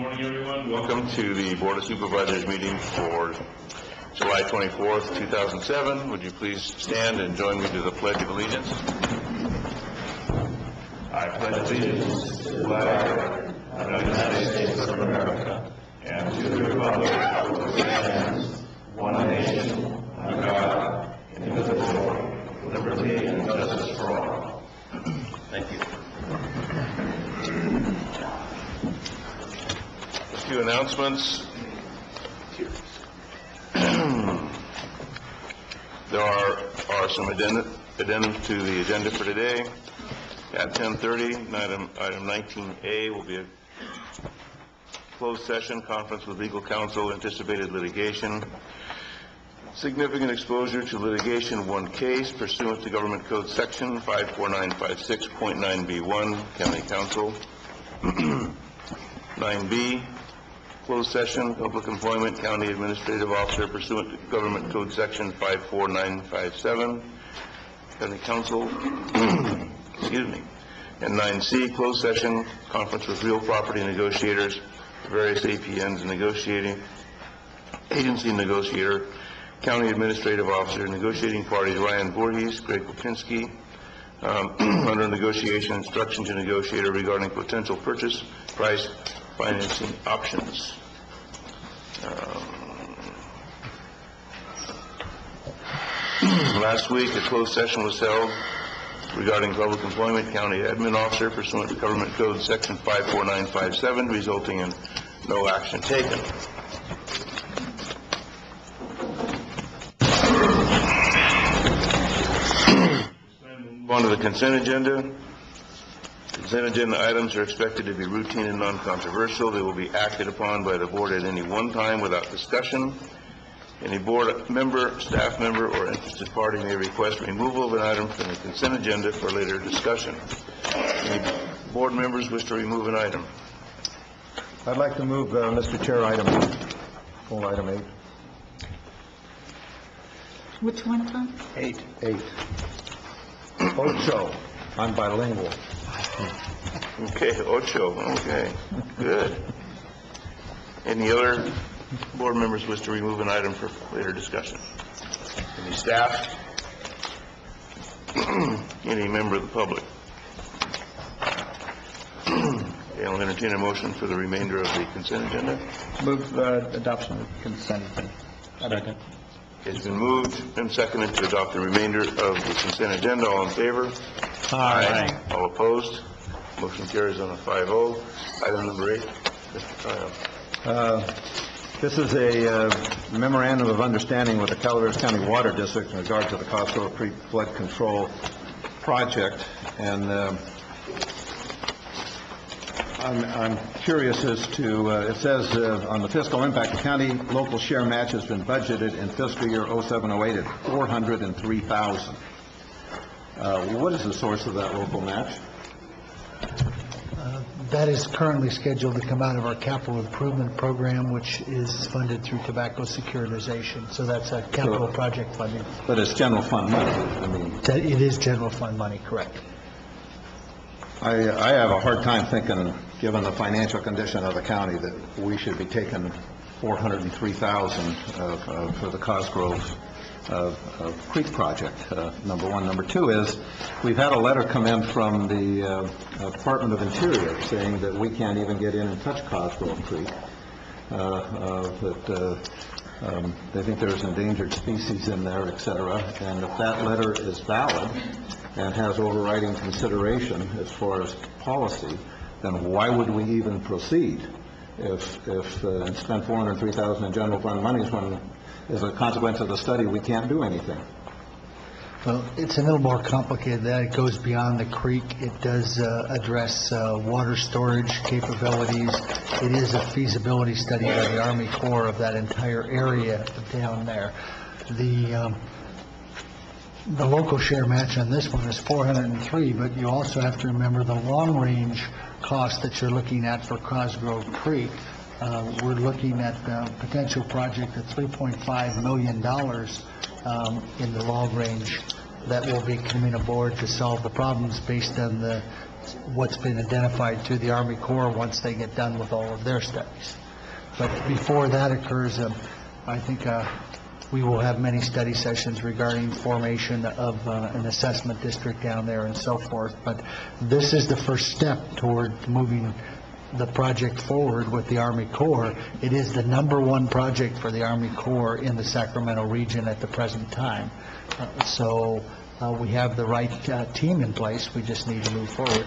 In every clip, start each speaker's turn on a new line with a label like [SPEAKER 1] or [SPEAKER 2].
[SPEAKER 1] morning, everyone. Welcome to the Board of Supervisors meeting for July 24th, 2007. Would you please stand and join me to the Pledge of Allegiance? I pledge allegiance to the flag of the United States of America and to the republic for which it stands, one nation, under God, indivisible, with liberty and justice for all. Thank you. A few announcements. There are some addendums to the agenda for today. At 10:30, item 19A will be a closed session conference with legal counsel, anticipated litigation, significant exposure to litigation, one case pursuant to Government Code Section 54956.9B1, County Counsel. 9B, closed session, public employment, County Administrative Officer pursuant to Government Code Section 54957, County Counsel. Excuse me. And 9C, closed session, conference with real property negotiators, various APNs, negotiating agency negotiator, County Administrative Officer, negotiating parties Ryan Voorhees, Greg Kopinski, under negotiation, instruction to negotiator regarding potential purchase price financing options. Last week, a closed session was held regarding public employment, County Admin Officer pursuant to Government Code Section 54957, resulting in no action taken. Move on to the consent agenda. Consent agenda items are expected to be routine and non-controversial. They will be acted upon by the board at any one time without discussion. Any board member, staff member, or interested party may request removal of an item from the consent agenda for later discussion. Any board members wish to remove an item?
[SPEAKER 2] I'd like to move, Mr. Chair, item 8.
[SPEAKER 3] Which one, Tom?
[SPEAKER 2] 8. Ocho. I'm bilingual.
[SPEAKER 1] Okay, ocho. Okay, good. Any other board members wish to remove an item for later discussion? Any staff? Any member of the public? Okay, I'll entertain a motion for the remainder of the consent agenda.
[SPEAKER 4] Move adoption of consent agenda. Second.
[SPEAKER 1] It's been moved and seconded to adopt the remainder of the consent agenda. All in favor?
[SPEAKER 4] Aye.
[SPEAKER 1] All opposed? Motion carries on a 5-0. Item number 8, Mr. Triumph.
[SPEAKER 2] This is a memorandum of understanding with the Calaveras County Water District in regard to the Costco Creek Flood Control Project. And I'm curious as to, it says on the fiscal impact, the county local share match has been budgeted in fiscal year 07-08 at $403,000. What is the source of that local match?
[SPEAKER 3] That is currently scheduled to come out of our capital improvement program, which is funded through tobacco securitization. So that's a capital project funding.
[SPEAKER 2] But it's general fund money. I mean,
[SPEAKER 3] It is general fund money, correct.
[SPEAKER 2] I have a hard time thinking, given the financial condition of the county, that we should be taking $403,000 for the Cosgrove Creek project, number one. Number two is, we've had a letter come in from the Department of Interior saying that we can't even get in and touch Cosgrove Creek, that they think there's endangered species in there, etc. And if that letter is valid and has overriding consideration as far as policy, then why would we even proceed if and spend $403,000 in general fund monies when, as a consequence of the study, we can't do anything?
[SPEAKER 3] Well, it's a little more complicated than that. It goes beyond the creek. It does address water storage capabilities. It is a feasibility study by the Army Corps of that entire area down there. The local share match on this one is $403,000, but you also have to remember the long-range cost that you're looking at for Cosgrove Creek. We're looking at a potential project of $3.5 million in the long range that will be coming aboard to solve the problems based on the what's been identified to the Army Corps once they get done with all of their studies. But before that occurs, I think we will have many study sessions regarding formation of an assessment district down there and so forth. But this is the first step toward moving the project forward with the Army Corps. It is the #1 project for the Army Corps in the Sacramento region at the present time. So we have the right team in place. We just need to move forward.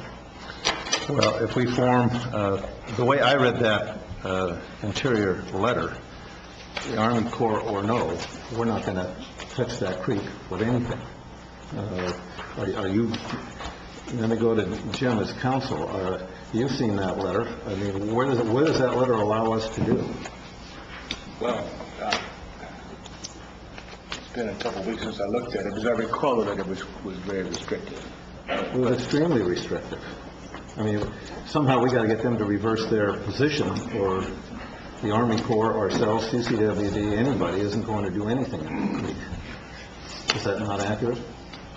[SPEAKER 2] Well, if we form, the way I read that interior letter, the Army Corps or no, we're not going to touch that creek with anything. Are you, let me go to Jim as counsel. You've seen that letter. I mean, what does that letter allow us to do?
[SPEAKER 5] Well, it's been a couple of weeks since I looked at it. As I recall, the letter was very restrictive.
[SPEAKER 2] It was extremely restrictive. I mean, somehow we got to get them to reverse their position, or the Army Corps, ourselves, CCWD, anybody isn't going to do anything in the creek. Is that not accurate?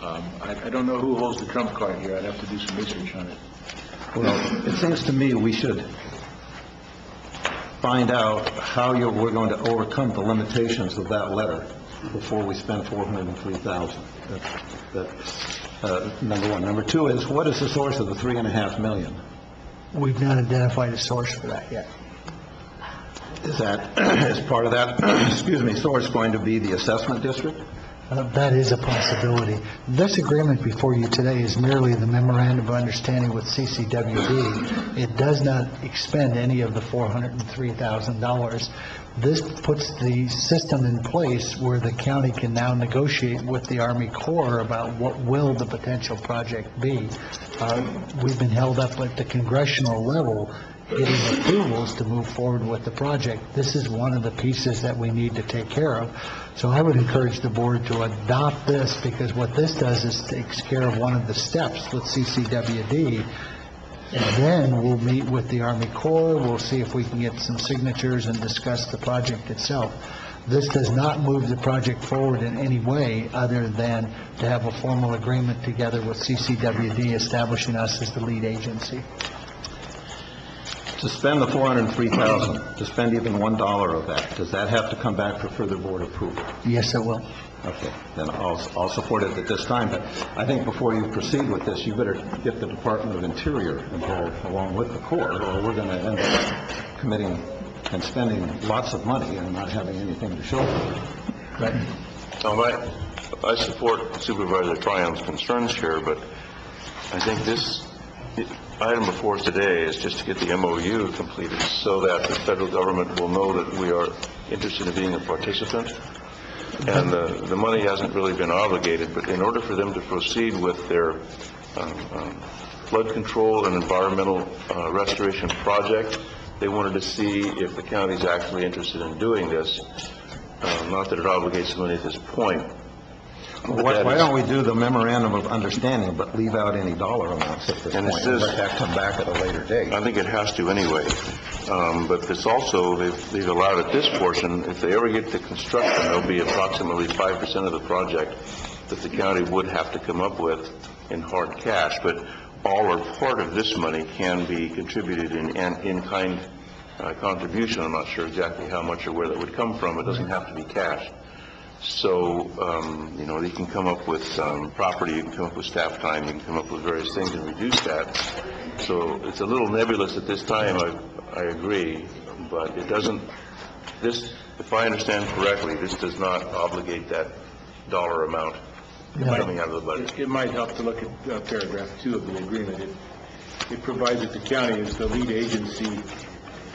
[SPEAKER 5] I don't know who holds the trump card here. I'd have to do some research on it.
[SPEAKER 2] Well, it seems to me we should find out how we're going to overcome the limitations of that letter before we spend $403,000. That's number one. Number two is, what is the source of the $3.5 million?
[SPEAKER 3] We've not identified a source for that yet.
[SPEAKER 2] Is that, as part of that, source going to be the assessment district?
[SPEAKER 3] That is a possibility. This agreement before you today is merely the memorandum of understanding with CCWD. It does not expend any of the $403,000. This puts the system in place where the county can now negotiate with the Army Corps about what will the potential project be. We've been held up at the congressional level getting approvals to move forward with the project. This is one of the pieces that we need to take care of. So I would encourage the board to adopt this, because what this does is takes care of one of the steps with CCWD. And then we'll meet with the Army Corps, we'll see if we can get some signatures and discuss the project itself. This does not move the project forward in any way other than to have a formal agreement together with CCWD establishing us as the lead agency.
[SPEAKER 2] To spend the $403,000, to spend even $1 of that, does that have to come back for further board approval?
[SPEAKER 3] Yes, it will.
[SPEAKER 2] Okay, then I'll support it at this time, but I think before you proceed with this, you better get the Department of Interior involved along with the Corps, or we're going to end up committing and spending lots of money and not having anything to show for it.
[SPEAKER 3] Right.
[SPEAKER 1] I support Supervisor Triumph's concerns here, but I think this item before us today is just to get the MOU completed so that the federal government will know that we are interested in being a participant. And the money hasn't really been obligated, but in order for them to proceed with their flood control and environmental restoration project, they wanted to see if the county's actually interested in doing this. Not that it obligates the money at this point.
[SPEAKER 2] Why don't we do the memorandum of understanding, but leave out any dollar amounts at this point, and let that come back at a later date?
[SPEAKER 1] I think it has to anyway. But this also, they've allowed at this portion, if they ever get to construction, there'll be approximately 5% of the project that the county would have to come up with in hard cash. But all or part of this money can be contributed in kind contribution. I'm not sure exactly how much or where that would come from. It doesn't have to be cash. So, you can come up with property, you can come up with staff time, you can come up with various things and reduce that. So it's a little nebulous at this time, I agree, but it doesn't, if I understand correctly, this does not obligate that dollar amount coming out of the budget.
[SPEAKER 5] It might help to look at paragraph 2 of the agreement. It provides that the county is the lead agency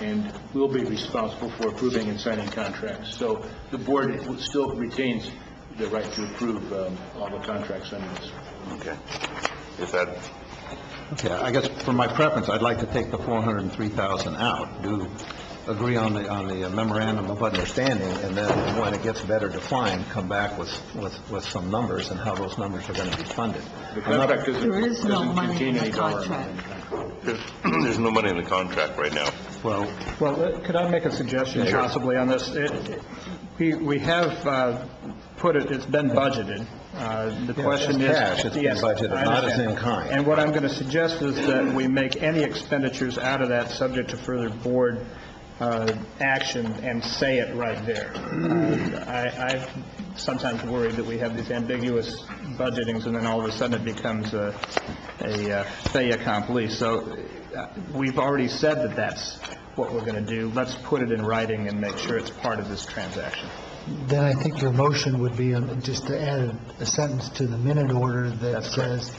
[SPEAKER 5] and will be responsible for approving and signing contracts. So the board still retains the right to approve all the contracts under this.
[SPEAKER 1] Okay.
[SPEAKER 2] Okay, I guess for my preference, I'd like to take the $403,000 out. Do agree on the memorandum of understanding, and then when it gets better defined, come back with some numbers and how those numbers are going to be funded.
[SPEAKER 5] The contract
[SPEAKER 6] There is no
[SPEAKER 5] doesn't
[SPEAKER 6] money
[SPEAKER 5] contain
[SPEAKER 6] in the
[SPEAKER 5] any dollar
[SPEAKER 6] contract.
[SPEAKER 5] amount.
[SPEAKER 1] There's no money in the contract right now.
[SPEAKER 2] Well,
[SPEAKER 4] could I make a suggestion possibly on this? We have put it, it's been budgeted. The question is...
[SPEAKER 2] cash, it's been
[SPEAKER 4] Yes,
[SPEAKER 2] budgeted,
[SPEAKER 4] I
[SPEAKER 2] not as
[SPEAKER 4] understand.
[SPEAKER 2] in kind.
[SPEAKER 4] And what I'm going to suggest is that we make any expenditures out of that subject to further board action and say it right there. I've sometimes worried that we have these ambiguous budgetings and then all of a sudden it becomes a fait accompli. So we've already said that that's what we're going to do. Let's put it in writing and make sure it's part of this transaction.
[SPEAKER 3] Then I think your motion would be just to add a sentence to the minute order that says,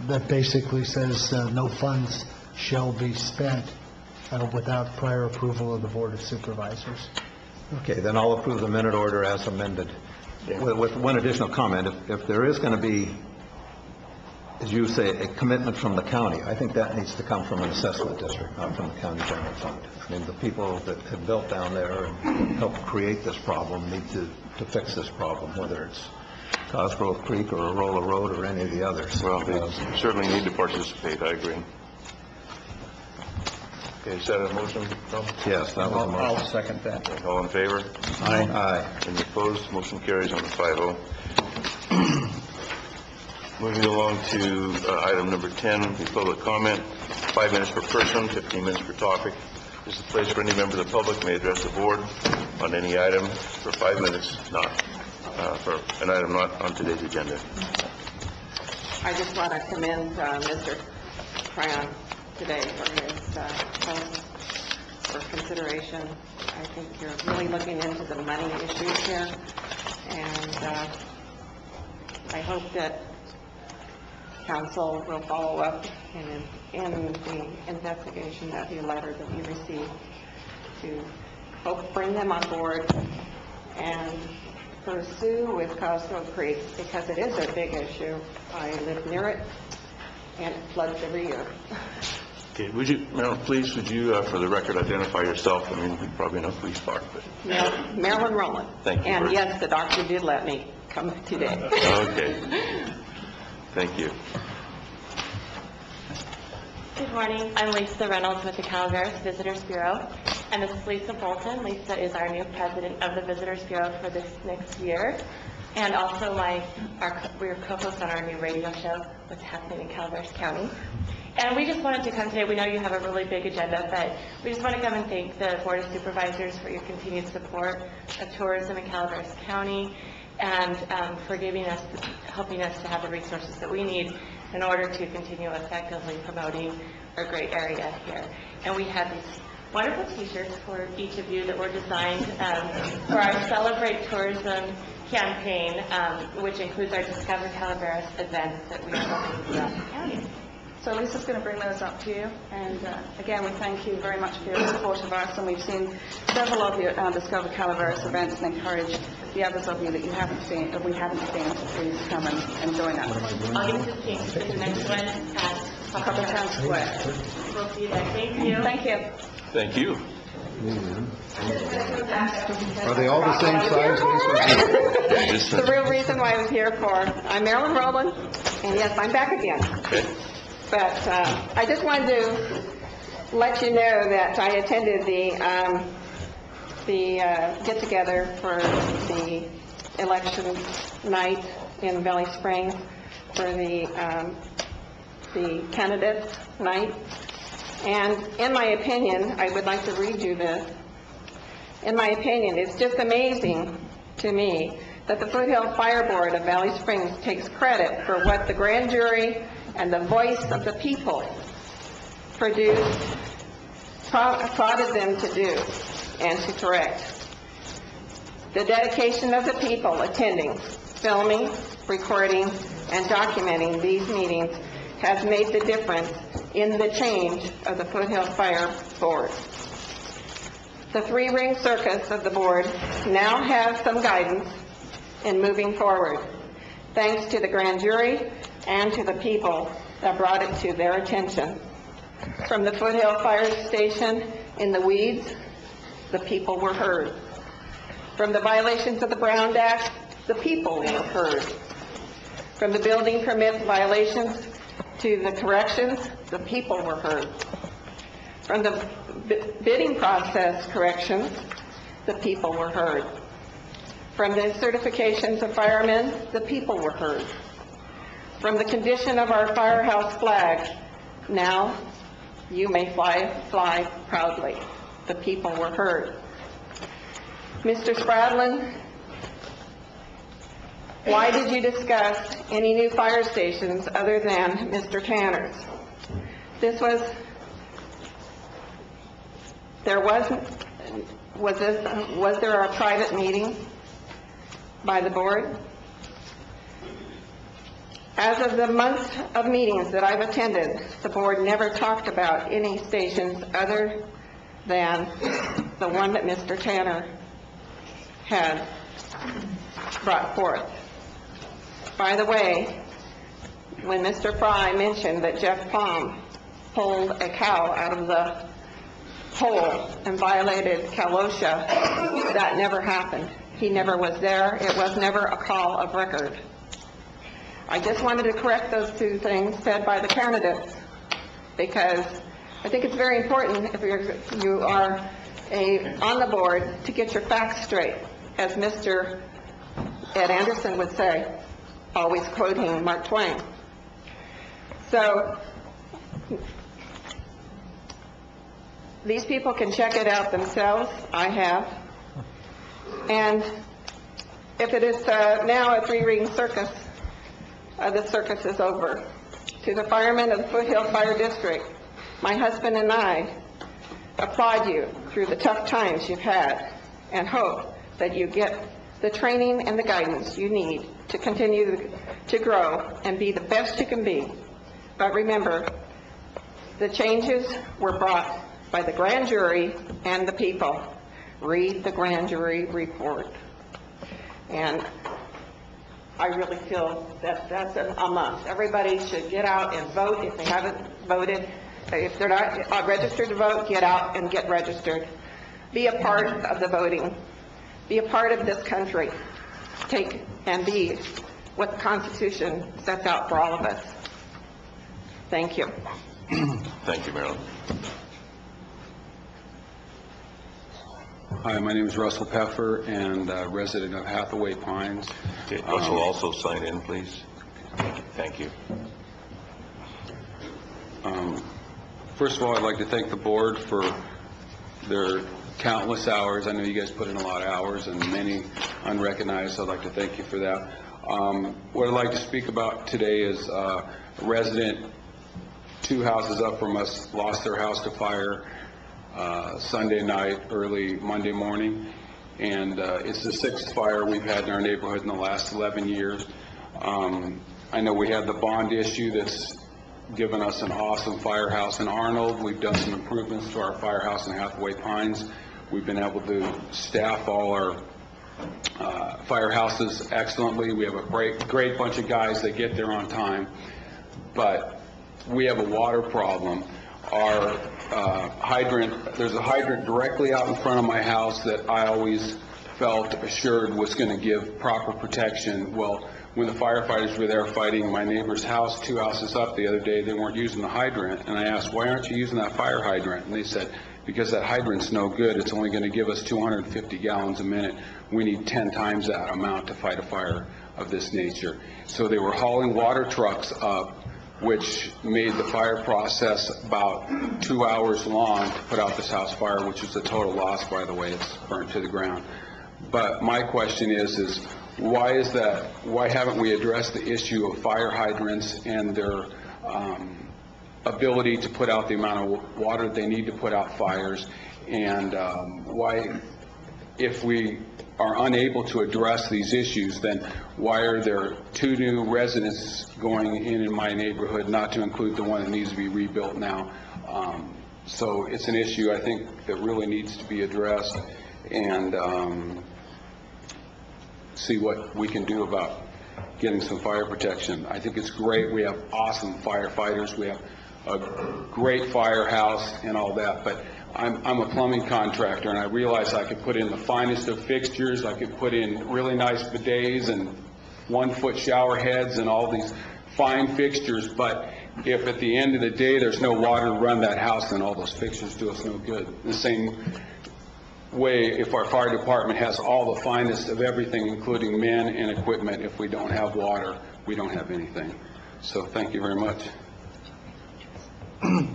[SPEAKER 3] that basically says, no funds shall be spent without prior approval of the Board of Supervisors.
[SPEAKER 2] okay, then I'll approve the minute order as amended. With one additional comment, if there is going to be, as you say, a commitment from the county, I think that needs to come from an assessment district, not from the county general fund. I mean, the people that have built down there and helped create this problem need to fix this problem, whether it's Cosgrove Creek or Arolla Road or any of the others.
[SPEAKER 1] Well, they certainly need to participate, I agree. Okay, is that a motion, Tom?
[SPEAKER 2] Yes, that was a
[SPEAKER 4] I'll
[SPEAKER 2] motion.
[SPEAKER 4] second that.
[SPEAKER 1] All in favor?
[SPEAKER 2] Aye.
[SPEAKER 1] Any opposed? Motion carries on the 5-0. Moving along to item number 10, the public comment. 5 minutes per person, 15 minutes per topic. This is the place where any member of the public may address the board on any item for 5 minutes, for an item not on today's agenda.
[SPEAKER 6] I just want to commend Mr. Cron today for his post for consideration. I think you're really looking into the money issues here, and I hope that council will follow up in the investigation of the letter that we received to hope bring them on board and pursue with Cosgrove Creek, because it is a big issue. I live near it, and it floods every year.
[SPEAKER 1] Okay, would you, Marilyn, please, would you, for the record, identify yourself? I mean, you probably know who you are, but...
[SPEAKER 6] Marilyn Rowland.
[SPEAKER 1] Thank you.
[SPEAKER 6] And yes, the doctor did let me come today.
[SPEAKER 1] Okay. Thank you.
[SPEAKER 7] Good morning. I'm Lisa Reynolds with the Calaveras Visitors Bureau, and this is Lisa Bolton. Lisa is our new president of the Visitors Bureau for this next year, and also we're co-hosts on our new radio show, What's Happening in Calaveras County. And we just wanted to come today. We know you have a really big agenda, but we just want to come and thank the Board of Supervisors for your continued support of tourism in Calaveras County, and for helping us to have the resources that we need in order to continue effectively promoting our great area here. And we have these wonderful t-shirts for each of you that were designed for our Celebrate Tourism campaign, which includes our Discover Calaveras events that we are running throughout the county.
[SPEAKER 8] So Lisa's going to bring those up to you, and again, we thank you very much for your support of us, and we've seen several of your Discover Calaveras events, and encourage the others of you that we haven't seen, to please come and join us.
[SPEAKER 7] August 15th is the next one at
[SPEAKER 8] Public Town Square.
[SPEAKER 7] We'll see you there. Thank you.
[SPEAKER 8] Thank you.
[SPEAKER 1] Thank you.
[SPEAKER 2] Are they all the same size, Lisa?
[SPEAKER 6] The real reason why I was here for, I'm Marilyn Rowland, and yes, I'm back again.
[SPEAKER 1] Okay.
[SPEAKER 6] But I just wanted to let you know that I attended the get-together for the election night in Valley Springs for the candidates night. And in my opinion, I would like to read you this. In my opinion, it's just amazing to me that the Foothill Fire Board of Valley Springs takes credit for what the grand jury and the voice of the people prodded them to do and to correct. The dedication of the people attending, filming, recording, and documenting these meetings has made the difference in the change of the Foothill Fire Board. The three-ring circus of the board now has some guidance in moving forward, thanks to the grand jury and to the people that brought it to their attention. From the Foothill Fire Station in the weeds, the people were heard. From the violations of the Brown Act, the people were heard. From the building permit violations to the corrections, the people were heard. From the bidding process corrections, the people were heard. From the certifications of firemen, the people were heard. From the condition of our firehouse flag, now you may fly proudly. The people were heard. Mr. Spradlin, why did you discuss any new fire stations other than Mr. Tanner's? Was there a private meeting by the board? As of the months of meetings that I've attended, the board never talked about any stations other than the one that Mr. Tanner had brought forth. By the way, when Mr. Fry mentioned that Jeff Palm pulled a cow out of the hole and violated Cal OSHA, that never happened. He never was there. It was never a call of record. I just wanted to correct those two things said by the candidates, because I think it's very important if you are on the board to get your facts straight, as Mr. Ed Anderson would say, always quoting Mark Twain. So these people can check it out themselves. I have. And if it is now a three-ring circus, the circus is over. To the firemen of the Foothill Fire District, my husband and I applaud you through the tough times you've had and hope that you get the training and the guidance you need to continue to grow and be the best you can be. But remember, the changes were brought by the grand jury and the people. Read the grand jury report. And I really feel that that's a must. Everybody should get out and vote if they haven't voted. If they're not registered to vote, get out and get registered. Be a part of the voting. Be a part of this country. Take and be what the Constitution sets out for all of us. Thank you.
[SPEAKER 1] Thank you, Marilyn.
[SPEAKER 9] Hi, my name is Russell Peffer, and resident of Hathaway Pines.
[SPEAKER 1] Okay, Russell, also sign in, please. Thank you.
[SPEAKER 9] First of all, I'd like to thank the board for their countless hours. I know you guys put in a lot of hours and many unrecognized, so I'd like to thank you for that. What I'd like to speak about today is a resident 2 houses up from us lost their house to fire Sunday night, early Monday morning, and it's the 6th fire we've had in our neighborhood in the last 11 years. I know we had the bond issue that's given us an awesome firehouse in Arnold. We've done some improvements to our firehouse in Hathaway Pines. We've been able to staff all our firehouses excellently. We have a great bunch of guys that get there on time, but we have a water problem. Our there's a hydrant directly out in front of my house that I always felt assured was going to give proper protection. Well, when the firefighters were there fighting my neighbor's house 2 houses up the other day, they weren't using the hydrant, and I asked, why aren't you using that fire hydrant? And they said, because that hydrant's no good. It's only going to give us 250 gallons a minute. We need 10 times that amount to fight a fire of this nature. So they were hauling water trucks up, which made the fire process about 2 hours long to put out this house fire, which was a total loss, by the way. It's burnt to the ground. But my question is why is that? Why haven't we addressed the issue of fire hydrants and their ability to put out the amount of water they need to put out fires? And why, if we are unable to address these issues, then why are there 2 new residents going in my neighborhood, not to include the one that needs to be rebuilt now? So it's an issue I think that really needs to be addressed, and see what we can do about getting some fire protection. I think it's great. We have awesome firefighters. We have a great firehouse and all that, but I'm a plumbing contractor, and I realize I could put in the finest of fixtures. I could put in really nice bidets and 1-foot shower heads and all these fine fixtures, but if at the end of the day there's no water to run that house, then all those fixtures do us no good. The same way, if our fire department has all the finest of everything, including men and equipment, if we don't have water, we don't have anything. So thank you very much.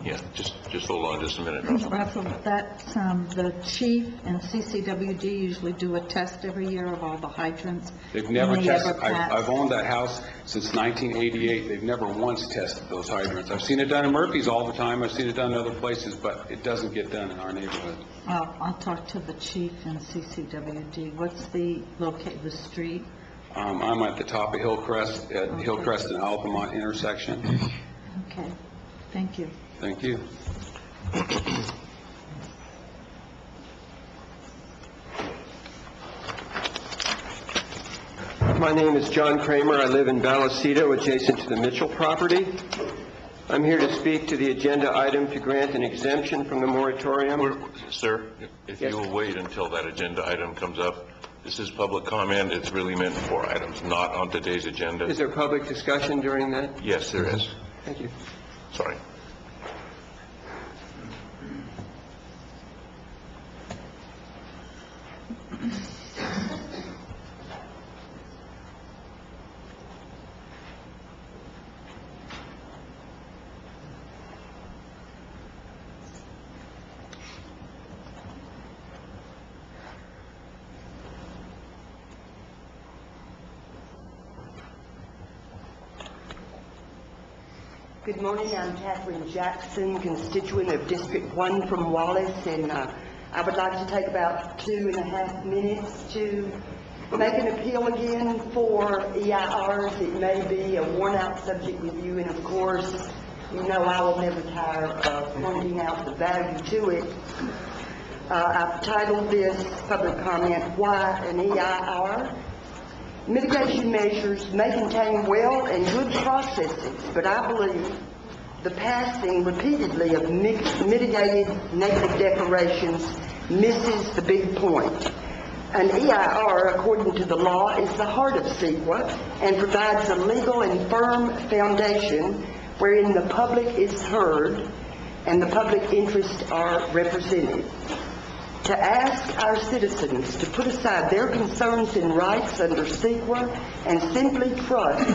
[SPEAKER 1] Yeah, just hold on just a minute, Russell.
[SPEAKER 10] Russell, that's, the chief and CCWD usually do a test every year of all the hydrants.
[SPEAKER 9] They've never
[SPEAKER 10] and they
[SPEAKER 9] tested,
[SPEAKER 10] ever pass.
[SPEAKER 9] I've owned that house since 1988. They've never once tested those hydrants. I've seen it done in Murphy's all the time. I've seen it done in other places, but it doesn't get done in our neighborhood.
[SPEAKER 10] Well, I'll talk to the chief and CCWD. What's the the street?
[SPEAKER 9] I'm at the top of Hillcrest, at Hillcrest and Altamont intersection.
[SPEAKER 10] Okay, thank you.
[SPEAKER 9] Thank you.
[SPEAKER 11] My name is John Kramer. I live in Vallecito, adjacent to the Mitchell property. I'm here to speak to the agenda item to grant an exemption from the moratorium.
[SPEAKER 1] Sir, if you will wait until that agenda item comes up. This is public comment. It's really meant for items not on today's agenda.
[SPEAKER 11] Is there public discussion during that?
[SPEAKER 1] Yes, there is.
[SPEAKER 11] Thank you.
[SPEAKER 1] Sorry.
[SPEAKER 12] Good morning, I'm Catherine Jackson, constituent of District 1 from Wallace, and I would like to take about 2.5 minutes to make an appeal again for EIRs. It may be a worn-out subject with you, and of course, you know I will never tire of pointing out the value to it. I've titled this public comment, Why an EIR? Mitigation measures may contain well and good processes, but I believe the passing repeatedly of mitigated negative declarations misses the big point. An EIR, according to the law, is the heart of CEQA and provides a legal and firm foundation wherein the public is heard and the public interests are represented. To ask our citizens to put aside their concerns and rights under CEQA and simply trust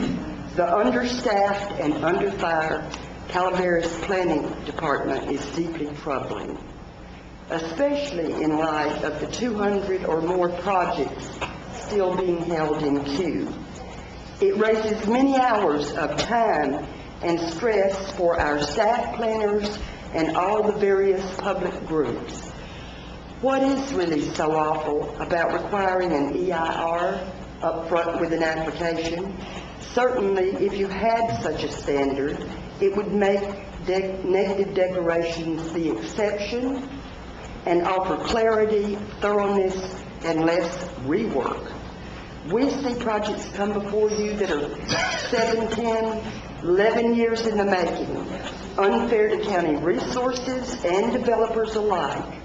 [SPEAKER 12] the understaffed and under-fire Calaveras Planning Department is deeply troubling, especially in light of the 200 or more projects still being held in queue. It raises many hours of time and stress for our staff planners and all the various public groups. What is really so awful about requiring an EIR up front with an application? Certainly, if you had such a standard, it would make negative declarations the exception and offer clarity, thoroughness, and less rework. We see projects come before you that are 7, 10, 11 years in the making, unfair to county resources and developers alike.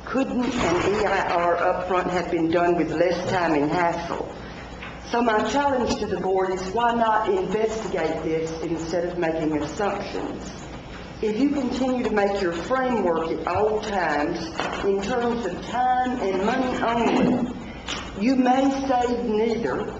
[SPEAKER 12] Couldn't an EIR up front have been done with less time and hassle? So my challenge to the board is why not investigate this instead of making assumptions? If you continue to make your framework at all times in terms of time and money only, you may save neither.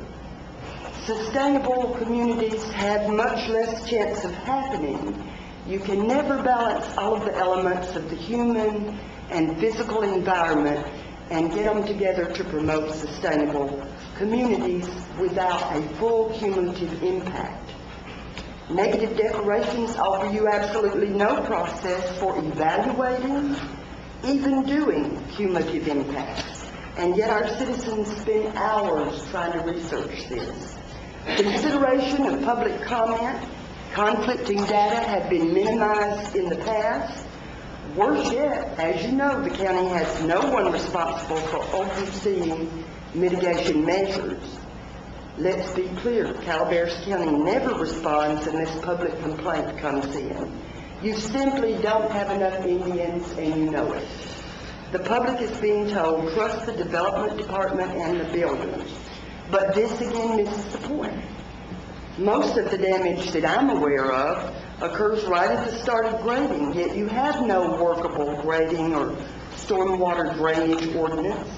[SPEAKER 12] Sustainable communities have much less chance of happening. You can never balance all of the elements of the human and physical environment and get them together to promote sustainable communities without a full cumulative impact. Negative declarations offer you absolutely no process for evaluating, even doing cumulative impacts, and yet our citizens spend hours trying to research this. Consideration of public comment, conflicting data have been minimized in the past. Worse yet, as you know, the county has no one responsible for overseeing mitigation measures. Let's be clear, Calaveras County never responds unless public complaint comes in. You simply don't have enough Indians, and you know it. The public is being told, trust the development department and the builders. But this again misses the point. Most of the damage that I'm aware of occurs right at the start of grading, yet you have no workable grading or stormwater drainage ordinance.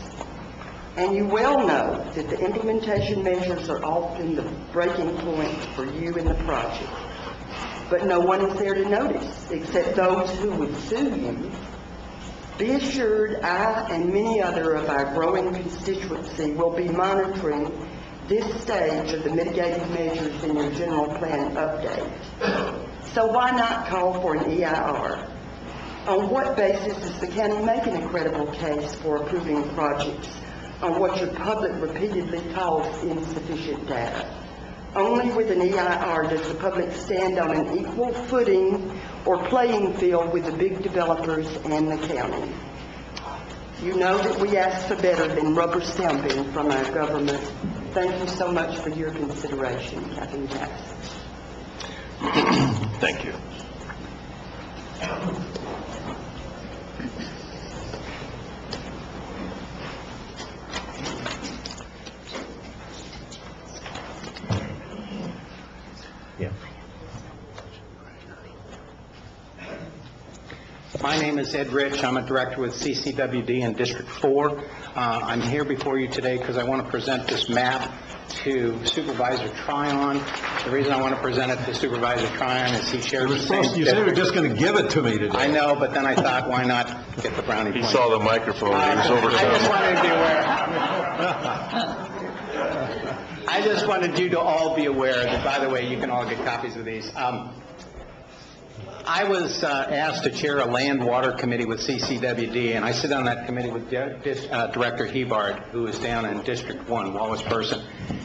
[SPEAKER 12] And you well know that the implementation measures are often the breaking point for you in the project. But no one is there to notice, except those who would sue you. Be assured I and many other of our growing constituency will be monitoring this stage of the mitigating measures in your general plan update. So why not call for an EIR? On what basis is the county making a credible case for approving projects on what your public repeatedly calls insufficient data? Only with an EIR does the public stand on an equal footing or playing field with the big developers and the county. You know that we ask for better than rubber stamping from our government. Thank you so much for your consideration, Captain Jackson.
[SPEAKER 1] Thank you.
[SPEAKER 13] My name is Ed Rich. I'm a director with CCWD in District 4. I'm here before you today because I want to present this map to Supervisor Tryon. The reason I want to present it to Supervisor Tryon is he shares the same
[SPEAKER 2] You said you were just going to give it to me today.
[SPEAKER 13] I know, but then I thought, why not get the brownie
[SPEAKER 1] He
[SPEAKER 13] point?
[SPEAKER 1] saw the microphone. He was over.
[SPEAKER 13] I just wanted to be aware. I just wanted you to all be aware that, by the way, you can all get copies of these. I was asked to chair a land water committee with CCWD, and I sit on that committee with Director Hebard, who is down in District 1, Wallace Person.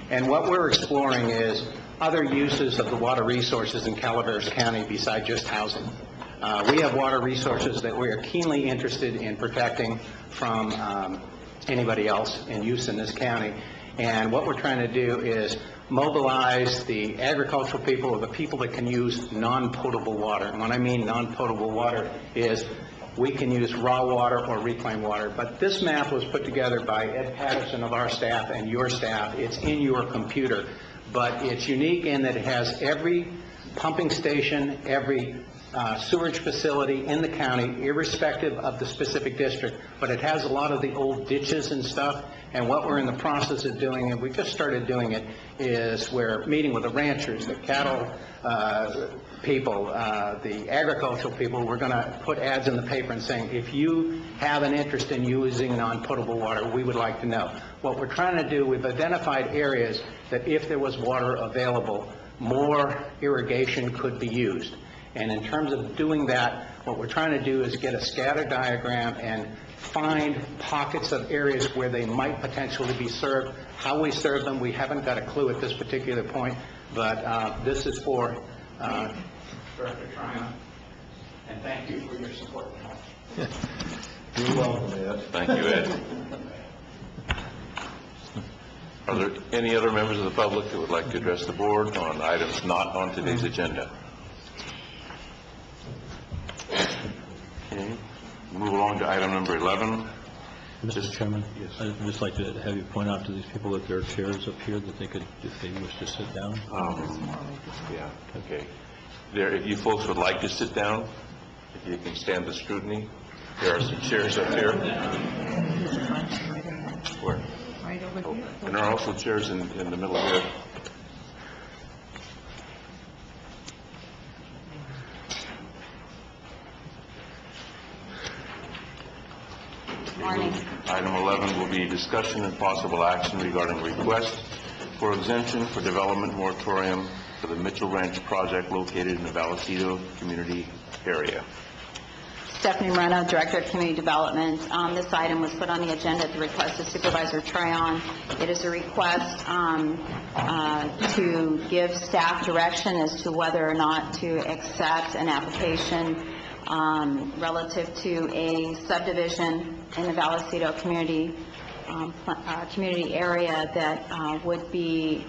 [SPEAKER 13] And what we're exploring is other uses of the water resources in Calaveras County besides just housing. We have water resources that we are keenly interested in protecting from anybody else in use in this county. And what we're trying to do is mobilize the agricultural people or the people that can use non-potable water. And when I mean non-potable water is we can use raw water or reclaimed water. But this map was put together by Ed Patterson of our staff and your staff. It's in your computer. But it's unique in that it has every pumping station, every sewerage facility in the county, irrespective of the specific district, but it has a lot of the old ditches and stuff. And what we're in the process of doing, and we just started doing it, is we're meeting with the ranchers, the cattle people, the agricultural people. We're going to put ads in the paper and saying, if you have an interest in using non-potable water, we would like to know. What we're trying to do, we've identified areas that if there was water available, more irrigation could be used. And in terms of doing that, what we're trying to do is get a scatter diagram and find pockets of areas where they might potentially be served. How we serve them, we haven't got a clue at this particular point, but this is for Director Tryon, and thank you for your support.
[SPEAKER 2] You're welcome, Ed.
[SPEAKER 1] Thank you, Ed. Are there any other members of the public that would like to address the board on items not on today's agenda? Okay, move along to item number 11.
[SPEAKER 14] Mr. Chairman, I'd just like to have you point out to these people that there are chairs up here that they could, if they wish to sit down.
[SPEAKER 1] Yeah, okay. There, if you folks would like to sit down, if you can stand the scrutiny, there are some chairs up here. Where?
[SPEAKER 10] Right over here.
[SPEAKER 1] And there are also chairs in the middle here.
[SPEAKER 10] Morning.
[SPEAKER 1] Item 11 will be discussion and possible action regarding request for exemption for development moratorium for the Mitchell Ranch project located in the Vallecito community area.
[SPEAKER 15] Stephanie Moreno, Director of Community Development. This item was put on the agenda at the request of Supervisor Tryon. It is a request to give staff direction as to whether or not to accept an application relative to a subdivision in the Vallecito community area that would be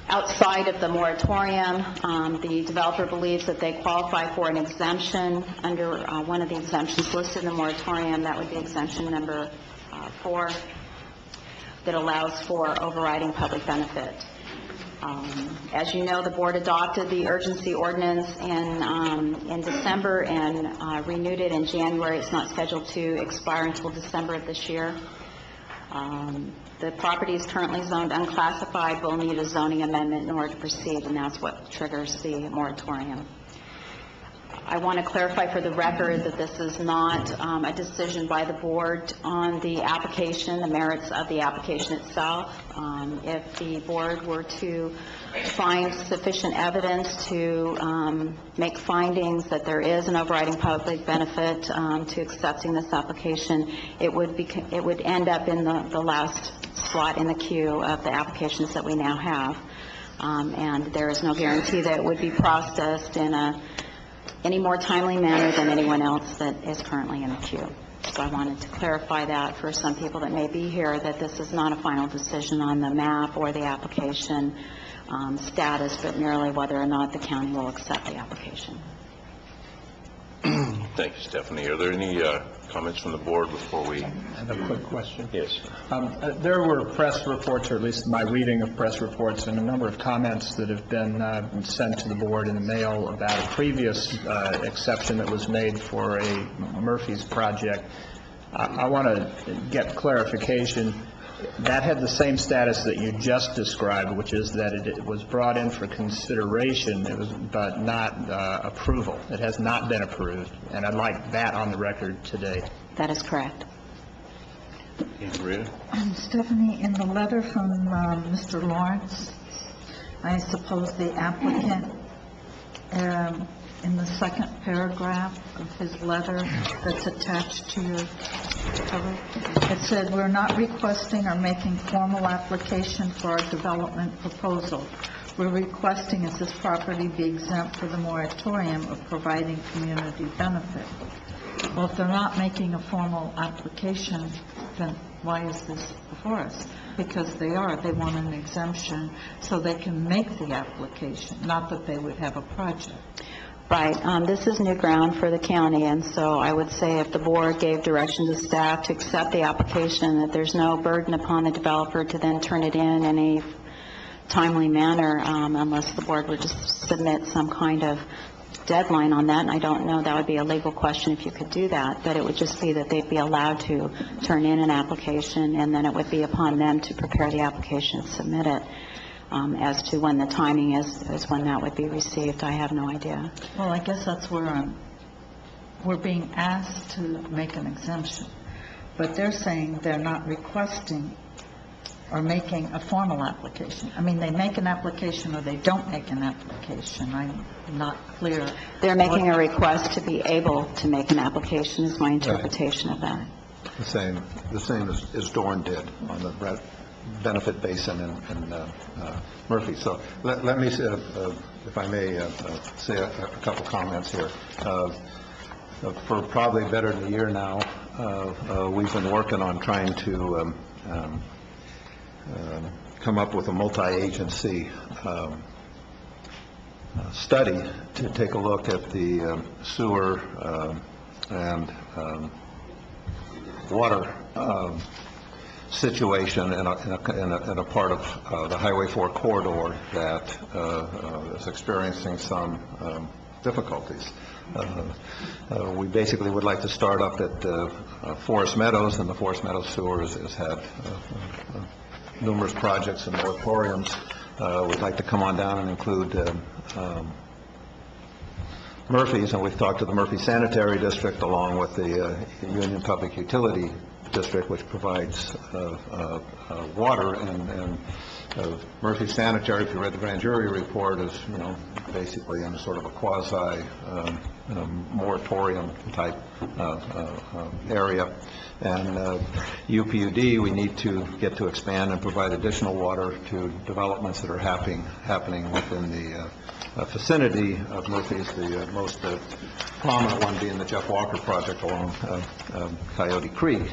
[SPEAKER 15] outside of the moratorium. The developer believes that they qualify for an exemption under one of the exemptions listed in the moratorium. That would be exemption number 4, that allows for overriding public benefit. As you know, the board adopted the urgency ordinance in December and renewed it in January. It's not scheduled to expire until December of this year. The property is currently zoned unclassified, will need a zoning amendment in order to proceed, and that's what triggers the moratorium. I want to clarify for the record that this is not a decision by the board on the application, the merits of the application itself. If the board were to find sufficient evidence to make findings that there is an overriding public benefit to accepting this application, it would end up in the last slot in the queue of the applications that we now have. And there is no guarantee that it would be processed in any more timely manner than anyone else that is currently in the queue. So I wanted to clarify that for some people that may be here, that this is not a final decision on the map or the application status, but merely whether or not the county will accept the application.
[SPEAKER 1] Thank you, Stephanie. Are there any comments from the board before we...
[SPEAKER 4] I have a quick question.
[SPEAKER 1] Yes.
[SPEAKER 4] There were press reports, or at least my reading of press reports, and a number of comments that have been sent to the board in the mail about a previous exception that was made for a Murphy's project. I want to get clarification. That had the same status that you just described, which is that it was brought in for consideration, but not approval. It has not been approved, and I'd like that on the record today.
[SPEAKER 15] That is correct.
[SPEAKER 1] Rita?
[SPEAKER 10] Stephanie, in the letter from Mr. Lawrence, I suppose the applicant, in the second paragraph of his letter that's attached to your cover, it said, "We're not requesting or making formal application for our development proposal. We're requesting is this property be exempt for the moratorium of providing community benefit." Well, if they're not making a formal application, then why is this before us? Because they want an exemption so they can make the application, not that they would have a project.
[SPEAKER 15] Right. This is new ground for the county, and so I would say if the board gave direction to staff to accept the application, that there's no burden upon the developer to then turn it in a timely manner, unless the board would just submit some kind of deadline on that. And I don't know, that would be a legal question if you could do that, but it would just be that they'd be allowed to turn in an application, and then it would be upon them to prepare the application and submit it. As to when the timing is when that would be received, I have no idea.
[SPEAKER 10] Well, I guess that's where we're being asked to make an exemption, but they're saying they're not requesting or making a formal application. I mean, they make an application or they don't make an application. I'm not clear.
[SPEAKER 15] They're making a request to be able to make an application, is my interpretation of that.
[SPEAKER 2] The same as Dorn did on the benefit basin and Murphy. So let me, if I may, say a couple comments here. For probably better than a year now, we've been working on trying to come up with a multi-agency study to take a look at the sewer and water situation in a part of the Highway 4 corridor that is experiencing some difficulties. We basically would like to start up at Forest Meadows, and the Forest Meadows sewer has had numerous projects and moratoriums. We'd like to come on down and include Murphy's, and we've talked to the Murphy Sanitary District along with the Union Public Utility District, which provides water, and Murphy Sanitary, if you read the grand jury report, is, basically in sort of a quasi moratorium type area. And UPUD, we need to get to expand and provide additional water to developments that are happening within the vicinity of Murphy's, the most prominent one being the Jeff Walker project along Coyote Creek.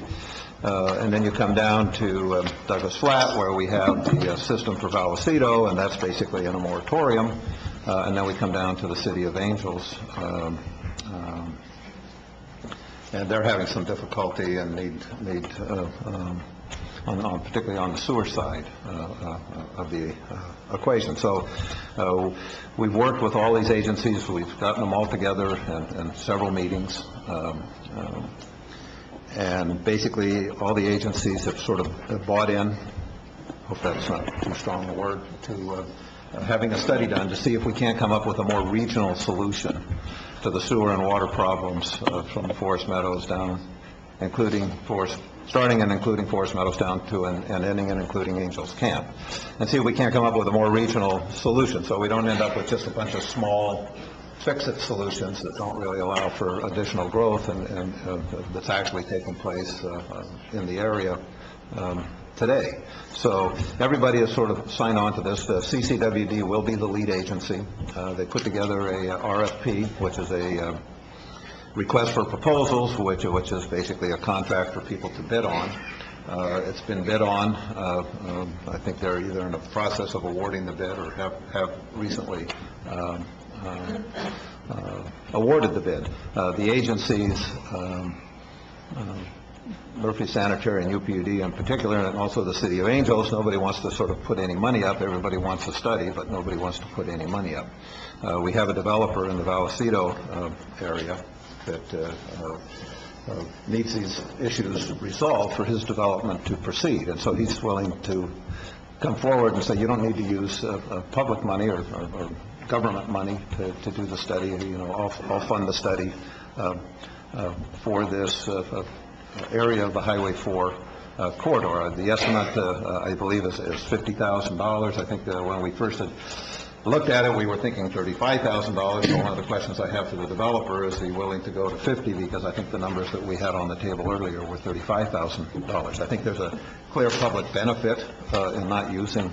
[SPEAKER 2] And then you come down to Douglas Flat, where we have the system for Vallecito, and that's basically in a moratorium. And then we come down to the City of Angels, and they're having some difficulty and need particularly on the sewer side of the equation. So we've worked with all these agencies. We've gotten them all together in several meetings. And basically, all the agencies have sort of bought in, hope that's not too strong a word, to having a study done to see if we can't come up with a more regional solution to the sewer and water problems from the Forest Meadows down, starting and including Forest Meadows down to and ending and including Angels Camp, and see if we can't come up with a more regional solution so we don't end up with just a bunch of small fix-it solutions that don't really allow for additional growth and that's actually taking place in the area today. So everybody has sort of signed on to this. The CCWD will be the lead agency. They put together a RFP, which is a request for proposals, which is basically a contract for people to bid on. It's been bid on. I think they're either in the process of awarding the bid or have recently awarded the bid. The agencies, Murphy Sanitary and UPUD in particular, and also the City of Angels, nobody wants to sort of put any money up. Everybody wants a study, but nobody wants to put any money up. We have a developer in the Vallecito area that needs these issues resolved for his development to proceed, and so he's willing to come forward and say, you don't need to use public money or government money to do the study. You know, I'll fund the study for this area of the Highway 4 corridor. The estimate, I believe, is $50,000. I think when we first had looked at it, we were thinking $35,000. So one of the questions I have for the developer is, he willing to go to 50? Because I think the numbers that we had on the table earlier were $35,000. I think there's a clear public benefit in not using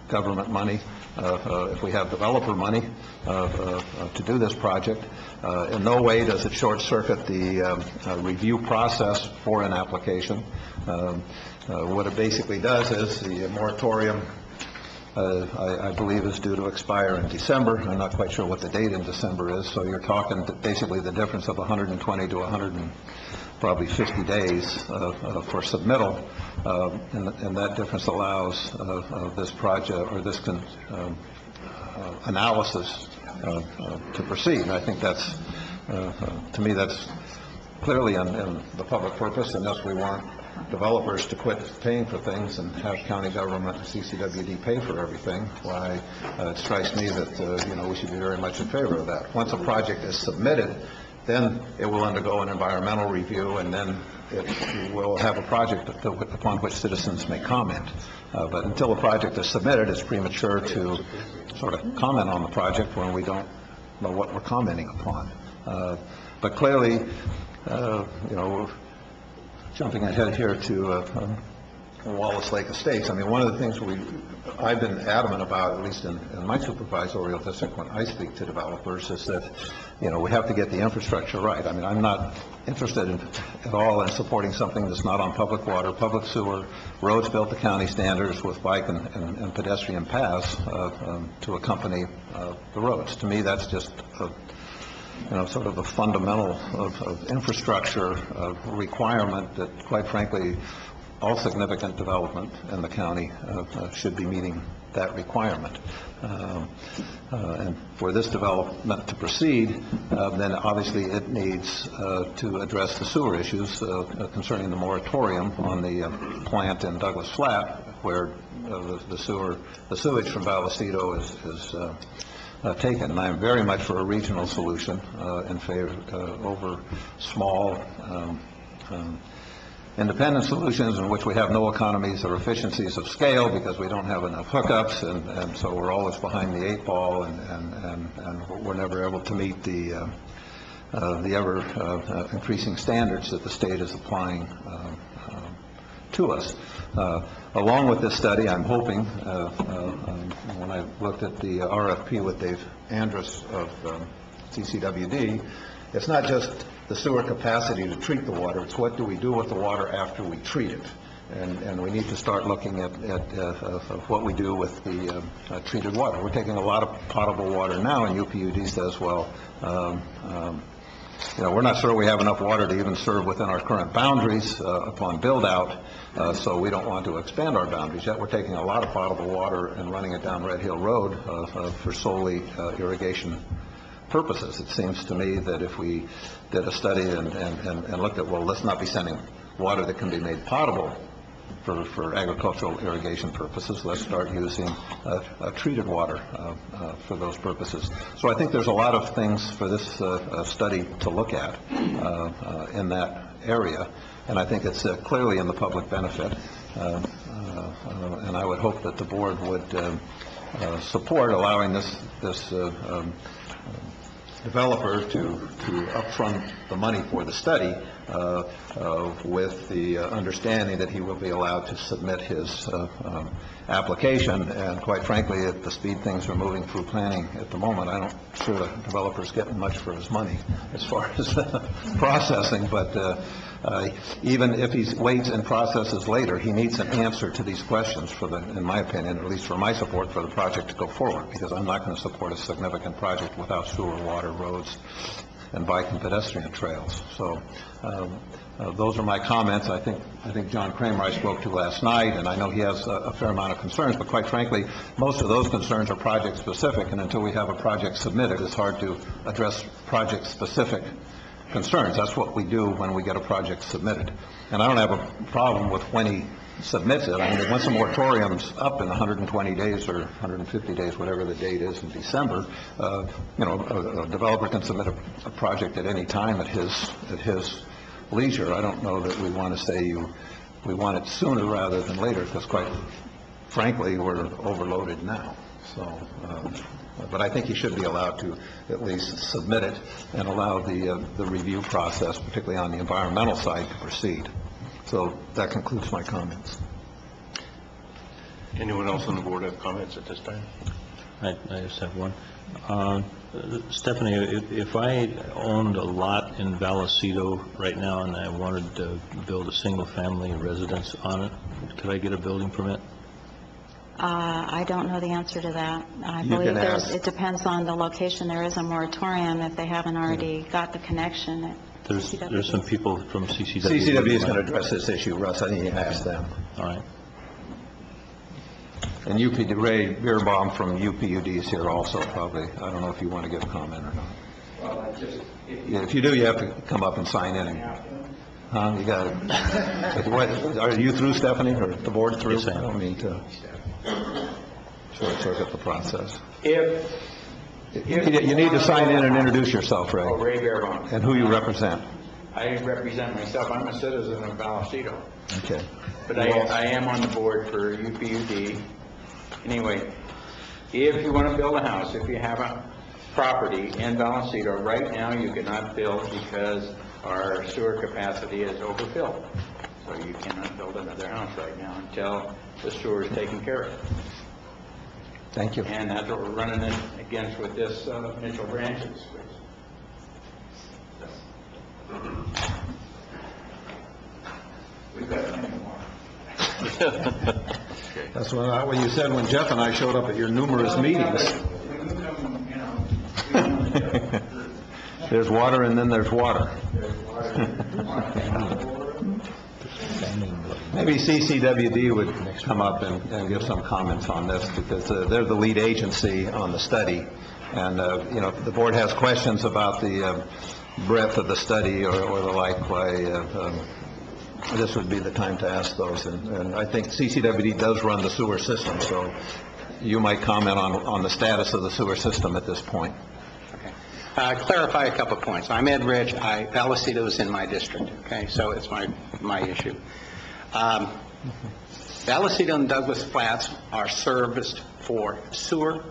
[SPEAKER 2] government money if we have developer money to do this project. In no way does it short-circuit the review process for an application. What it basically does is the moratorium, I believe, is due to expire in December. I'm not quite sure what the date in December is, so you're talking basically the difference of 120 to 150 days for submittal, and that difference allows this project or this analysis to proceed. And I think that's, to me, that's clearly in the public purpose, unless we want developers to quit paying for things and have county government and CCWD pay for everything. Why, it strikes me that we should be very much in favor of that. Once a project is submitted, then it will undergo an environmental review, and then it will have a project upon which citizens may comment. But until the project is submitted, it's premature to sort of comment on the project when we don't know what we're commenting upon. But clearly, jumping ahead here to Wallace Lake Estates, I mean, one of the things I've been adamant about, at least in my supervisorial district when I speak to developers, is that, we have to get the infrastructure right. I mean, I'm not interested at all in supporting something that's not on public water, public sewer, roads built to county standards with bike and pedestrian paths to accompany the roads. To me, that's just sort of a fundamental of infrastructure requirement that, quite frankly, all significant development in the county should be meeting that requirement. And for this development to proceed, then obviously it needs to address the sewer issues concerning the moratorium on the plant in Douglas Flat, where the sewage from Vallecito is taken. And I am very much for a regional solution in favor over small independent solutions in which we have no economies or efficiencies of scale because we don't have enough hookups, and so we're always behind the eight ball, and we're never able to meet the ever increasing standards that the state is applying to us. Along with this study, I'm hoping, when I looked at the RFP with Dave Andrus of CCWD, it's not just the sewer capacity to treat the water, it's what do we do with the water after we treat it. And we need to start looking at what we do with the treated water. We're taking a lot of potable water now, and UPUD says, well, we're not sure we have enough water to even serve within our current boundaries upon build-out, so we don't want to expand our boundaries. Yet we're taking a lot of potable water and running it down Red Hill Road for solely irrigation purposes. It seems to me that if we did a study and looked at, well, let's not be sending water that can be made potable for agricultural irrigation purposes, let's start using treated water for those purposes. So I think there's a lot of things for this study to look at in that area, and I think it's clearly in the public benefit, and I would hope that the board would support allowing this developer to upfront the money for the study with the understanding that he will be allowed to submit his application. And quite frankly, at the speed things are moving through planning at the moment, I'm not sure the developer's getting much for his money as far as processing, but even if he waits and processes later, he needs an answer to these questions in my opinion, at least for my support, for the project to go forward, because I'm not going to support a significant project without sewer, water, roads, and bike and pedestrian trails. So those are my comments. I think John Kramer I spoke to last night, and I know he has a fair amount of concerns, but quite frankly, most of those concerns are project specific, and until we have a project submitted, it's hard to address project specific concerns. That's what we do when we get a project submitted. And I don't have a problem with when he submits it. I mean, once a moratorium's up in 120 days or 150 days, whatever the date is in December, a developer can submit a project at any time at his leisure. I don't know that we want to say we want it sooner rather than later, because quite frankly, we're overloaded now. So, but I think he should be allowed to at least submit it and allow the review process, particularly on the environmental side, to proceed. So that concludes my comments.
[SPEAKER 1] Anyone else on the board have comments at this time?
[SPEAKER 14] I just have one. Stephanie, if I owned a lot in Vallecito right now and I wanted to build a single-family residence on it, could I get a building permit?
[SPEAKER 15] I don't know the answer to that. I
[SPEAKER 2] You
[SPEAKER 15] believe
[SPEAKER 2] can ask.
[SPEAKER 15] it depends on the location. There is a moratorium if they haven't already got the connection.
[SPEAKER 14] There's some people from CCW.
[SPEAKER 2] CCW is going to address this issue, Russ. I need to ask them.
[SPEAKER 14] All right.
[SPEAKER 2] And Ray Beerbaum from UPUD is here also, probably. I don't know if you want to give a comment or not.
[SPEAKER 16] Well,
[SPEAKER 2] If you do, you have to come up and sign in. You got it. Are you through, Stephanie, or the board through?
[SPEAKER 14] Yes, I am.
[SPEAKER 2] I don't mean to short-circuit the process. You need to sign in and introduce yourself, Ray.
[SPEAKER 16] Oh, Ray Beerbaum.
[SPEAKER 2] And who you represent.
[SPEAKER 16] I represent myself. I'm a citizen of Vallecito.
[SPEAKER 2] Okay.
[SPEAKER 16] But I am on the board for UPUD. Anyway, if you want to build a house, if you have a property in Vallecito, right now you cannot build because our sewer capacity is overfilled. So you cannot build another house right now until the sewer is taken care of.
[SPEAKER 2] Thank you.
[SPEAKER 16] And that's what we're running against with this Mitchell Branches. We've got plenty more.
[SPEAKER 2] That's what you said when Jeff and I showed up at your numerous meetings. There's water and then there's water. Maybe CCWD would come up and give some comments on this, because they're the lead agency on the study. And, if the board has questions about the breadth of the study or the like, why this would be the time to ask those. And I think CCWD does run the sewer system, so you might comment on the status of the sewer system at this point.
[SPEAKER 13] Clarify a couple points. I'm Ed Ridge. Vallecito is in my district, okay? So it's my issue. Vallecito and Douglas Flats are serviced for sewer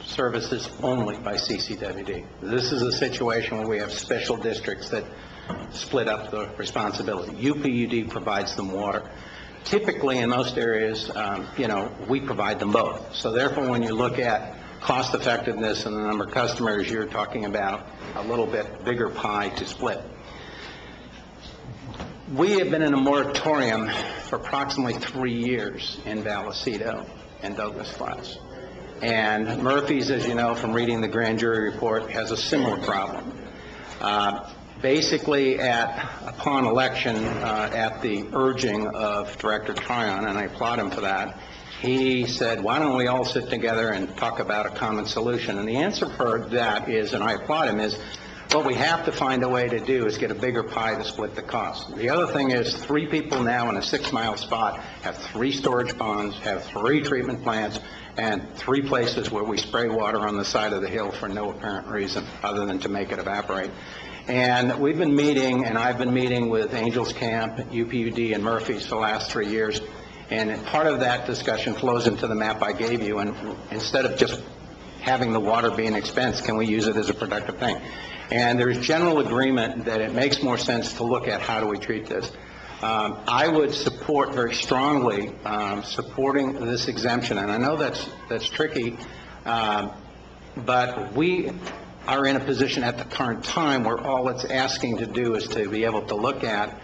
[SPEAKER 13] services only by CCWD. This is a situation where we have special districts that split up the responsibility. UPUD provides them water. Typically, in most areas, we provide them both. So therefore, when you look at cost effectiveness and the number of customers, you're talking about a little bit bigger pie to split. We have been in a moratorium for approximately 3 years in Vallecito and Douglas Flats. And Murphy's, as you know from reading the grand jury report, has a similar problem. Basically, upon election, at the urging of Director Tryon, and I applaud him for that, he said, why don't we all sit together and talk about a common solution? And the answer for that is, and I applaud him, is what we have to find a way to do is get a bigger pie to split the cost. The other thing is 3 people now in a 6-mile spot have 3 storage ponds, have 3 treatment plants, and 3 places where we spray water on the side of the hill for no apparent reason other than to make it evaporate. And we've been meeting, and I've been meeting with Angels Camp, UPUD, and Murphy's for the last 3 years. And part of that discussion flows into the map I gave you, and instead of just having the water be an expense, can we use it as a productive thing? And there's general agreement that it makes more sense to look at how do we treat this. I would support very strongly supporting this exemption, and I know that's tricky, but we are in a position at the current time where all it's asking to do is to be able to look at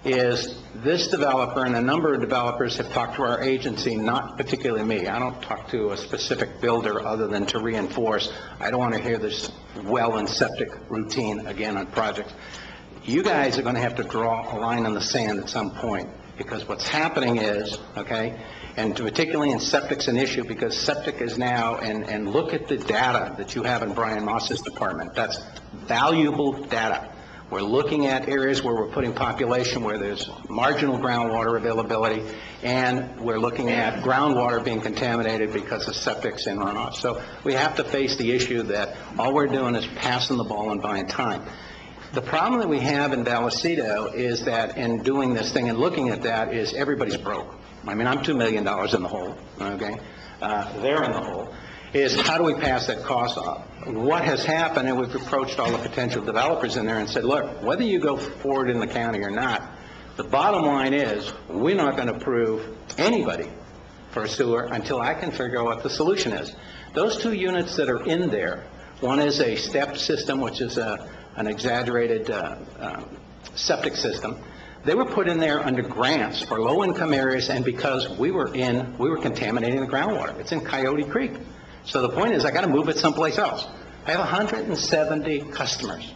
[SPEAKER 13] is this developer, and a number of developers have talked to our agency, not particularly me. I don't talk to a specific builder other than to reinforce. I don't want to hear this well and septic routine again on projects. You guys are going to have to draw a line in the sand at some point, because what's happening is, okay, and particularly in septic's an issue because septic is now, and look at the data that you have in Brian Moss's department. That's valuable data. We're looking at areas where we're putting population where there's marginal groundwater availability, and we're looking at groundwater being contaminated because of septics and runoff. So we have to face the issue that all we're doing is passing the ball and buying time. The problem that we have in Vallecito is that in doing this thing and looking at that is everybody's broke. I mean, I'm $2 million in the hole, okay? They're in the hole. Is how do we pass that cost off? What has happened, and we've approached all the potential developers in there and said, look, whether you go forward in the county or not, the bottom line is we're not going to approve anybody for a sewer until I can figure out what the solution is. Those 2 units that are in there, one is a step system, which is an exaggerated septic system. They were put in there under grants for low-income areas, and because we were contaminating the groundwater. It's in Coyote Creek. So the point is, I got to move it someplace else. I have 170 customers,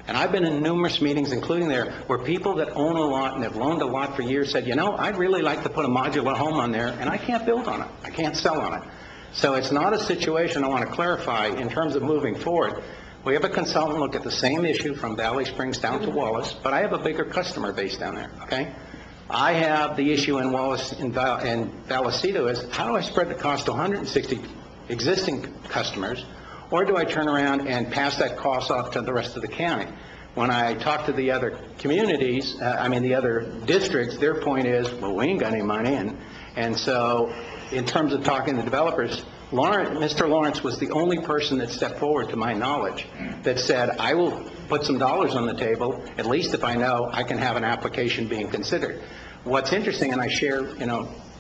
[SPEAKER 13] and I've been in numerous meetings, including there, where people that own a lot and have loaned a lot for years said, you know, I'd really like to put a modular home on there, and I can't build on it. I can't sell on it. So it's not a situation, I want to clarify, in terms of moving forward. We have a consultant look at the same issue from Valley Springs down to Wallace, but I have a bigger customer base down there, okay? I have the issue in Wallace and Vallecito is, how do I spread the cost to 160 existing customers, or do I turn around and pass that cost off to the rest of the county? When I talk to the other communities, the other districts, their point is, well, we ain't got any money, and so in terms of talking to developers, Mr. Lawrence was the only person that stepped forward, to my knowledge, that said, I will put some dollars on the table, at least if I know I can have an application being considered. What's interesting, and I share,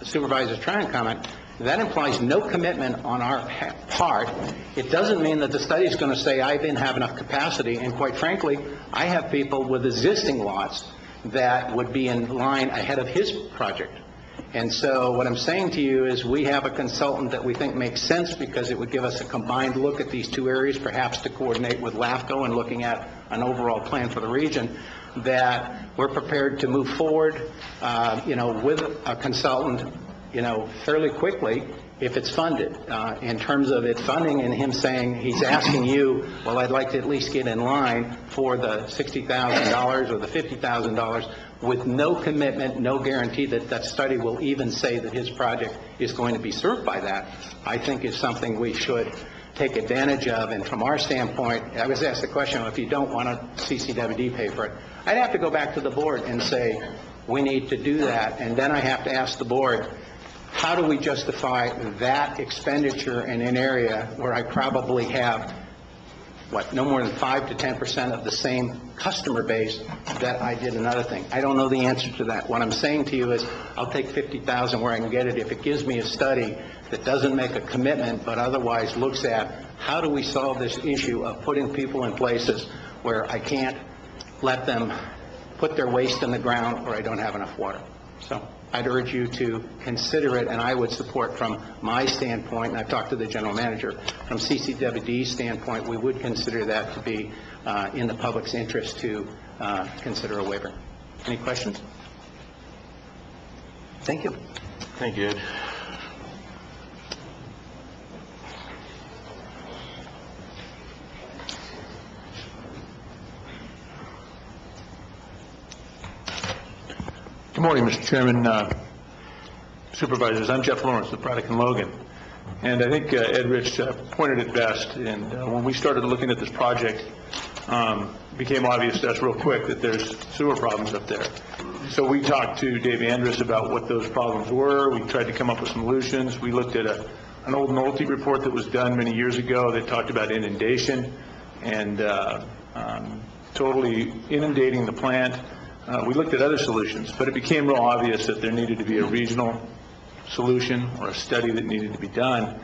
[SPEAKER 13] Supervisor Tryon comment, that implies no commitment on our part. It doesn't mean that the study is going to say, I didn't have enough capacity, and quite frankly, I have people with existing lots that would be in line ahead of his project. And so what I'm saying to you is we have a consultant that we think makes sense because it would give us a combined look at these 2 areas, perhaps to coordinate with LAFCO and looking at an overall plan for the region, that we're prepared to move forward, with a consultant, fairly quickly if it's funded. In terms of it funding and him saying, he's asking you, well, I'd like to at least get in line for the $60,000 or the $50,000 with no commitment, no guarantee that that study will even say that his project is going to be served by that, I think is something we should take advantage of. And from our standpoint, I was asked the question, well, if you don't want to CCWD pay for it, I'd have to go back to the board and say, we need to do that. And then I have to ask the board, how do we justify that expenditure in an area where I probably have, no more than 5 to 10% of the same customer base that I did another thing? I don't know the answer to that. What I'm saying to you is I'll take $50,000 where I can get it if it gives me a study that doesn't make a commitment but otherwise looks at how do we solve this issue of putting people in places where I can't let them put their waste in the ground or I don't have enough water. So I'd urge you to consider it, and I would support from my standpoint, and I've talked to the general manager, from CCWD's standpoint, we would consider that to be in the public's interest to consider a waiver. Any questions? Thank you.
[SPEAKER 1] Thank you, Ed.
[SPEAKER 5] Good morning, Mr. Chairman, Supervisors. I'm Jeff Lawrence with Braddock and Logan. And I think Ed Rich pointed it best. And when we started looking at this project, it became obvious to us real quick that there's sewer problems up there. So we talked to Dave Andrus about what those problems were. We tried to come up with some solutions. We looked at an old Nolte report that was done many years ago that talked about inundation and totally inundating the plant. We looked at other solutions, but it became real obvious that there needed to be a regional solution or a study that needed to be done.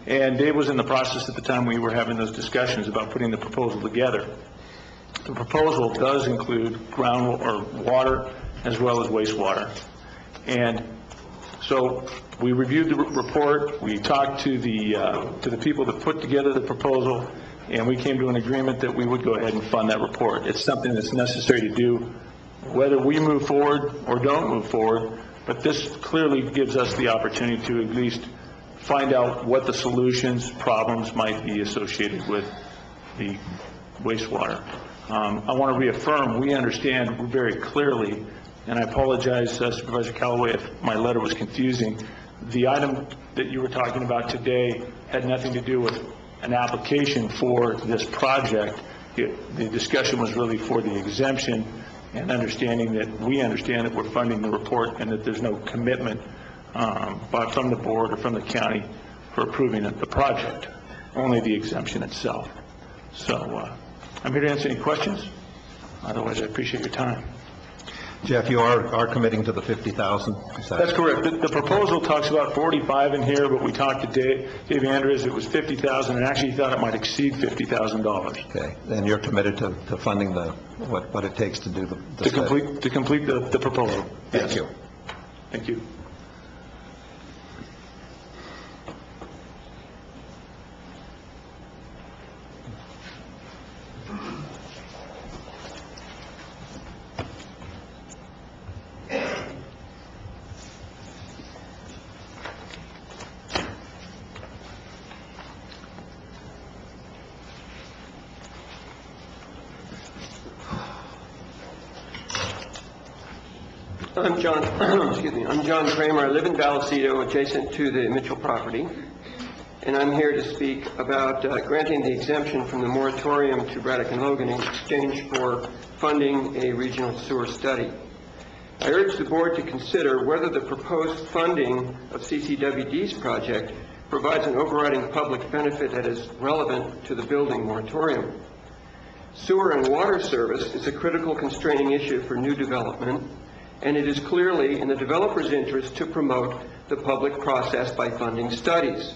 [SPEAKER 5] And Dave was in the process at the time we were having those discussions about putting the proposal together. The proposal does include ground or water as well as wastewater. And so we reviewed the report, we talked to the people that put together the proposal, and we came to an agreement that we would go ahead and fund that report. It's something that's necessary to do whether we move forward or don't move forward, but this clearly gives us the opportunity to at least find out what the solutions, problems might be associated with the wastewater. I want to reaffirm, we understand very clearly, and I apologize, Supervisor Callaway, if my letter was confusing. The item that you were talking about today had nothing to do with an application for this project. The discussion was really for the exemption and understanding that we understand that we're funding the report and that there's no commitment from the board or from the county for approving the project, only the exemption itself. So I'm here to answer any questions. Otherwise, I appreciate your time.
[SPEAKER 2] Jeff, you are committing to the 50,000?
[SPEAKER 5] That's correct. The proposal talks about 45 in here, but we talked to Dave Andrews, it was 50,000, and actually he thought it might exceed $50,000.
[SPEAKER 2] Okay, and you're committed to funding what it takes to do the study?
[SPEAKER 5] To complete the proposal.
[SPEAKER 2] Thank you.
[SPEAKER 5] Thank you.
[SPEAKER 11] I'm John Kramer. I live in Vallecito, adjacent to the Mitchell property, and I'm here to speak about granting the exemption from the moratorium to Braddock and Logan in exchange for funding a regional sewer study. I urge the board to consider whether the proposed funding of CCWD's project provides an overriding public benefit that is relevant to the building moratorium. Sewer and water service is a critical constraining issue for new development, and it is clearly in the developer's interest to promote the public process by funding studies.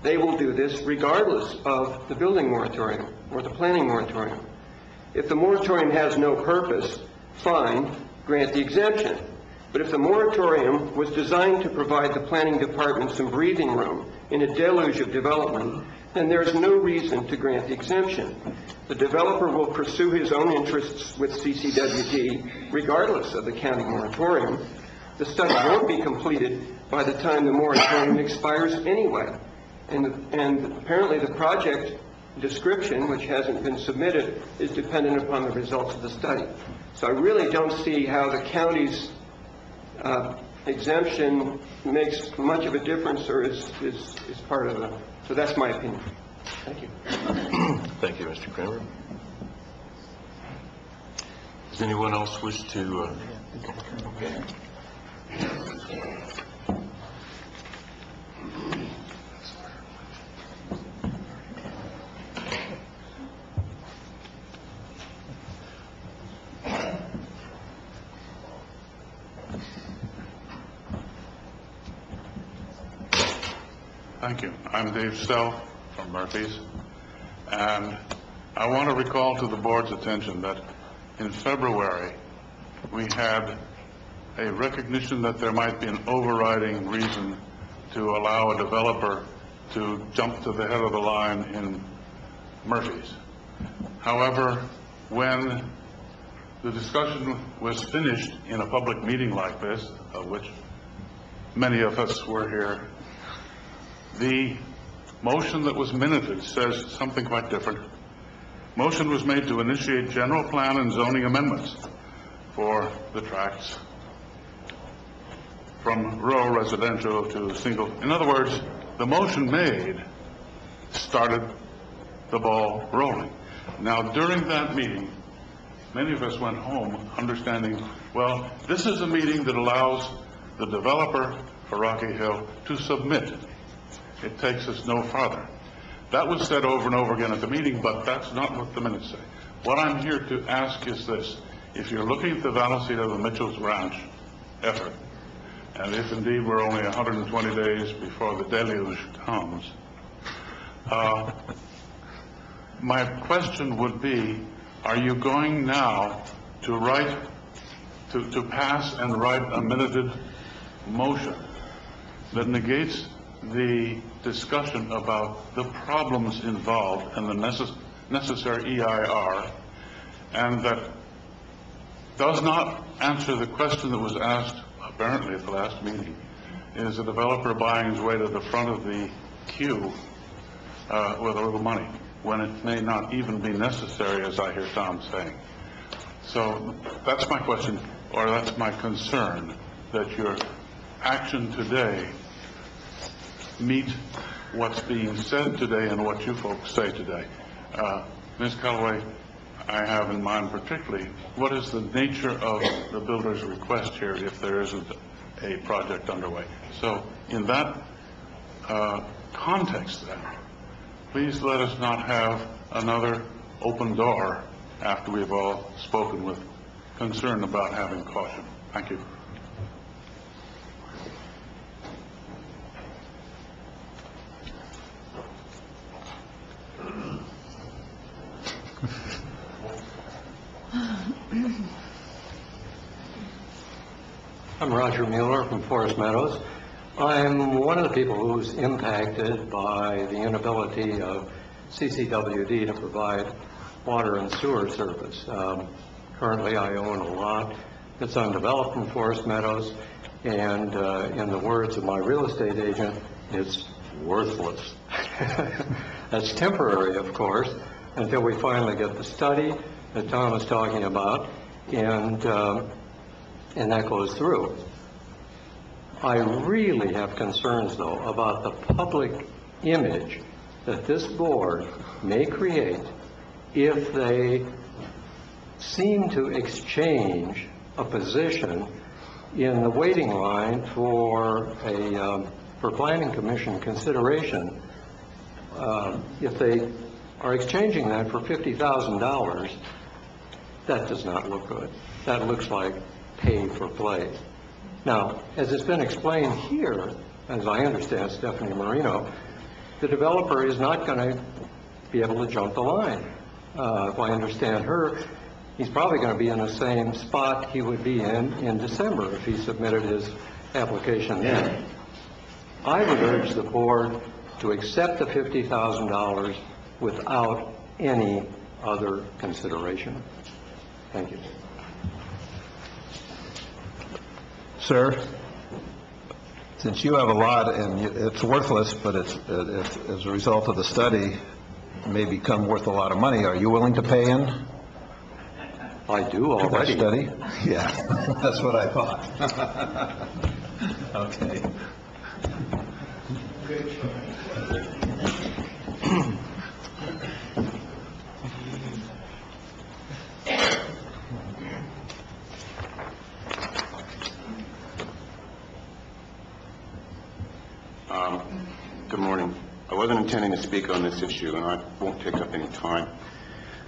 [SPEAKER 11] They will do this regardless of the building moratorium or the planning moratorium. If the moratorium has no purpose, fine, grant the exemption. But if the moratorium was designed to provide the planning department some breathing room in a deluge of development, then there is no reason to grant the exemption. The developer will pursue his own interests with CCWD regardless of the county moratorium. The study won't be completed by the time the moratorium expires anyway. And apparently the project description, which hasn't been submitted, is dependent upon the results of the study. So I really don't see how the county's exemption makes much of a difference or is part of the... So that's my opinion. Thank you.
[SPEAKER 1] Thank you, Mr. Kramer. Does anyone else wish to...
[SPEAKER 17] Thank you. I'm Dave Stell from Murphy's, and I want to recall to the board's attention that in February we had a recognition that there might be an overriding reason to allow a developer to jump to the head of the line in Murphy's. However, when the discussion was finished in a public meeting like this, of which many of us were here, the motion that was minuted says something quite different. Motion was made to initiate general plan and zoning amendments for the tracts from rural residential to single. In other words, the motion made started the ball rolling. Now, during that meeting, many of us went home understanding, well, this is a meeting that allows the developer for Rocky Hill to submit. It takes us no farther. That was said over and over again at the meeting, but that's not what the minutes say. What I'm here to ask is this. If you're looking at the Vallecito, the Mitchell's Ranch effort, and if indeed we're only 120 days before the deluge comes, my question would be, are you going now to write, to pass and write a minuted motion that negates the discussion about the problems involved and the necessary EIR, and that does not answer the question that was asked apparently at the last meeting? Is a developer buying his way to the front of the queue with a little money, when it may not even be necessary, as I hear Tom saying? So that's my question, or that's my concern, that your action today meet what's being said today and what you folks say today. Ms. Callaway, I have in mind particularly, what is the nature of the builder's request here if there isn't a project underway? So in that context then, please let us not have another open door after we've all spoken with concern about having caution. Thank you.
[SPEAKER 18] I'm Roger Mueller from Forest Meadows. I'm one of the people who's impacted by the inability of CCWD to provide water and sewer service. Currently, I own a lot that's undeveloped in Forest Meadows, and in the words of my real estate agent, it's worthless. That's temporary, of course, until we finally get the study that Tom is talking about, and that goes through. I really have concerns, though, about the public image that this board may create if they seem to exchange a position in the waiting line for planning commission consideration. If they are exchanging that for $50,000, that does not look good. That looks like pay for play. Now, as it's been explained here, as I understand Stephanie Marino, the developer is not going to be able to jump the line. If I understand her, he's probably going to be in the same spot he would be in December if he submitted his application then. I would urge the board to accept the $50,000 without any other consideration. Thank you.
[SPEAKER 2] Sir, since you have a lot and it's worthless, but it's as a result of the study may become worth a lot of money, are you willing to pay in?
[SPEAKER 18] I do already.
[SPEAKER 2] That study? Yeah, that's what I thought. Okay.
[SPEAKER 19] Good morning. I wasn't intending to speak on this issue, and I won't take up any time.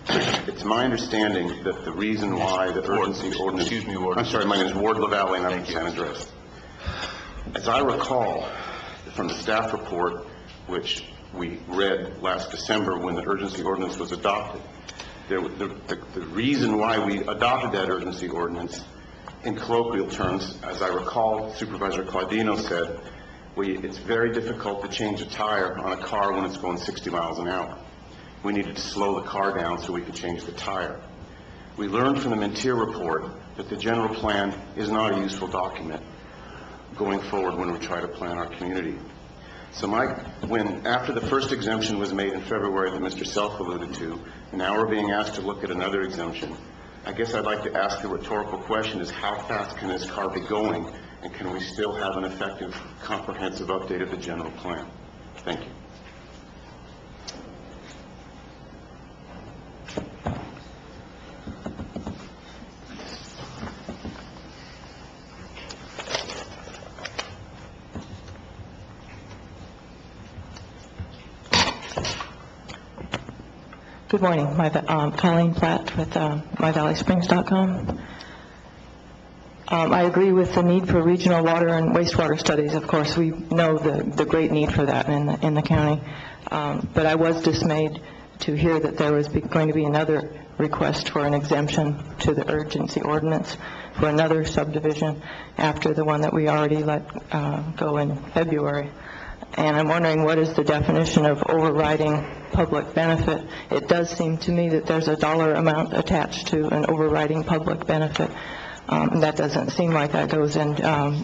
[SPEAKER 19] It's my understanding that the reason why the urgency ordinance...
[SPEAKER 1] Excuse me, Ward.
[SPEAKER 19] I'm sorry, my name is Ward LaValle, and I'm the San Andreas. As I recall from the staff report, which we read last December when the urgency ordinance was adopted, the reason why we adopted that urgency ordinance in colloquial terms, as I recall, Supervisor Claudino said, it's very difficult to change a tire on a car when it's going 60 miles an hour. We needed to slow the car down so we could change the tire. We learned from the Mintier report that the general plan is not a useful document going forward when we try to plan our community. So after the first exemption was made in February that Mr. Self alluded to, and now we're being asked to look at another exemption, I guess I'd like to ask the rhetorical question is how fast can this car be going, and can we still have an effective, comprehensive update of the general plan? Thank you.
[SPEAKER 20] Good morning. Colleen Platt with myvalleysprings.com. I agree with the need for regional water and wastewater studies. Of course, we know the great need for that in the county. But I was dismayed to hear that there was going to be another request for an exemption to the urgency ordinance for another subdivision after the one that we already let go in February. And I'm wondering, what is the definition of overriding public benefit? It does seem to me that there's a dollar amount attached to an overriding public benefit. That doesn't seem like that goes in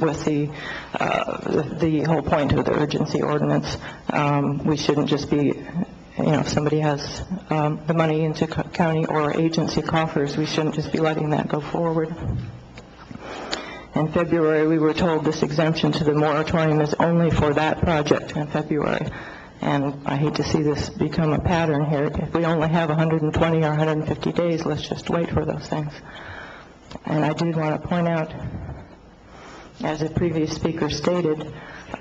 [SPEAKER 20] with the whole point of the urgency ordinance. We shouldn't just be, if somebody has the money into county or agency coffers, we shouldn't just be letting that go forward. In February, we were told this exemption to the moratorium is only for that project in February. And I hate to see this become a pattern here. If we only have 120 or 150 days, let's just wait for those things. And I did want to point out, as a previous speaker stated,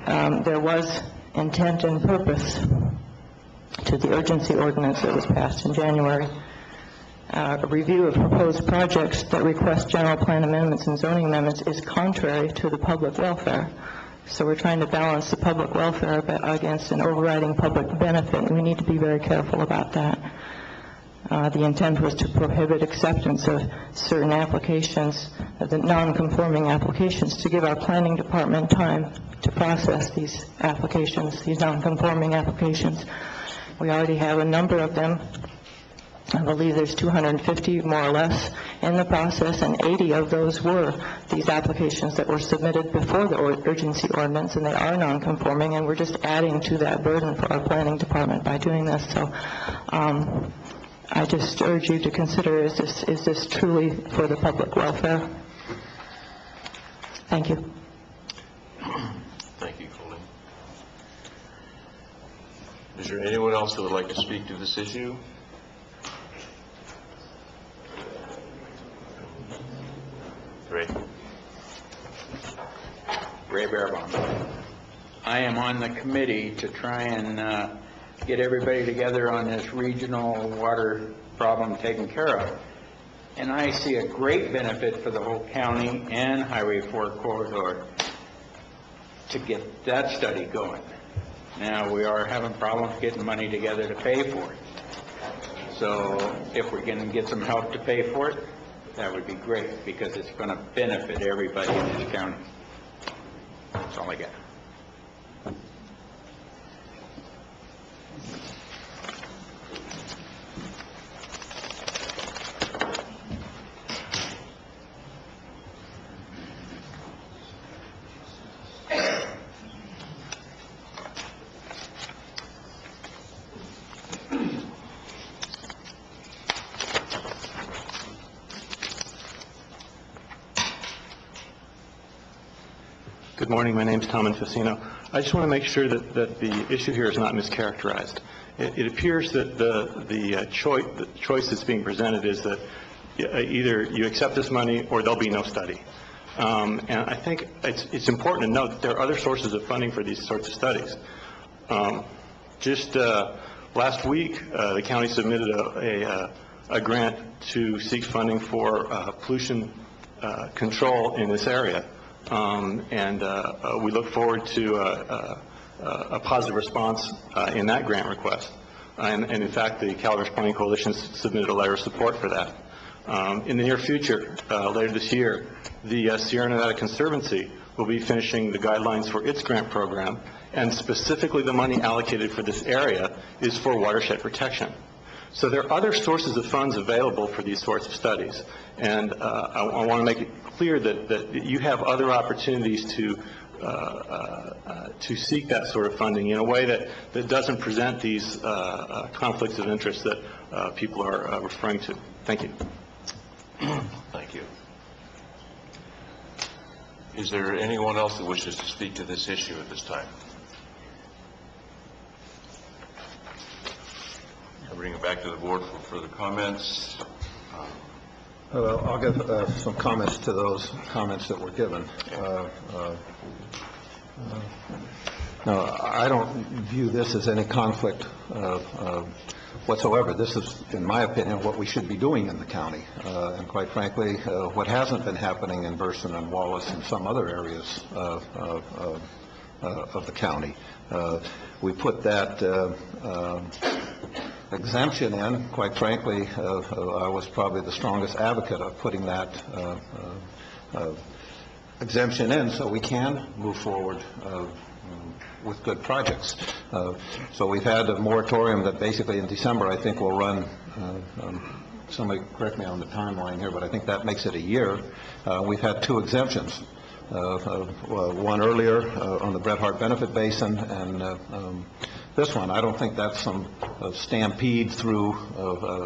[SPEAKER 20] there was intent and purpose to the urgency ordinance that was passed in January. A review of proposed projects that request general plan amendments and zoning amendments is contrary to the public welfare. So we're trying to balance the public welfare against an overriding public benefit, and we need to be very careful about that. The intent was to prohibit acceptance of certain applications, the non-conforming applications, to give our planning department time to process these applications, these non-conforming applications. We already have a number of them. I believe there's 250 more or less in the process, and 80 of those were these applications that were submitted before the urgency ordinance, and they are non-conforming, and we're just adding to that burden for our planning department by doing this. So I just urge you to consider, is this truly for the public welfare? Thank you.
[SPEAKER 1] Thank you, Colleen. Is there anyone else who would like to speak to this issue?
[SPEAKER 16] Ray Barabon. I am on the committee to try and get everybody together on this regional water problem taken care of. And I see a great benefit for the whole county and Highway 4 corridor to get that study going. Now, we are having problems getting money together to pay for it. So if we can get some help to pay for it, that would be great, because it's going to benefit everybody in this county. That's all I got.
[SPEAKER 21] Good morning. My name is Tom Infacino. I just want to make sure that the issue here is not mischaracterized. It appears that the choice that's being presented is that either you accept this money or there'll be no study. And I think it's important to note that there are other sources of funding for these sorts of studies. Just last week, the county submitted a grant to seek funding for pollution control in this area. And we look forward to a positive response in that grant request. And in fact, the Calaveras Planning Coalition submitted a letter of support for that. In the near future, later this year, the Sierra Nevada Conservancy will be finishing the guidelines for its grant program, and specifically the money allocated for this area is for watershed protection. So there are other sources of funds available for these sorts of studies, and I want to make it clear that you have other opportunities to seek that sort of funding in a way that doesn't present these conflicts of interest that people are referring to. Thank you.
[SPEAKER 1] Thank you. Is there anyone else that wishes to speak to this issue at this time? I'll bring it back to the board for further comments.
[SPEAKER 2] I'll give some comments to those comments that were given. No, I don't view this as any conflict whatsoever. This is, in my opinion, what we should be doing in the county. And quite frankly, what hasn't been happening in Burson and Wallace and some other areas of the county. We put that exemption in. Quite frankly, I was probably the strongest advocate of putting that exemption in so we can move forward with good projects. So we've had a moratorium that basically in December I think will run, somebody correct me on the timeline here, but I think that makes it a year. We've had 2 exemptions. One earlier on the Bret Harte Benefit Basin, and this one. I don't think that's some stampede through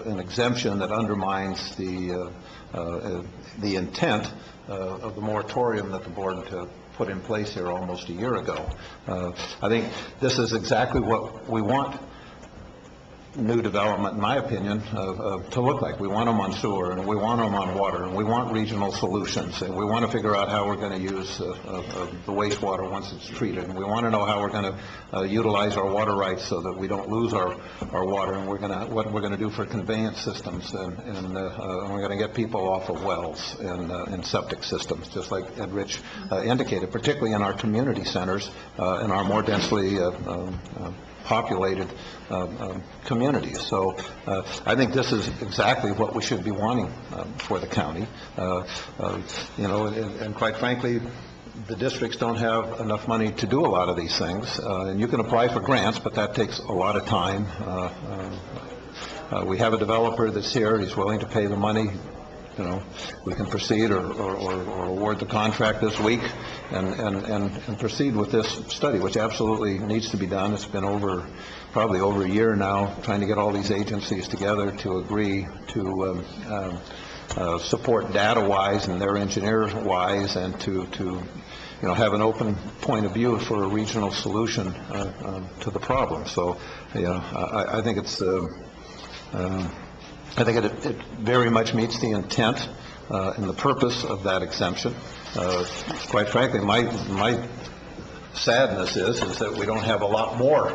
[SPEAKER 2] an exemption that undermines the intent of the moratorium that the board put in place here almost a year ago. I think this is exactly what we want new development, in my opinion, to look like. We want them on sewer, and we want them on water, and we want regional solutions, and we want to figure out how we're going to use the wastewater once it's treated, and we want to know how we're going to utilize our water rights so that we don't lose our water, and what we're going to do for conveyance systems, and we're going to get people off of wells and septic systems, just like Ed Rich indicated, particularly in our community centers, in our more densely populated communities. So I think this is exactly what we should be wanting for the county. And quite frankly, the districts don't have enough money to do a lot of these things. And you can apply for grants, but that takes a lot of time. We have a developer that's here. He's willing to pay the money. We can proceed or award the contract this week and proceed with this study, which absolutely needs to be done. It's been probably over a year now, trying to get all these agencies together to agree to support data-wise and their engineer-wise, and to have an open point of view for a regional solution to the problem. So, I think it's I think it very much meets the intent and the purpose of that exemption. Quite frankly, my sadness is that we don't have a lot more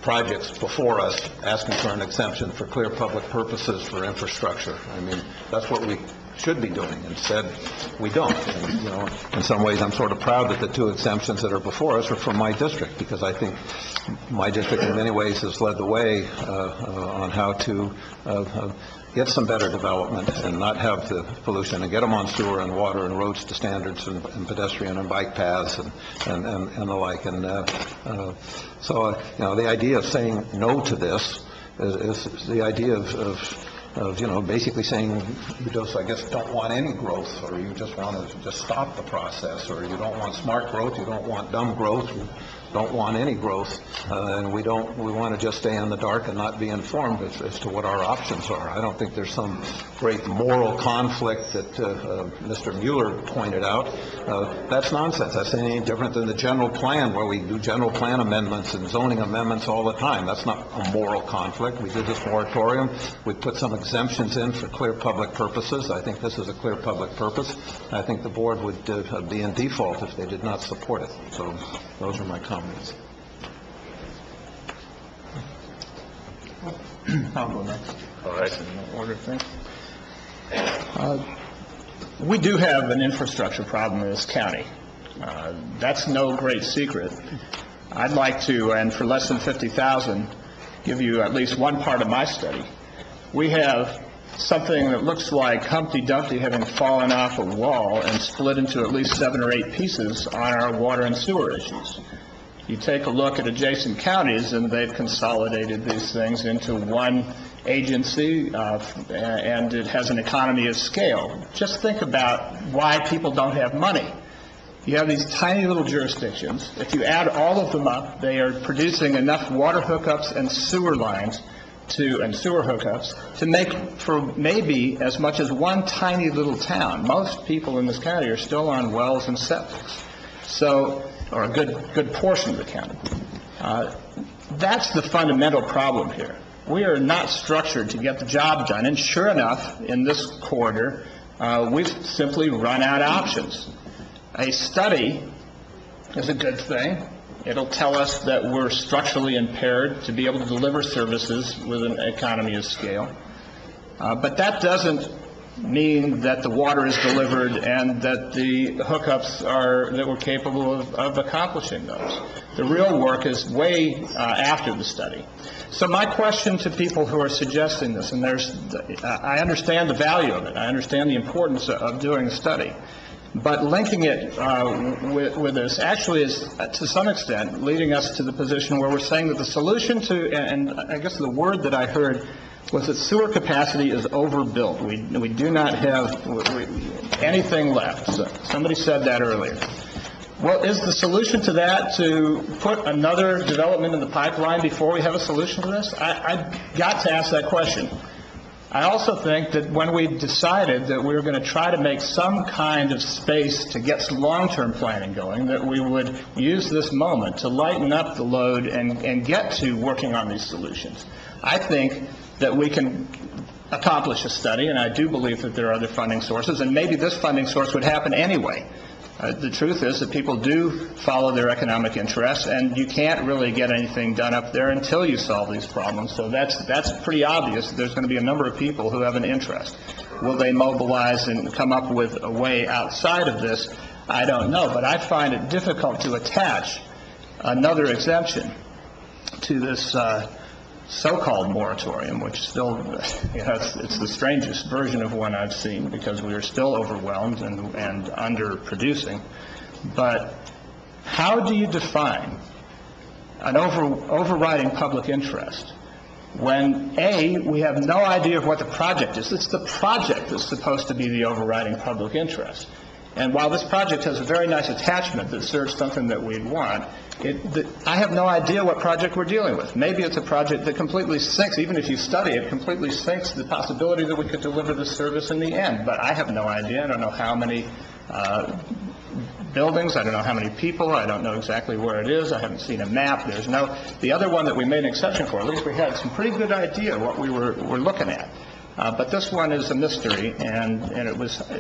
[SPEAKER 2] projects before us asking for an exemption for clear public purposes for infrastructure. I mean, that's what we should be doing. Instead, we don't. And, in some ways, I'm sort of proud that the 2 exemptions that are before us are from my district, because I think my district in many ways has led the way on how to get some better development and not have the pollution, and get them on sewer and water and roads to standards and pedestrian and bike paths and the like. And so the idea of saying no to this is the idea of basically saying you just, I guess, don't want any growth, or you just want to just stop the process, or you don't want smart growth, you don't want dumb growth, you don't want any growth, and we want to just stay in the dark and not be informed as to what our options are. I don't think there's some great moral conflict that Mr. Mueller pointed out. That's nonsense. That's any different than the general plan, where we do general plan amendments and zoning amendments all the time. That's not a moral conflict. We did this moratorium. We put some exemptions in for clear public purposes. I think this is a clear public purpose. I think the board would be in default if they did not support it. So those are my comments.
[SPEAKER 4] I'll go next.
[SPEAKER 1] All right.
[SPEAKER 4] Order thing. We do have an infrastructure problem in this county. That's no great secret. I'd like to, and for less than $50,000, give you at least one part of my study. We have something that looks like Humpty Dumpty having fallen off a wall and split into at least 7 or 8 pieces on our water and sewer issues. You take a look at adjacent counties, and they've consolidated these things into one agency, and it has an economy of scale. Just think about why people don't have money. You have these tiny little jurisdictions. If you add all of them up, they are producing enough water hookups and sewer lines and sewer hookups to make for maybe as much as one tiny little town. Most people in this county are still on wells and septics, or a good portion of the county. That's the fundamental problem here. We are not structured to get the job done, and sure enough, in this corridor, we've simply run out of options. A study is a good thing. It'll tell us that we're structurally impaired to be able to deliver services with an economy of scale. But that doesn't mean that the water is delivered and that the hookups that we're capable of accomplishing those. The real work is way after the study. So my question to people who are suggesting this, and I understand the value of it, I understand the importance of doing a study, but linking it with this actually is, to some extent, leading us to the position where we're saying that the solution to, and I guess the word that I heard was that sewer capacity is overbuilt. We do not have anything left. So somebody said that earlier. Well, is the solution to that to put another development in the pipeline before we have a solution to this? I got to ask that question. I also think that when we decided that we were going to try to make some kind of space to get some long-term planning going, that we would use this moment to lighten up the load and get to working on these solutions. I think that we can accomplish a study, and I do believe that there are other funding sources, and maybe this funding source would happen anyway. The truth is that people do follow their economic interests, and you can't really get anything done up there until you solve these problems. So that's pretty obvious. There's going to be a number of people who have an interest. Will they mobilize and come up with a way outside of this? I don't know, but I find it difficult to attach another exemption to this so-called moratorium, which still, it's the strangest version of one I've seen because we are still overwhelmed and underproducing. But how do you define an overriding public interest when, A, we have no idea of what the project is? It's the project that's supposed to be the overriding public interest. And while this project has a very nice attachment that serves something that we'd want, I have no idea what project we're dealing with. Maybe it's a project that completely sinks, even if you study it, completely sinks the possibility that we could deliver the service in the end. But I have no idea. I don't know how many buildings. I don't know how many people. I don't know exactly where it is. I haven't seen a map. The other one that we made an exception for, at least we had some pretty good idea what we were looking at. But this one is a mystery, and it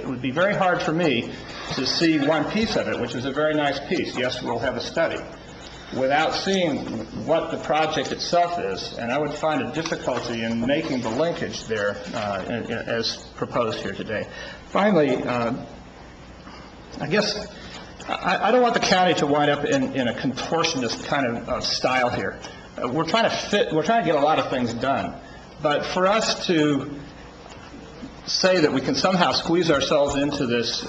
[SPEAKER 4] would be very hard for me to see one piece of it, which is a very nice piece. Yes, we'll have a study, without seeing what the project itself is, and I would find a difficulty in making the linkage there as proposed here today. Finally, I guess I don't want the county to wind up in a contortionist kind of style here. We're trying to get a lot of things done. But for us to say that we can somehow squeeze ourselves into this,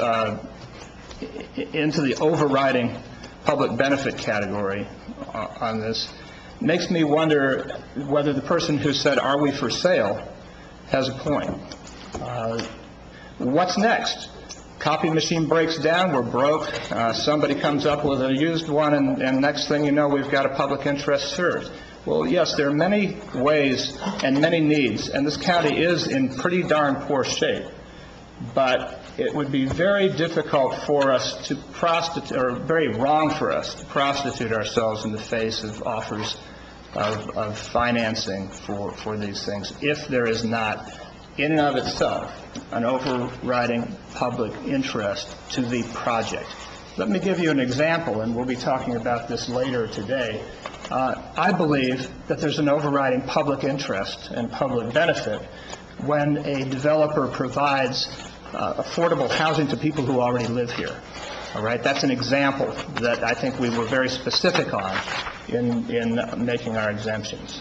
[SPEAKER 4] into the overriding public benefit category on this, makes me wonder whether the person who said, "Are we for sale?" has a point. What's next? Copy machine breaks down, we're broke, somebody comes up with a used one, and next thing you know, we've got a public interest served. Well, yes, there are many ways and many needs, and this county is in pretty darn poor shape. But it would be very difficult for us to prostitute, or very wrong for us to prostitute ourselves in the face of offers of financing for these things, if there is not, in and of itself, an overriding public interest to the project. Let me give you an example, and we'll be talking about this later today. I believe that there's an overriding public interest and public benefit when a developer provides affordable housing to people who already live here. All right, that's an example that I think we were very specific on in making our exemptions.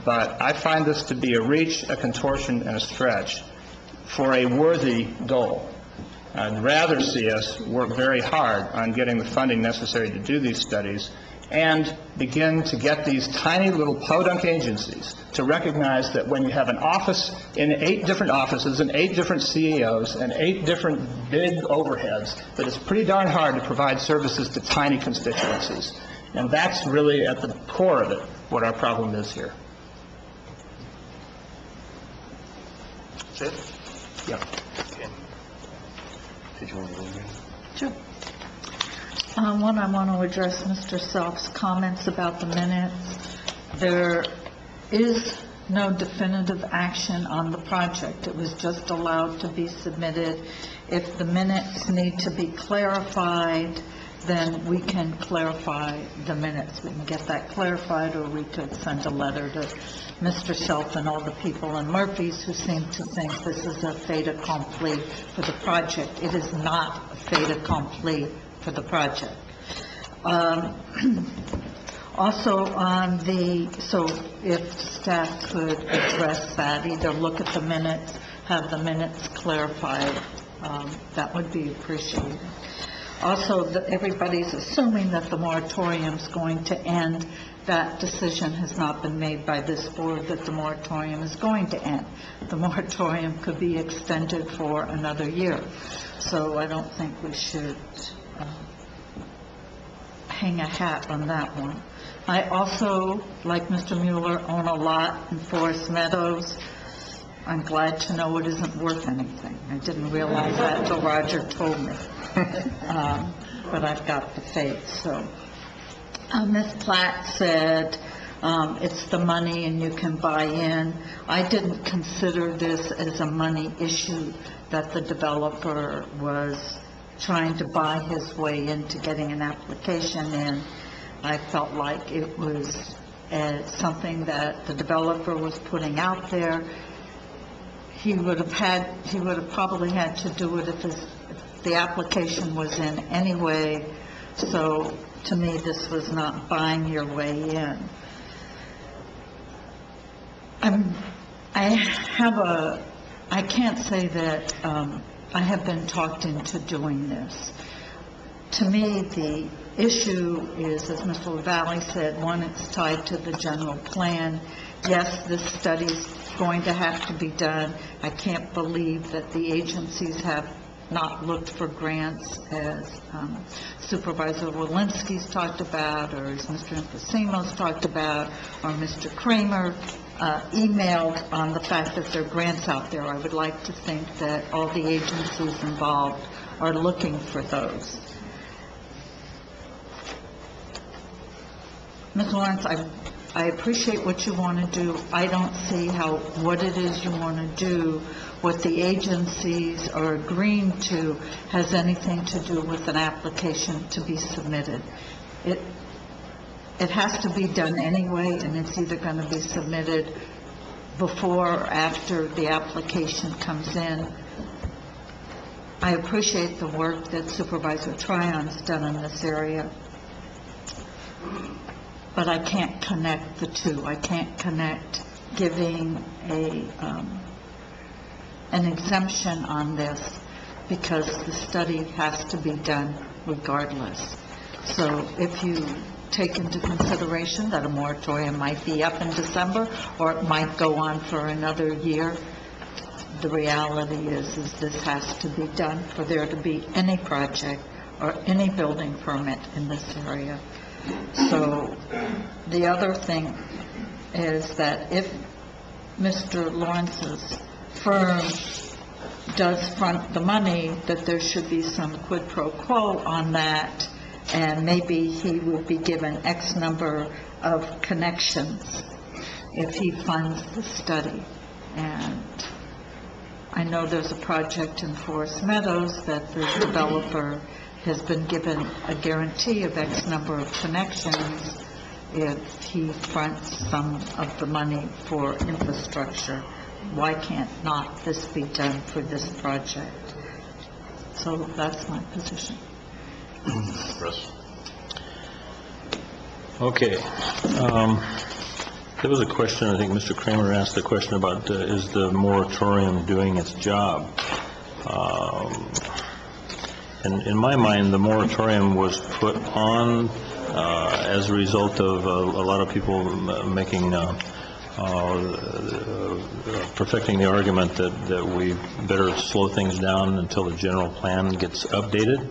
[SPEAKER 4] but I find this to be a reach, a contortion, and a stretch for a worthy goal. I'd rather see us work very hard on getting the funding necessary to do these studies and begin to get these tiny little podunk agencies to recognize that when you have an office in 8 different offices and 8 different CEOs and 8 different big overheads, that it's pretty darn hard to provide services to tiny constituencies. And that's really at the core of it, what our problem is here.
[SPEAKER 1] That's it?
[SPEAKER 4] Yeah.
[SPEAKER 1] Okay. Did you want to go in?
[SPEAKER 10] Sure. One, I want to address Mr. Self's comments about the minutes. There is no definitive action on the project. It was just allowed to be submitted. If the minutes need to be clarified, then we can clarify the minutes. We can get that clarified, or we could send a letter to Mr. Self and all the people in Murphy's who seem to think this is a fait accompli for the project. It is not a fait accompli for the project. Also on so if staff could address that, either look at the minutes, have the minutes clarified, that would be appreciated. Also, everybody's assuming that the moratorium's going to end. That decision has not been made by this board that the moratorium is going to end. The moratorium could be extended for another year. So I don't think we should hang a hat on that one. I also, like Mr. Mueller, own a lot in Forest Meadows. I'm glad to know it isn't worth anything. I didn't realize that until Roger told me. But I've got the faith. So Ms. Platt said it's the money and you can buy in. I didn't consider this as a money issue, that the developer was trying to buy his way into getting an application in. I felt like it was something that the developer was putting out there. He would have probably had to do it if the application was in anyway. So to me, this was not buying your way in. I can't say that I have been talked into doing this. To me, the issue is, as Mr. LaValle said, one, it's tied to the general plan. Yes, this study's going to have to be done. I can't believe that the agencies have not looked for grants, as Supervisor Walensky's talked about, or as Mr. Infosimo's talked about, or Mr. Kramer emailed on the fact that there are grants out there. I would like to think that all the agencies involved are looking for those. Ms. Lawrence, I appreciate what you want to do. I don't see how what it is you want to do, what the agencies are agreeing to, has anything to do with an application to be submitted. It has to be done anyway, and it's either going to be submitted before or after the application comes in. I appreciate the work that Supervisor Tryon's done in this area, but I can't connect the two. I can't connect giving an exemption on this, because the study has to be done regardless. So if you take into consideration that a moratorium might be up in December, or it might go on for another year, the reality is this has to be done for there to be any project or any building permit in this area. So the other thing is that if Mr. Lawrence's firm does front the money, that there should be some quid pro quo on that, and maybe he would be given X number of connections if he funds the study. And I know there's a project in Forest Meadows that the developer has been given a guarantee of X number of connections if he fronts some of the money for infrastructure. Why can't not this be done for this project? So that's my position.
[SPEAKER 14] Okay. There was a question, I think Mr. Kramer asked a question about, is the moratorium doing its job? And in my mind, the moratorium was put on as a result of a lot of people making, perfecting the argument that we better slow things down until the general plan gets updated.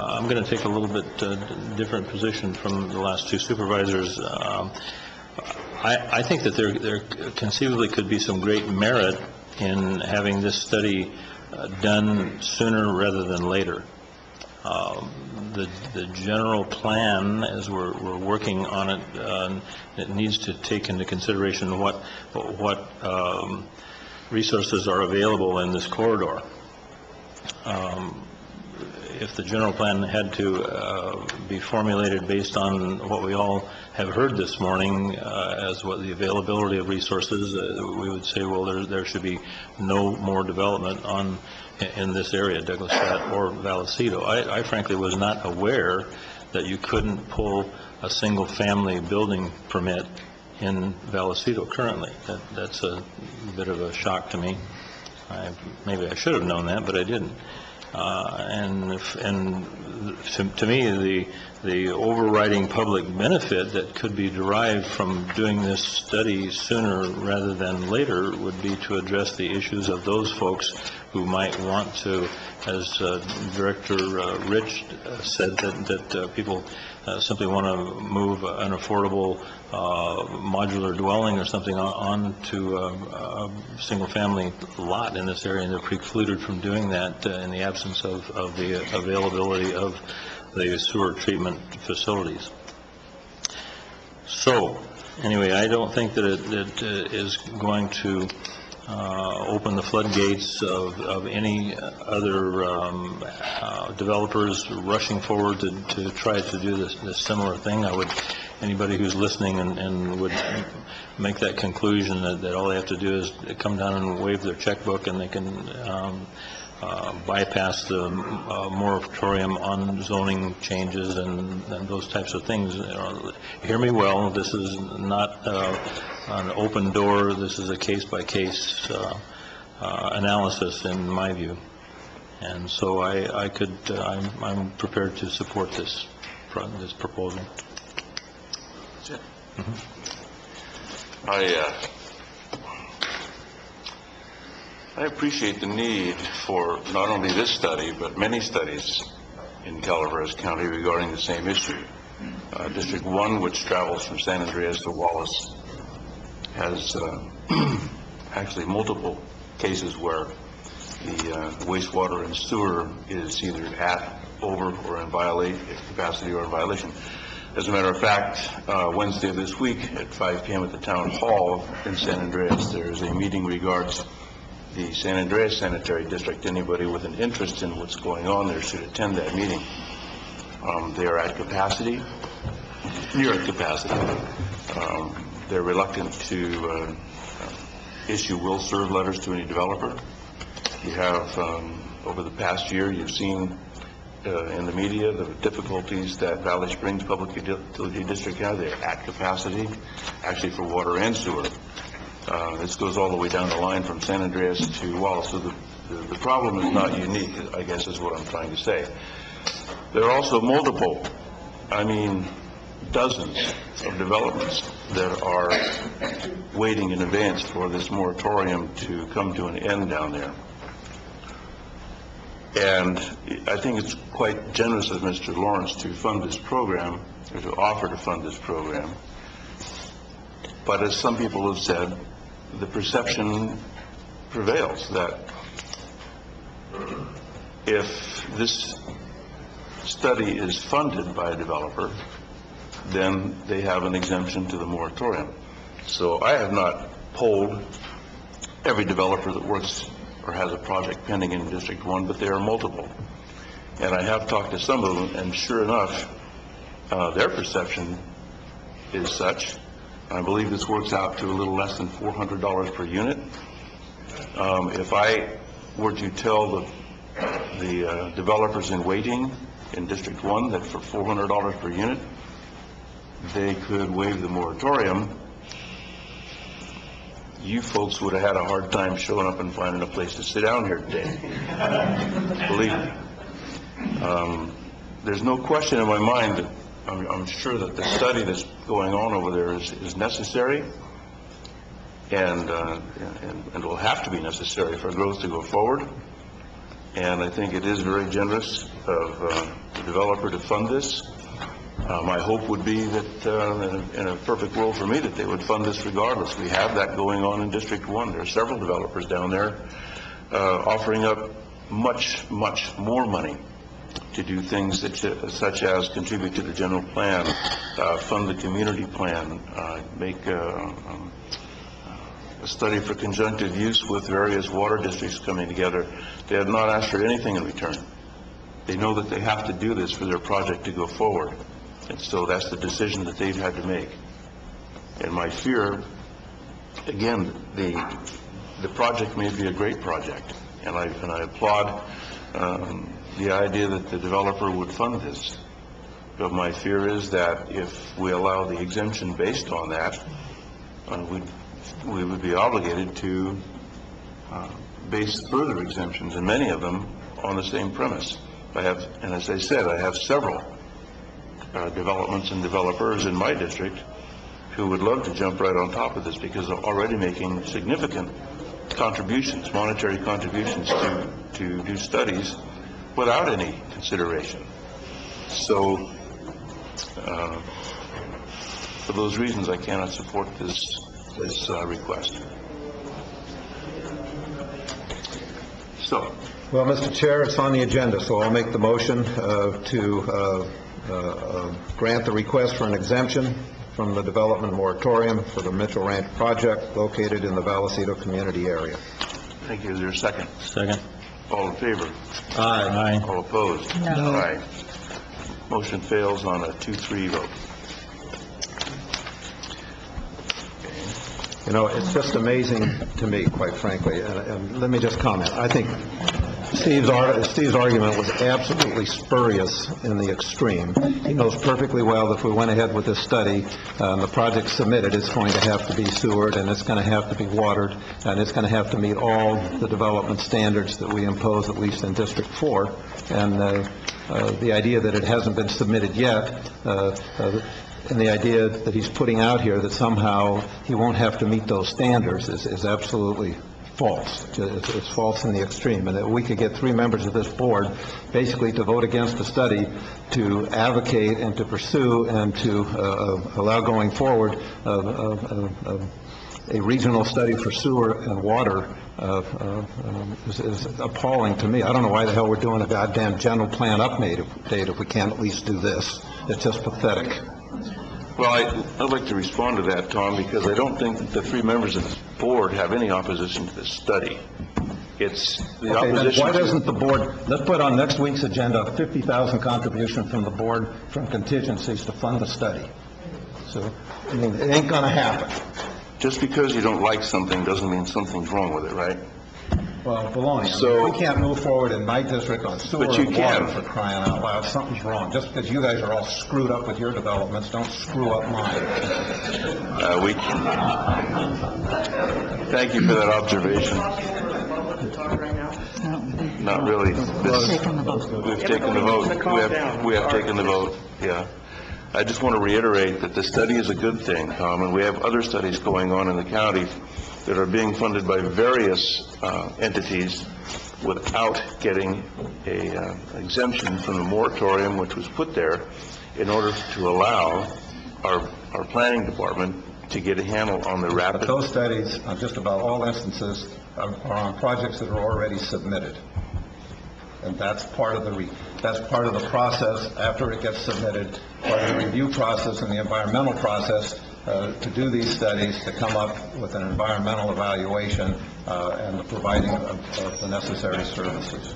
[SPEAKER 14] I'm going to take a little bit different position from the last two supervisors. I think that there conceivably could be some great merit in having this study done sooner rather than later. The general plan, as we're working on it, it needs to take into consideration what resources are available in this corridor. If the general plan had to be formulated based on what we all have heard this morning as what the availability of resources, we would say, well, there should be no more development in this area, Douglas-Flat or Vallecito. I frankly was not aware that you couldn't pull a single-family building permit in Vallecito currently. That's a bit of a shock to me. Maybe I should have known that, but I didn't. And to me, the overriding public benefit that could be derived from doing this study sooner rather than later would be to address the issues of those folks who might want to, as Director Rich said, that people simply want to move an affordable modular dwelling or something onto a single-family lot in this area, and they're precluded from doing that in the absence of the availability of the sewer treatment facilities. So, anyway, I don't think that it is going to open the floodgates of any other developers rushing forward to try to do this similar thing. Anybody who's listening and would make that conclusion that all they have to do is come down and wave their checkbook and they can bypass the moratorium on zoning changes and those types of things. Hear me well, this is not an open door, this is a case-by-case analysis in my view. And so I'm prepared to support this proposal.
[SPEAKER 1] That's it.
[SPEAKER 14] Mm-hmm.
[SPEAKER 1] I appreciate the need for not only this study, but many studies in Calaveras County regarding the same issue. District 1, which travels from San Andreas to Wallace, has actually multiple cases where the wastewater and sewer is either at, over, or in capacity or in violation. As a matter of fact, Wednesday of this week at 5 p.m. at the Town Hall in San Andreas, there is a meeting regards the San Andreas Sanitary District. Anybody with an interest in what's going on there should attend that meeting. They are at capacity, near at capacity. They're reluctant to issue will serve letters to any developer. You have, over the past year, you've seen in the media the difficulties that Valley Springs Public Utility District have. They're at capacity, actually for water and sewer. This goes all the way down the line from San Andreas to Wallace. So the problem is not unique, I guess is what I'm trying to say. There are also multiple, dozens of developments that are waiting in advance for this moratorium to come to an end down there. And I think it's quite generous of Mr. Lawrence to fund this program, or to offer to fund this program. But as some people have said, the perception prevails that if this study is funded by a developer, then they have an exemption to the moratorium. So I have not polled every developer that works or has a project pending in District 1, but there are multiple. And I have talked to some of them, and sure enough, their perception is such. I believe this works out to a little less than $400 per unit. If I were to tell the developers in waiting in District 1 that for $400 per unit, they could waive the moratorium, you folks would have had a hard time showing up and finding a place to sit down here today. Believe me. There's no question in my mind that I'm sure that the study that's going on over there is necessary and will have to be necessary for growth to go forward. And I think it is very generous of the developer to fund this. My hope would be that in a perfect world for me that they would fund this regardless. We have that going on in District 1. There are several developers down there offering up much, much more money to do things such as contribute to the general plan, fund the community plan, make a study for conjunctive use with various water districts coming together. They have not asked for anything in return. They know that they have to do this for their project to go forward. And so that's the decision that they've had to make. And my fear, again, the project may be a great project, and I applaud the idea that the developer would fund this. But my fear is that if we allow the exemption based on that, we would be obligated to base further exemptions, and many of them on the same premise. And as I said, I have several developments and developers in my district who would love to jump right on top of this because they're already making significant contributions, monetary contributions to do studies without any consideration. So for those reasons, I cannot support this request. So.
[SPEAKER 2] Well, Mr. Chair, it's on the agenda, so I'll make the motion to grant the request for an exemption from the development moratorium for the Mitchell Ranch project located in the Vallecito community area.
[SPEAKER 1] Thank you. Is there a second?
[SPEAKER 14] Second.
[SPEAKER 1] All in favor?
[SPEAKER 2] Aye.
[SPEAKER 1] All opposed?
[SPEAKER 10] No.
[SPEAKER 1] Aye. Motion fails on a 2-3 vote.
[SPEAKER 2] You know, it's just amazing to me, quite frankly, and let me just comment. I think Steve's argument was absolutely spurious in the extreme. He knows perfectly well that if we went ahead with this study, the project submitted, it's going to have to be sewered, and it's going to have to be watered, and it's going to have to meet all the development standards that we impose, at least in District 4. And the idea that it hasn't been submitted yet, and the idea that he's putting out here that somehow he won't have to meet those standards is absolutely false. It's false in the extreme. And that we could get 3 members of this board basically to vote against the study, to advocate and to pursue and to allow going forward a regional study for sewer and water is appalling to me. I don't know why the hell we're doing a goddamn general plan update if we can't at least do this. It's just pathetic.
[SPEAKER 1] Well, I'd like to respond to that, Tom, because I don't think that the 3 members of this board have any opposition to this study. It's the opposition.
[SPEAKER 2] Why doesn't the board, let's put on next week's agenda a $50,000 contribution from the board from contingencies to fund the study. So, I mean, it ain't going to happen.
[SPEAKER 1] Just because you don't like something doesn't mean something's wrong with it, right?
[SPEAKER 2] Well, baloney.
[SPEAKER 1] So,
[SPEAKER 2] we can't move forward in my district on sewer
[SPEAKER 1] but you
[SPEAKER 2] and water
[SPEAKER 1] can.
[SPEAKER 2] for crying out loud. Something's wrong. Just because you guys are all screwed up with your developments, don't screw up mine.
[SPEAKER 1] Thank you for that observation. Not really. We've taken the vote. We have taken the vote. Yeah. I just want to reiterate that the study is a good thing, Tom, and we have other studies going on in the county that are being funded by various entities without getting a exemption from the moratorium which was put there in order to allow our planning department to get a handle on the rapid...
[SPEAKER 2] But those studies, on just about all instances, are on projects that are already submitted. And that's part of the process after it gets submitted, part of the review process and the environmental process to do these studies, to come up with an environmental evaluation and the providing of the necessary services.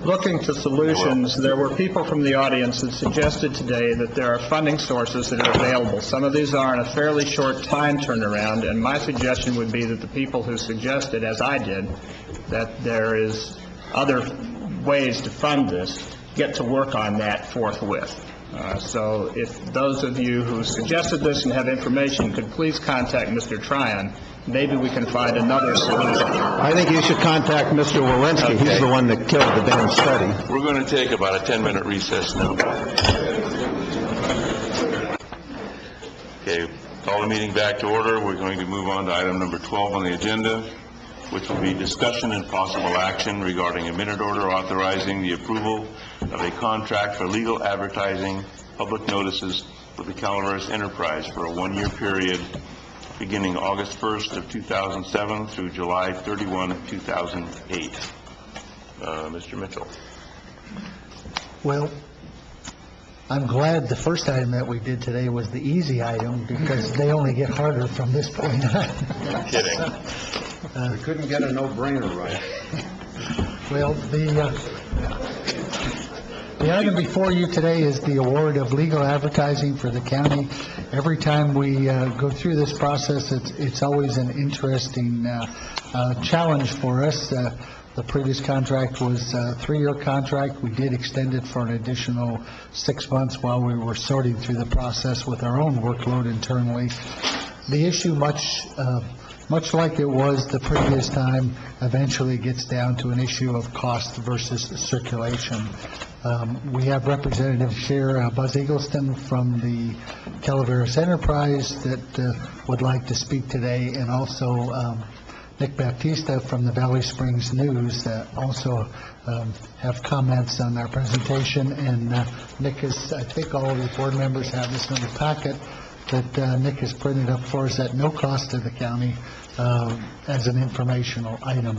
[SPEAKER 4] Looking to solutions, there were people from the audience that suggested today that there are funding sources that are available. Some of these are in a fairly short time turnaround, and my suggestion would be that the people who suggested, as I did, that there is other ways to fund this, get to work on that forthwith. So if those of you who suggested this and have information could please contact Mr. Tryon, maybe we can find another solution.
[SPEAKER 2] I think you should contact Mr. Walensky. He's the one that killed the damn study.
[SPEAKER 1] We're going to take about a 10-minute recess now. Okay, call the meeting back to order. We're going to move on to item number 12 on the agenda, which will be discussion and possible action regarding a minute order authorizing the approval of a contract for legal advertising public notices with the Calaveras Enterprise for a one-year period beginning August 1st of 2007 through July 31 of 2008. Mr. Mitchell.
[SPEAKER 3] Well, I'm glad the first item that we did today was the easy item, because they only get harder from this point on.
[SPEAKER 1] No kidding.
[SPEAKER 2] We couldn't get a no-brainer right.
[SPEAKER 3] Well, the item before you today is the award of legal advertising for the county. Every time we go through this process, it's always an interesting challenge for us. The previous contract was a 3-year contract. We did extend it for an additional 6 months while we were sorting through the process with our own workload internally. The issue, much like it was the previous time, eventually gets down to an issue of cost versus circulation. We have Representative Chair Buzz Eggleston from the Calaveras Enterprise that would like to speak today, and also Nick Baptista from the Valley Springs News that also have comments on our presentation. And Nick is, I think all of the board members have this in the packet that Nick has printed up for us at no cost to the county as an informational item.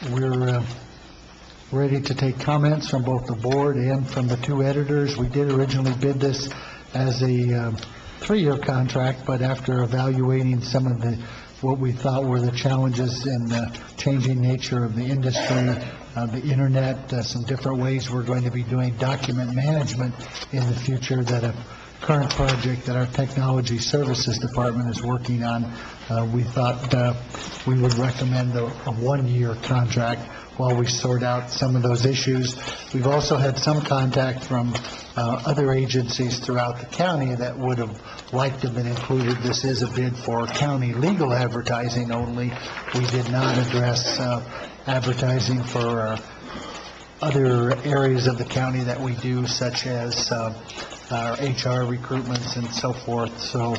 [SPEAKER 3] We're ready to take comments from both the board and from the two editors. We did originally bid this as a 3-year contract, but after evaluating some of what we thought were the challenges in the changing nature of the industry, the internet, some different ways we're going to be doing document management in the future, that a current project that our technology services department is working on, we thought we would recommend a 1-year contract while we sort out some of those issues. We've also had some contact from other agencies throughout the county that would have liked to have been included. This is a bid for county legal advertising only. We did not address advertising for other areas of the county that we do, such as our HR recruitments and so forth. So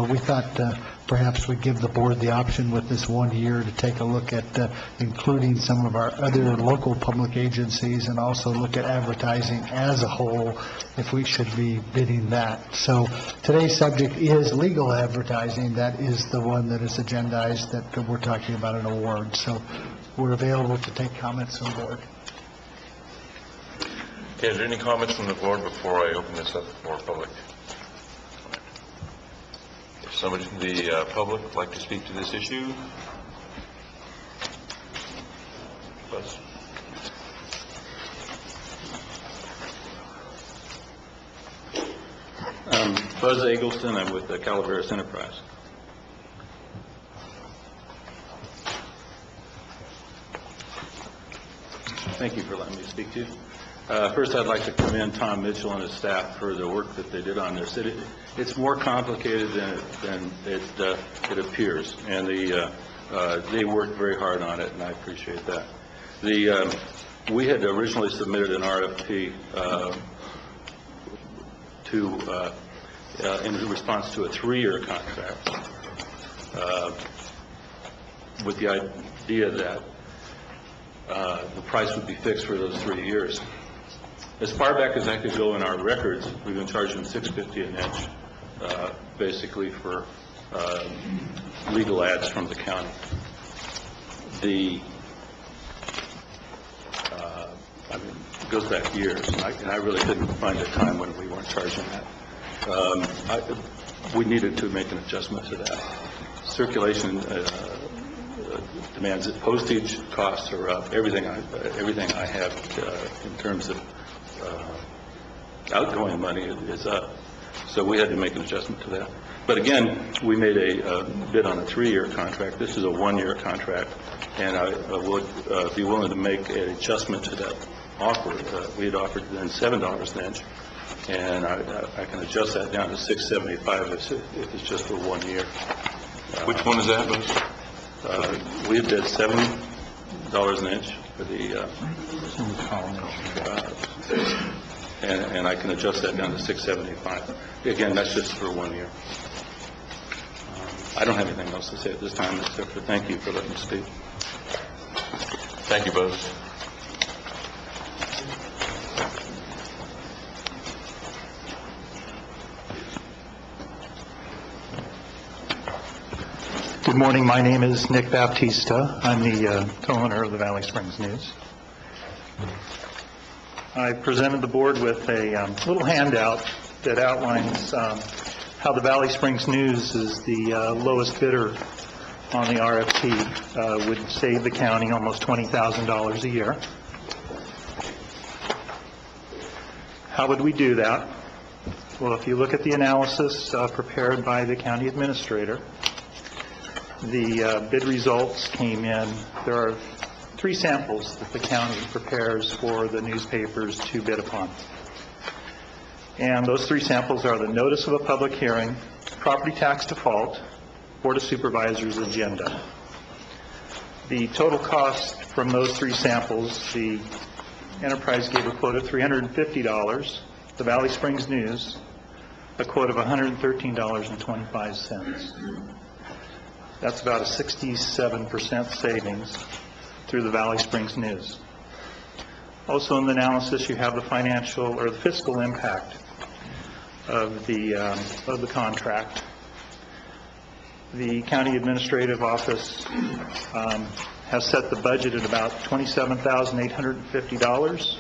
[SPEAKER 3] we thought perhaps we'd give the board the option with this 1 year to take a look at including some of our other local public agencies, and also look at advertising as a whole, if we should be bidding that. So today's subject is legal advertising. That is the one that is agendized, that we're talking about an award. So we're available to take comments from the board.
[SPEAKER 1] Okay, is there any comments from the board before I open this up for public? If somebody from the public would like to speak to this issue? Buzz?
[SPEAKER 22] Buzz Eggleston. I'm with the Calaveras Enterprise. Thank you for letting me speak to you. First, I'd like to commend Tom Mitchell and his staff for the work that they did on this. It's more complicated than it appears, and they worked very hard on it, and I appreciate that. We had originally submitted an RFP in response to a 3-year contract with the idea that the price would be fixed for those 3 years. As far back as I could go in our records, we've been charging $6.50 an inch, basically for legal ads from the county. It goes back years, and I really couldn't find a time when we weren't charging that. We needed to make an adjustment to that. Circulation demands that postage costs are up. Everything I have in terms of outgoing money is up. So we had to make an adjustment to that. But again, we made a bid on a 3-year contract. This is a 1-year contract, and I would be willing to make an adjustment to that offer. We had offered then $7 an inch, and I can adjust that down to $6.75 if it's just for 1 year.
[SPEAKER 1] Which one is that, Buzz?
[SPEAKER 22] We had bid $7 an inch for the, and I can adjust that down to $6.75. Again, that's just for 1 year. I don't have anything else to say at this time except for thank you for letting me speak.
[SPEAKER 1] Thank you, Buzz.
[SPEAKER 7] Good morning. My name is Nick Baptista. I'm the co-owner of the Valley Springs News. I presented the board with a little handout that outlines how the Valley Springs News is the lowest bidder on the RFP, would save the county almost $20,000 a year. How would we do that? Well, if you look at the analysis prepared by the county administrator, the bid results came in. There are 3 samples that the county prepares for the newspapers to bid upon. And those 3 samples are the notice of a public hearing, property tax default, Board of Supervisors agenda. The total cost from those 3 samples, the enterprise gave a quote of $350, the Valley Springs News a quote of $113.25. That's about a 67% savings through the Valley Springs News. Also in the analysis, you have the financial or the fiscal impact of the contract. The county administrative office has set the budget at about $27,850,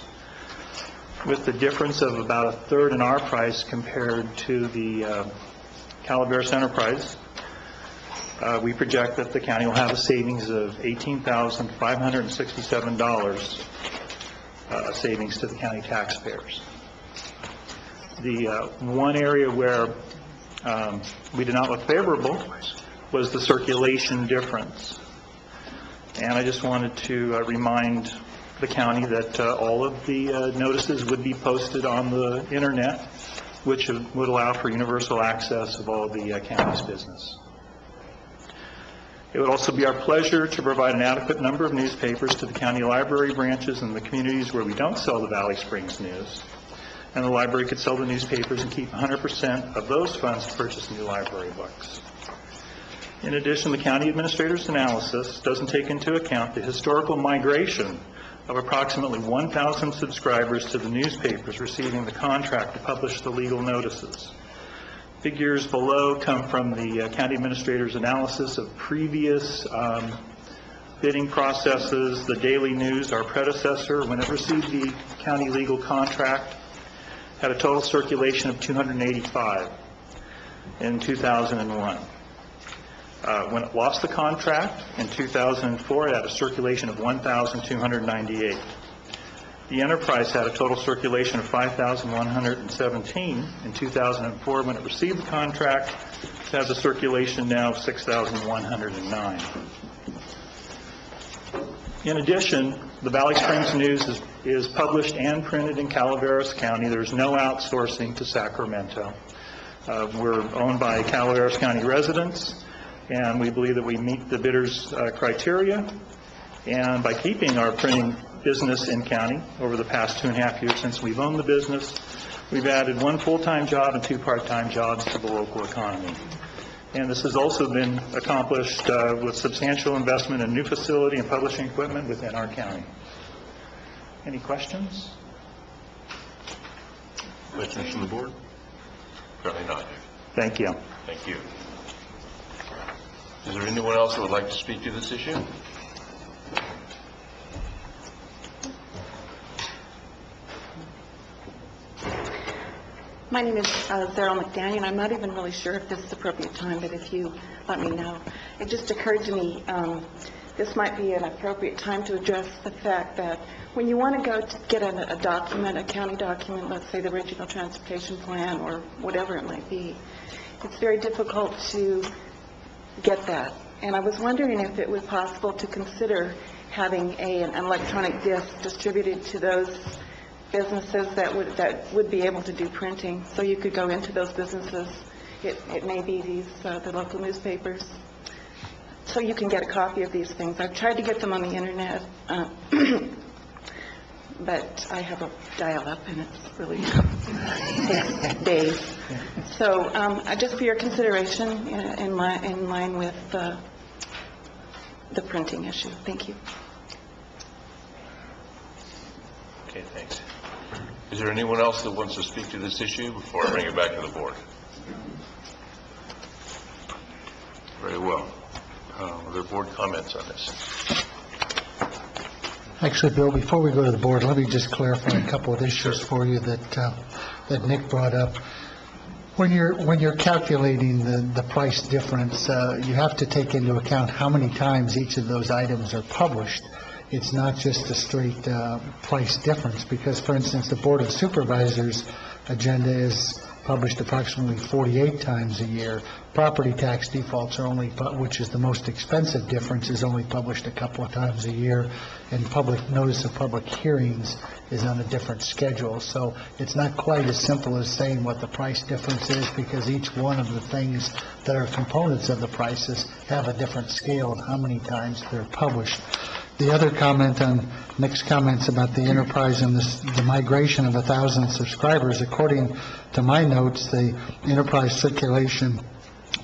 [SPEAKER 7] with the difference of about a third in our price compared to the Calaveras Enterprise. We project that the county will have a savings of $18,567 savings to the county taxpayers. The one area where we did not look favorable was the circulation difference. And I just wanted to remind the county that all of the notices would be posted on the internet, which would allow for universal access of all the county's business. It would also be our pleasure to provide an adequate number of newspapers to the county library branches in the communities where we don't sell the Valley Springs News. And the library could sell the newspapers and keep 100% of those funds to purchase new library books. In addition, the county administrator's analysis doesn't take into account the historical migration of approximately 1,000 subscribers to the newspapers receiving the contract to publish the legal notices. Figures below come from the county administrator's analysis of previous bidding processes. The Daily News, our predecessor, when it received the county legal contract, had a total circulation of 285 in 2001. When it lost the contract in 2004, it had a circulation of 1,298. The Enterprise had a total circulation of 5,117 in 2004. When it received the contract, it has a circulation now of 6,109. In addition, the Valley Springs News is published and printed in Calaveras County. There's no outsourcing to Sacramento. We're owned by Calaveras County residents, and we believe that we meet the bidders' criteria. And by keeping our printing business in county over the past 2.5 years since we've owned the business, we've added 1 full-time job and 2 part-time jobs to the local economy. And this has also been accomplished with substantial investment in new facility and publishing equipment within our county. Any questions?
[SPEAKER 1] Questions from the board? Apparently not.
[SPEAKER 7] Thank you.
[SPEAKER 1] Thank you. Is there anyone else that would like to speak to this issue?
[SPEAKER 6] My name is Zara McDaniel. I'm not even really sure if this is the appropriate time, but if you let me know. It just occurred to me
[SPEAKER 8] this might be an appropriate time to address the fact that when you want to go to get a document, a county document, let's say the regional transportation plan or whatever it might be, it's very difficult to get that. And I was wondering if it was possible to consider having an electronic disc distributed to those businesses that would be able to do printing. So you could go into those businesses. It may be the local newspapers. So you can get a copy of these things. I've tried to get them on the internet, but I have a dial-up and it's really takes days. So just for your consideration, in line with the printing issue. Thank you.
[SPEAKER 1] Okay, thanks. Is there anyone else that wants to speak to this issue before I bring it back to the board? Very well. Are there board comments on this?
[SPEAKER 3] Actually, Bill, before we go to the board, let me just clarify a couple of issues for you that Nick brought up. When you're calculating the price difference, you have to take into account how many times each of those items are published. It's not just a straight price difference, because, for instance, the Board of Supervisors agenda is published approximately 48 times a year. Property tax defaults are only, which is the most expensive difference, is only published a couple of times a year, and public notice of public hearings is on a different schedule. So it's not quite as simple as saying what the price difference is, because each one of the things that are components of the prices have a different scale of how many times they're published. The other comment on Nick's comments about the enterprise and the migration of 1,000 subscribers, according to my notes, the enterprise circulation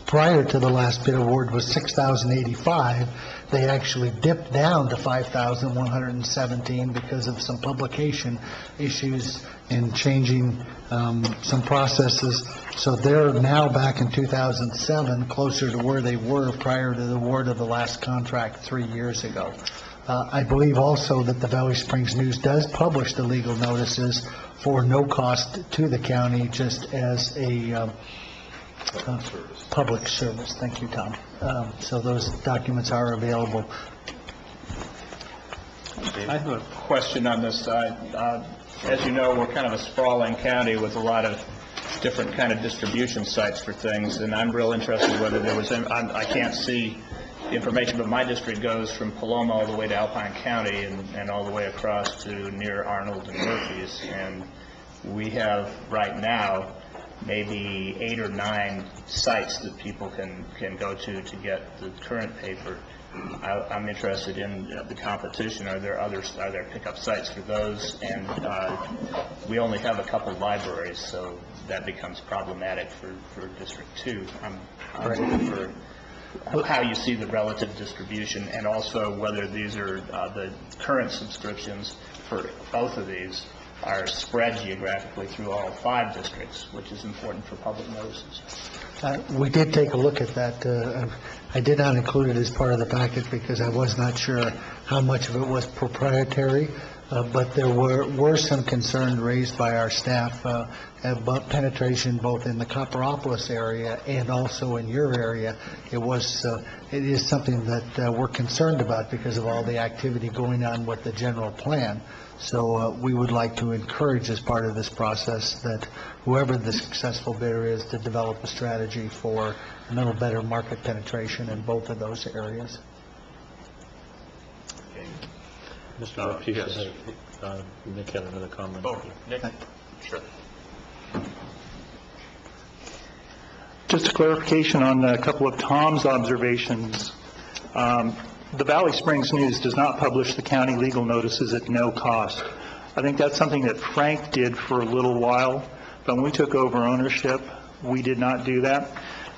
[SPEAKER 3] prior to the last bid award was 6,085. They actually dipped down to 5,117 because of some publication issues in changing some processes. So they're now back in 2007, closer to where they were prior to the award of the last contract 3 years ago. I believe also that the Valley Springs News does publish the legal notices for no cost to the county, just as a public service. Thank you, Tom. So those documents are available.
[SPEAKER 4] I have a question on this side. As you know, we're kind of a sprawling county with a lot of different kind of distribution sites for things, and I'm real interested whether there was, I can't see the information, but my district goes from Paloma all the way to Alpine County and all the way across to near Arnold and Murphy's, and we have right now maybe 8 or 9 sites that people can go to get the current paper. I'm interested in the competition. Are there pickup sites for those? And we only have a couple libraries, so that becomes problematic for District 2. I'm looking for how you see the relative distribution, and also whether these are the current subscriptions for both of these are spread geographically through all 5 districts, which is important for public notices.
[SPEAKER 3] We did take a look at that. I did not include it as part of the packet because I was not sure how much of it was proprietary, but there were some concerns raised by our staff about penetration both in the Copperopolis area and also in your area. It is something that we're concerned about because of all the activity going on with the general plan. So we would like to encourage, as part of this process, that whoever the successful bidder is, to develop a strategy for a little better market penetration in both of those areas.
[SPEAKER 14] Mr. Baptiste, Nick had another comment.
[SPEAKER 1] Oh, Nick? Sure.
[SPEAKER 7] Just a clarification on a couple of Tom's observations. The Valley Springs News does not publish the county legal notices at no cost. I think that's something that Frank did for a little while, but when we took over ownership, we did not do that.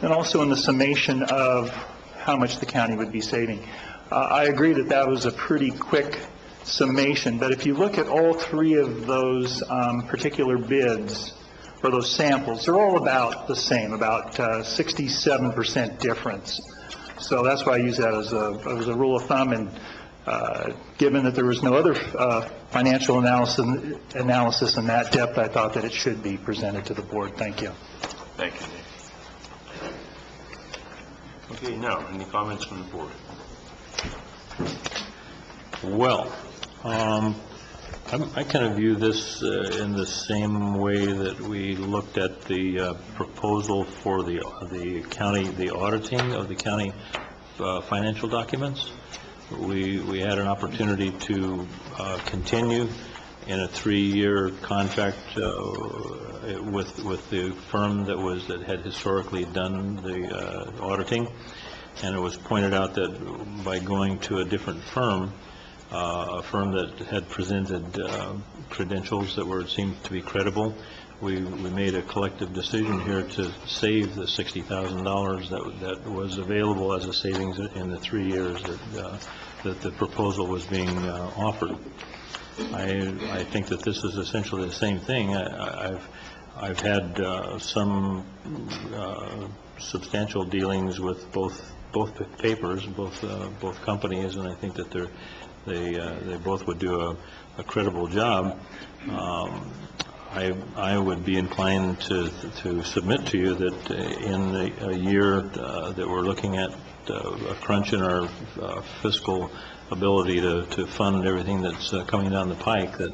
[SPEAKER 7] And also in the summation of how much the county would be saving. I agree that that was a pretty quick summation, but if you look at all 3 of those particular bids, or those samples, they're all about the same, about 67% difference. So that's why I use that as a rule of thumb, and given that there was no other financial analysis in that depth, I thought that it should be presented to the board. Thank you.
[SPEAKER 1] Thank you, Nick. Okay, now, any comments from the board?
[SPEAKER 14] Well, I kind of view this in the same way that we looked at the proposal for the county, the auditing of the county financial documents. We had an opportunity to continue in a 3-year contract with the firm that had historically done the auditing, and it was pointed out that by going to a different firm, a firm that had presented credentials that seemed to be credible, we made a collective decision here to save the $60,000 that was available as a savings in the 3 years that the proposal was being offered. I think that this is essentially the same thing. I've had some substantial dealings with both papers, both companies, and I think that they both would do a credible job. I would be inclined to submit to you that in a year that we're looking at a crunch in our fiscal ability to fund everything that's coming down the pike, that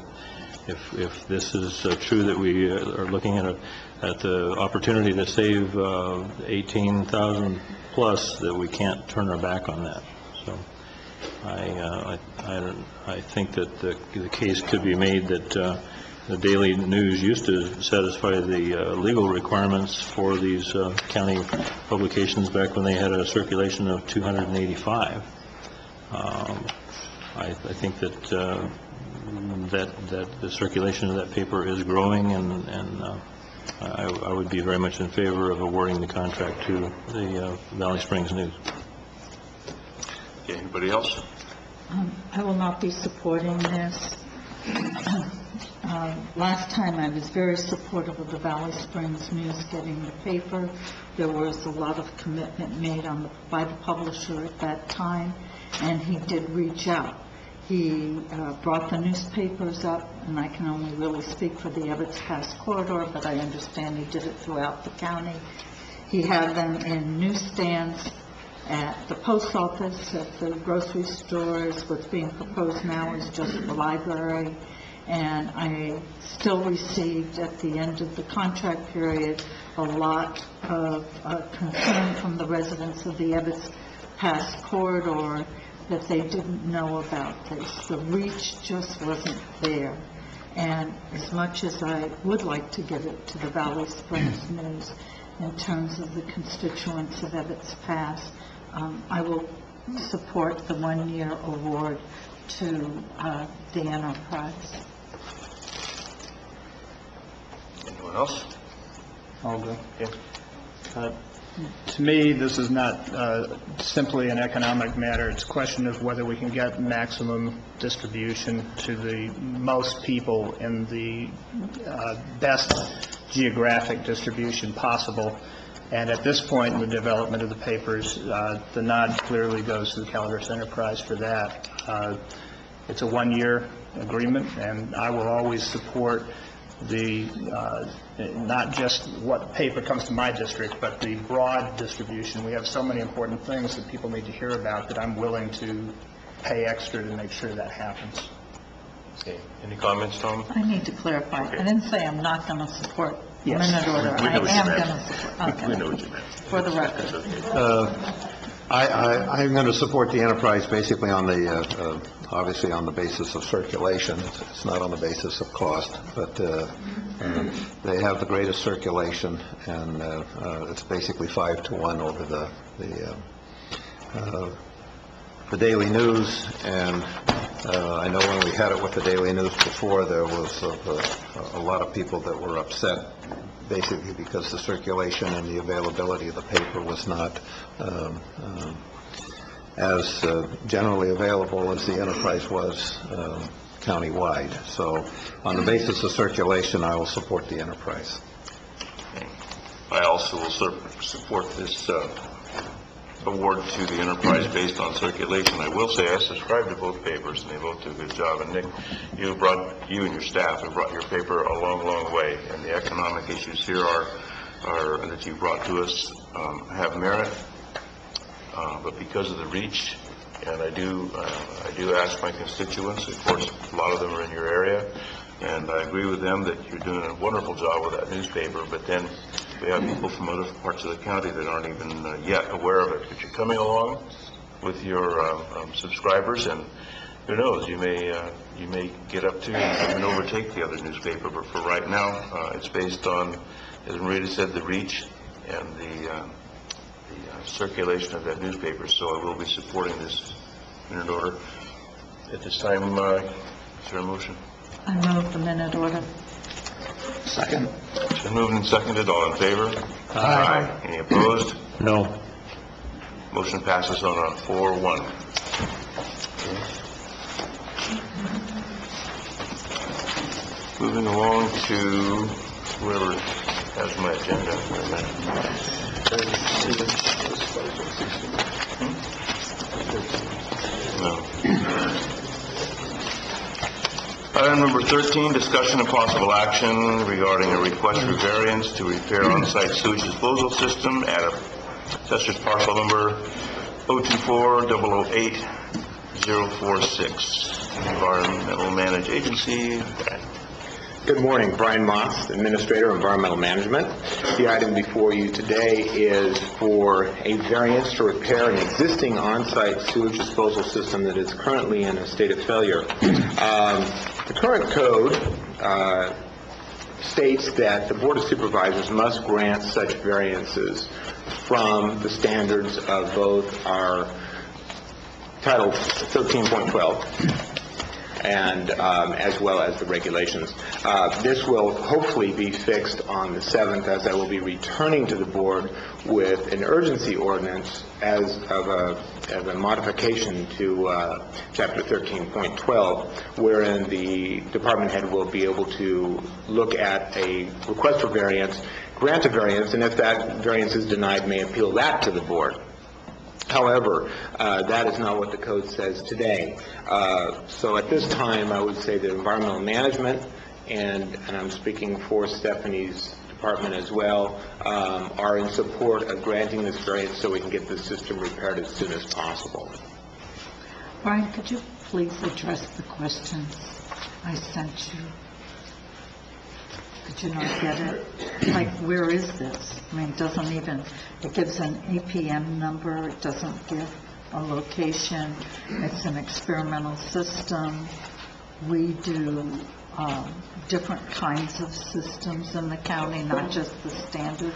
[SPEAKER 14] if this is true, that we are looking at the opportunity to save $18,000 plus, that we can't turn our back on that. So I think that the case could be made that the Daily News used to satisfy the legal requirements for these county publications back when they had a circulation of 285. I think that the circulation of that paper is growing, and I would be very much in favor of awarding the contract to the Valley Springs News.
[SPEAKER 1] Okay, anybody else?
[SPEAKER 10] I will not be supporting this. Last time I was very supportive of the Valley Springs News getting the paper. There was a lot of commitment made by the publisher at that time, and he did reach out. He brought the newspapers up, and I can only really speak for the Ebbets Pass corridor, but I understand he did it throughout the county. He had them in newsstands at the post office, at the grocery stores. What's being proposed now is just the library. And I still received, at the end of the contract period, a lot of concern from the residents of the Ebbets Pass corridor that they didn't know about this. The reach just wasn't there. And as much as I would like to give it to the Valley Springs News in terms of the constituents of Ebbets Pass, I will support the 1-year award to the enterprise.
[SPEAKER 1] Anyone else?
[SPEAKER 4] I'll go. Okay. To me, this is not simply an economic matter. It's a question of whether we can get maximum distribution to the most people in the best geographic distribution possible. And at this point in the development of the papers, the nod clearly goes to the Calaveras Enterprise for that. It's a 1-year agreement, and I will always support the not just what paper comes to my district, but the broad distribution. We have so many important things that people need to hear about that I'm willing to pay extra to make sure that happens.
[SPEAKER 1] Okay. Any comments, Tom?
[SPEAKER 10] I need to clarify.
[SPEAKER 1] Okay.
[SPEAKER 10] I didn't say I'm not going to support
[SPEAKER 4] Yes.
[SPEAKER 10] minute order.
[SPEAKER 1] We know what
[SPEAKER 10] I am
[SPEAKER 1] you meant.
[SPEAKER 10] going to support. Okay.
[SPEAKER 1] We know what you meant.
[SPEAKER 10] For the record.
[SPEAKER 2] I'm going to support the enterprise basically on the, obviously on the basis of circulation. It's not on the basis of cost, but they have the greatest circulation, and it's basically 5-1 over the Daily News. And I know when we had it with the Daily News before, there was a lot of people that were upset, basically because the circulation and the availability of the paper was not as generally available as the enterprise was countywide. So on the basis of circulation, I will support the enterprise.
[SPEAKER 1] I also will support this award to the enterprise based on circulation. I will say I subscribe to both papers, and they both do a good job. And Nick, you and your staff have brought your paper a long, long way, and the economic issues here are that you brought to us have merit, but because of the reach And I do ask my constituents, of course, a lot of them are in your area, and I agree with them that you're doing a wonderful job with that newspaper, but then we have people from other parts of the county that aren't even yet aware of it. But you're coming along with your subscribers, and who knows, you may get up to and even overtake the other newspaper, but for right now, it's based on, as Marita said, the reach and the circulation of that newspaper, so I will be supporting this minute order. At this time, is there a motion?
[SPEAKER 10] I move the minute order.
[SPEAKER 1] Second. It's been moved and seconded. All in favor? Aye. Any opposed?
[SPEAKER 14] No.
[SPEAKER 1] Motion passes on a 4-1. Moving along to whoever has my agenda. No. Item number 13, discussion and possible action regarding a request for variance to repair on-site sewage disposal system at Assessor's parcel number 024-008-046. Environmental Managed Agency.
[SPEAKER 9] Good morning, Brian Moss, Administrator of Environmental Management. The item before you today is for a variance to repair an existing on-site sewage disposal system that is currently in a state of failure. The current code states that the Board of Supervisors must grant such variances from the standards of both our Title 13.12 and as well as the regulations. This will hopefully be fixed on the 7th, as I will be returning to the board with an urgency ordinance as of a modification to Chapter 13.12, wherein the department head will be able to look at a request for variance, grant a variance, and if that variance is denied, may appeal that to the board. However, that is not what the code says today. So at this time, I would say that environmental management, and I'm speaking for Stephanie's department as well, are in support of granting this variance so we can get the system repaired as soon as possible.
[SPEAKER 10] Brian, could you please address the questions I sent you? Could you not get it? Like, where is this? I mean, it doesn't even, it gives an APM number, it doesn't give a location, it's an experimental system. We do different kinds of systems in the county, not just the standard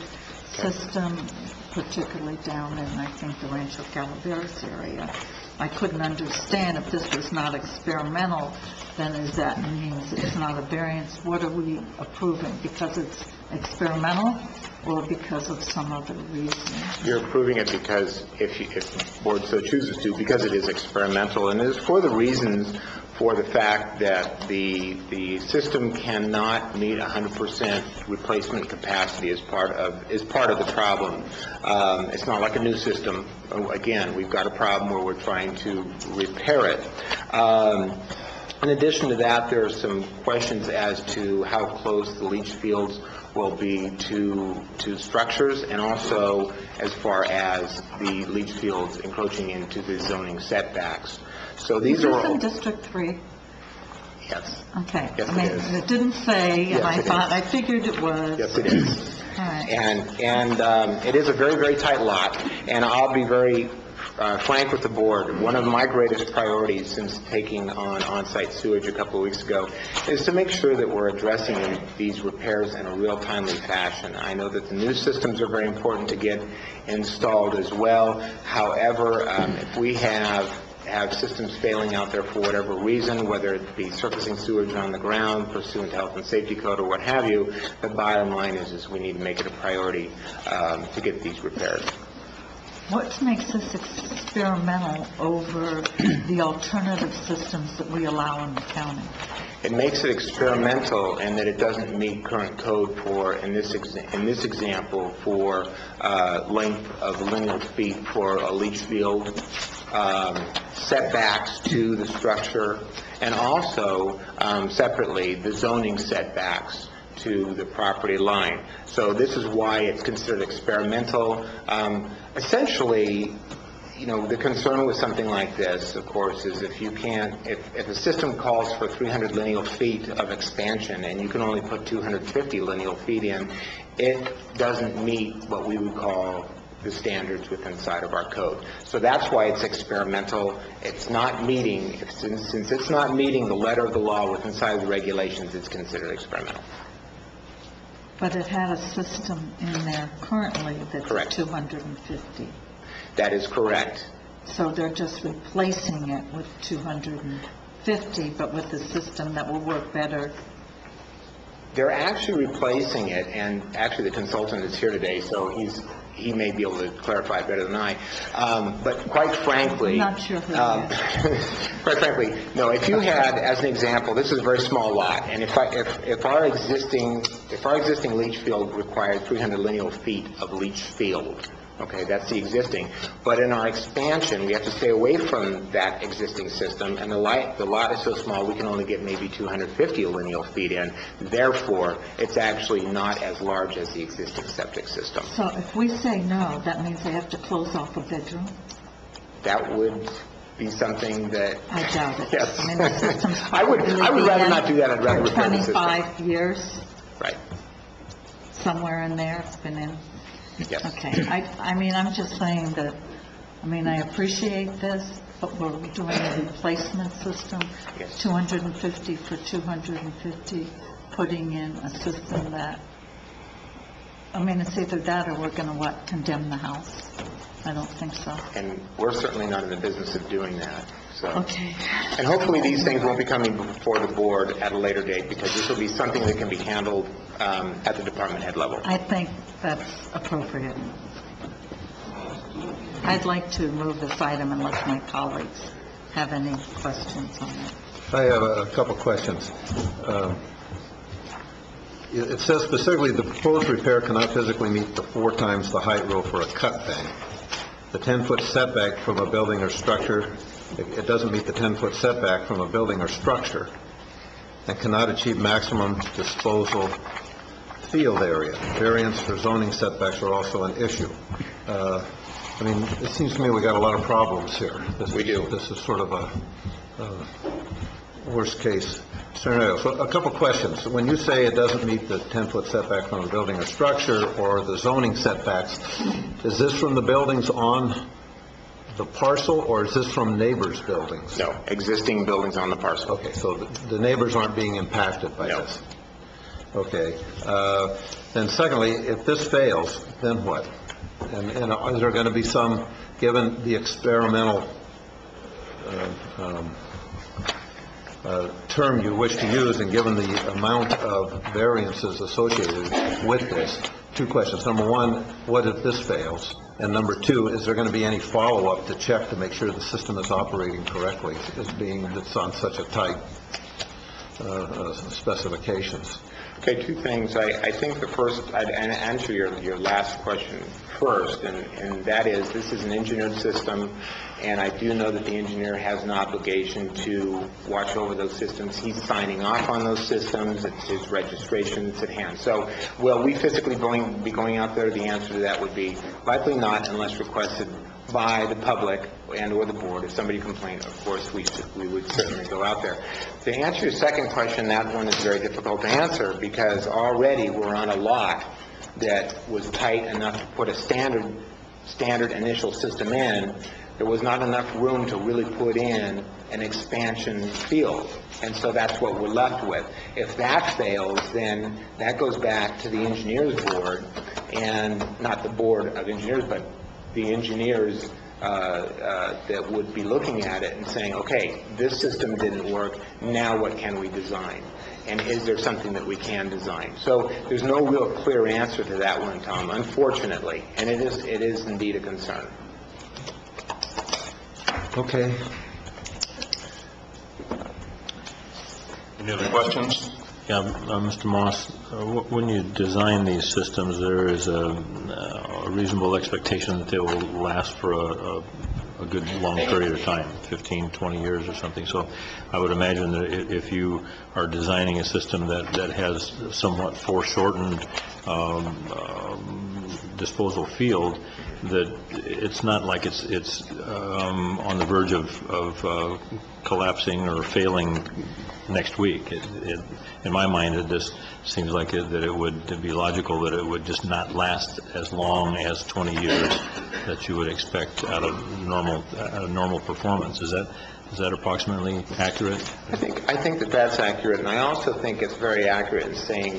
[SPEAKER 10] system, particularly down in, I think, the Rancho Calaveras area. I couldn't understand if this was not experimental, then does that means it's not a variance? What are we approving? Because it's experimental or because of some other reason?
[SPEAKER 9] You're approving it because, if the board so chooses to, because it is experimental, and it is for the reasons for the fact that the system cannot meet 100% replacement capacity as part of the problem. It's not like a new system. Again, we've got a problem where we're trying to repair it. In addition to that, there are some questions as to how close the leach fields will be to structures, and also as far as the leach fields encroaching into the zoning setbacks. So these are all...
[SPEAKER 10] Is this in District 3?
[SPEAKER 9] Yes.
[SPEAKER 10] Okay.
[SPEAKER 9] Yes,
[SPEAKER 10] I mean, it didn't say,
[SPEAKER 9] Yes,
[SPEAKER 10] and I thought, I figured it was.
[SPEAKER 9] Yes, it is.
[SPEAKER 10] All right.
[SPEAKER 9] And it is a very, very tight lot, and I'll be very frank with the board. One of my greatest priorities since taking on-site sewage a couple of weeks ago is to make sure that we're addressing these repairs in a real timely fashion. I know that the new systems are very important to get installed as well. However, if we have systems failing out there for whatever reason, whether it be surfacing sewage on the ground pursuant to health and safety code or what have you, the bottom line is we need to make it a priority to get these repaired.
[SPEAKER 10] What makes this experimental over the alternative systems that we allow in the county?
[SPEAKER 9] It makes it experimental in that it doesn't meet current code for, in this example, for length of linear feet for a leach field, setbacks to the structure, and also separately the zoning setbacks to the property line. So this is why it's considered experimental. Essentially, the concern with something like this, of course, is if a system calls for 300 lineal feet of expansion and you can only put 250 lineal feet in, it doesn't meet what we would call the standards within inside of our code. So that's why it's experimental. It's not meeting, since it's not meeting the letter of the law within inside of the regulations, it's considered experimental.
[SPEAKER 10] But it had a system in there currently that's
[SPEAKER 9] Correct.
[SPEAKER 10] 250.
[SPEAKER 9] That is correct.
[SPEAKER 10] So they're just replacing it with 250, but with a system that will work better.
[SPEAKER 9] They're actually replacing it, and actually the consultant is here today, so he may be able to clarify it better than I. But quite frankly,
[SPEAKER 10] I'm not sure who
[SPEAKER 9] quite frankly, no. If you had, as an example, this is a very small lot, and if our existing leach field required 300 lineal feet of leach field, okay, that's the existing. But in our expansion, we have to stay away from that existing system, and the lot is so small we can only get maybe 250 lineal feet in. Therefore, it's actually not as large as the existing septic system.
[SPEAKER 10] So if we say no, that means they have to close off a bedroom?
[SPEAKER 9] That would be something that...
[SPEAKER 10] I doubt it.
[SPEAKER 9] Yes.
[SPEAKER 10] I mean, the system's
[SPEAKER 9] I would rather not do that. I'd rather
[SPEAKER 10] for
[SPEAKER 9] repair the system.
[SPEAKER 10] 25 years?
[SPEAKER 9] Right.
[SPEAKER 10] Somewhere in there, it's been in?
[SPEAKER 9] Yes.
[SPEAKER 10] Okay. I mean, I'm just saying that, I appreciate this, but we're doing a replacement system,
[SPEAKER 9] Yes.
[SPEAKER 10] 250 for 250, putting in a system that, it's either that or we're going to, condemn the house? I don't think so.
[SPEAKER 9] And we're certainly not in the business of doing that. So.
[SPEAKER 10] Okay.
[SPEAKER 9] And hopefully these things won't be coming before the board at a later date, because this will be something that can be handled at the department head level.
[SPEAKER 10] I think that's appropriate. I'd like to move this item unless my colleagues have any questions on it.
[SPEAKER 2] I have a couple questions. It says specifically the proposed repair cannot physically meet the 4 times the height rule for a cut bank. The 10-foot setback from a building or structure, it doesn't meet the 10-foot setback from a building or structure, and cannot achieve maximum disposal field area. Variance for zoning setbacks are also an issue. It seems to me we got a lot of problems here. We do. This is sort of a worst case scenario. So a couple questions. When you say it doesn't meet the 10-foot setback from a building or structure, or the zoning setbacks, is this from the buildings on the parcel, or is this from neighbors' buildings?
[SPEAKER 9] No, existing buildings on the parcel.
[SPEAKER 2] Okay, so the neighbors aren't being impacted by this? Okay. Then secondly, if this fails, then what? And is there going to be some, given the experimental term you wish to use, and given the amount of variances associated with this, 2 questions. Number 1, what if this fails? And number 2, is there going to be any follow-up to check to make sure the system is operating correctly, as being it's on such a tight specifications?
[SPEAKER 9] Okay, 2 things. I think the first, I'd answer your last question first, and that is, this is an engineered system, and I do know that the engineer has an obligation to watch over those systems. He's signing off on those systems. It's his registration that's at hand. So, will we physically be going out there? The answer to that would be likely not, unless requested by the public and or the board. If somebody complained, of course, we would certainly go out there. To answer your second question, that one is very difficult to answer, because already we're on a lot that was tight enough to put a standard initial system in. There was not enough room to really put in an expansion field, and so that's what we're left with. If that fails, then that goes back to the engineers board, and not the board of engineers, but the engineers that would be looking at it and saying, okay, this system didn't work, now what can we design? And is there something that we can design? So there's no real clear answer to that one, Tom, unfortunately, and it is indeed a concern.
[SPEAKER 2] Okay.
[SPEAKER 1] Any other questions?
[SPEAKER 14] Yeah, Mr. Moss, when you design these systems, there is a reasonable expectation that they will last for a good long period of time, 15, 20 years or something. So I would imagine that if you are designing a system that has somewhat foreshortened disposal field, that it's not like it's on the verge of collapsing or failing next week. In my mind, it just seems like that it would be logical that it would just not last as long as 20 years that you would expect out of normal performance. Is that approximately accurate?
[SPEAKER 9] I think that that's accurate, and I also think it's very accurate in saying,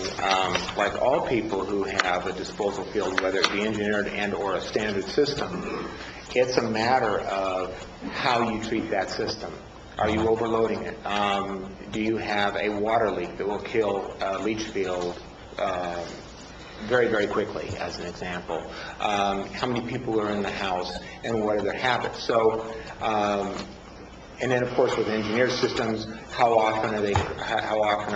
[SPEAKER 9] like all people who have a disposal field, whether it be engineered and or a standard system, it's a matter of how you treat that system. Are you overloading it? Do you have a water leak that will kill a leach field very, very quickly, as an example? How many people are in the house, and what are their habits? So, and then, of course, with engineered systems, how often are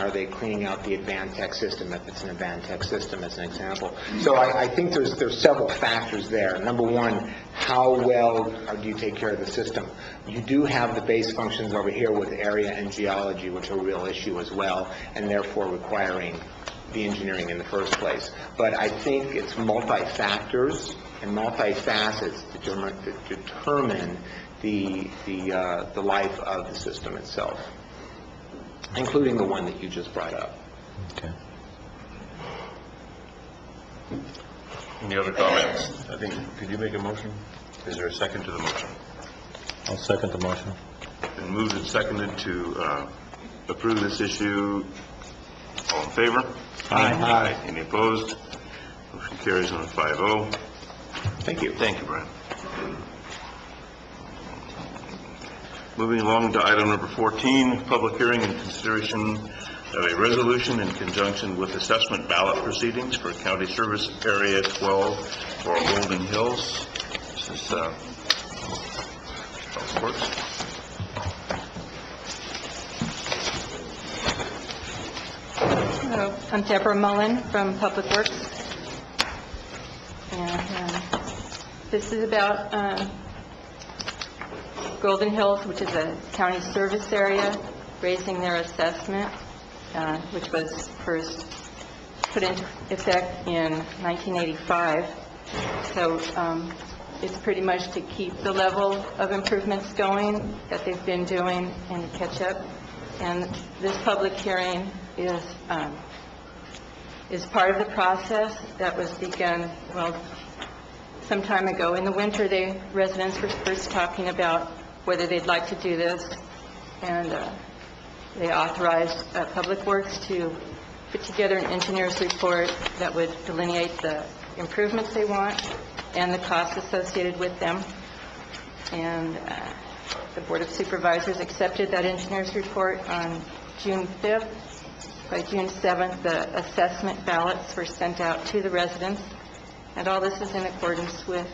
[SPEAKER 9] they cleaning out the Advantech system, if it's an Advantech system, as an example? So I think there's several factors there. Number one, how well do you take care of the system? You do have the base functions over here with area and geology, which are a real issue as well, and therefore requiring the engineering in the first place. But I think it's multi-factors and multi-facets that determine the life of the system itself, including the one that you just brought up.
[SPEAKER 14] Okay.
[SPEAKER 1] Any other comments? Could you make a motion? Is there a second to the motion?
[SPEAKER 14] I'll second the motion.
[SPEAKER 1] Been moved and seconded to approve this issue. All in favor?
[SPEAKER 14] Aye.
[SPEAKER 1] Any opposed? Motion carries on 5-0.
[SPEAKER 9] Thank you.
[SPEAKER 1] Thank you, Brian. Moving along to item number 14, public hearing and consideration of a resolution in conjunction with assessment ballot proceedings for County Service Area 12 for Golden Hills. This is Public Works.
[SPEAKER 6] Hello, I'm Deborah Mullen from Public Works. And this is about Golden Hills, which is a county service area, raising their assessment, which was first put into effect in 1985. So it's pretty much to keep the level of improvements going that they've been doing and catch up. And this public hearing is part of the process that was begun, well, some time ago. In the winter, the residents were first talking about whether they'd like to do this, and they authorized Public Works to put together an engineer's report that would delineate the improvements they want and the costs associated with them. And the Board of Supervisors accepted that engineer's report on June 5th. By June 7th, the assessment ballots were sent out to the residents, and all this is in accordance with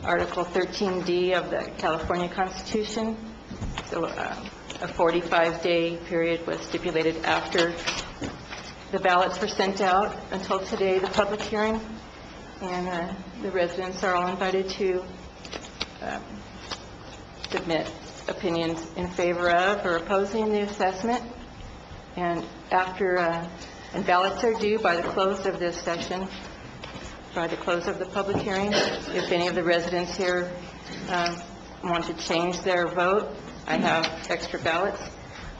[SPEAKER 6] Article 13D of the California Constitution. So a 45-day period was stipulated after the ballots were sent out until today, the public hearing, and the residents are all invited to submit opinions in favor of or opposing the assessment. And after and ballots are due by the close of this session, by the close of the public hearing. If any of the residents here want to change their vote, I have extra ballots.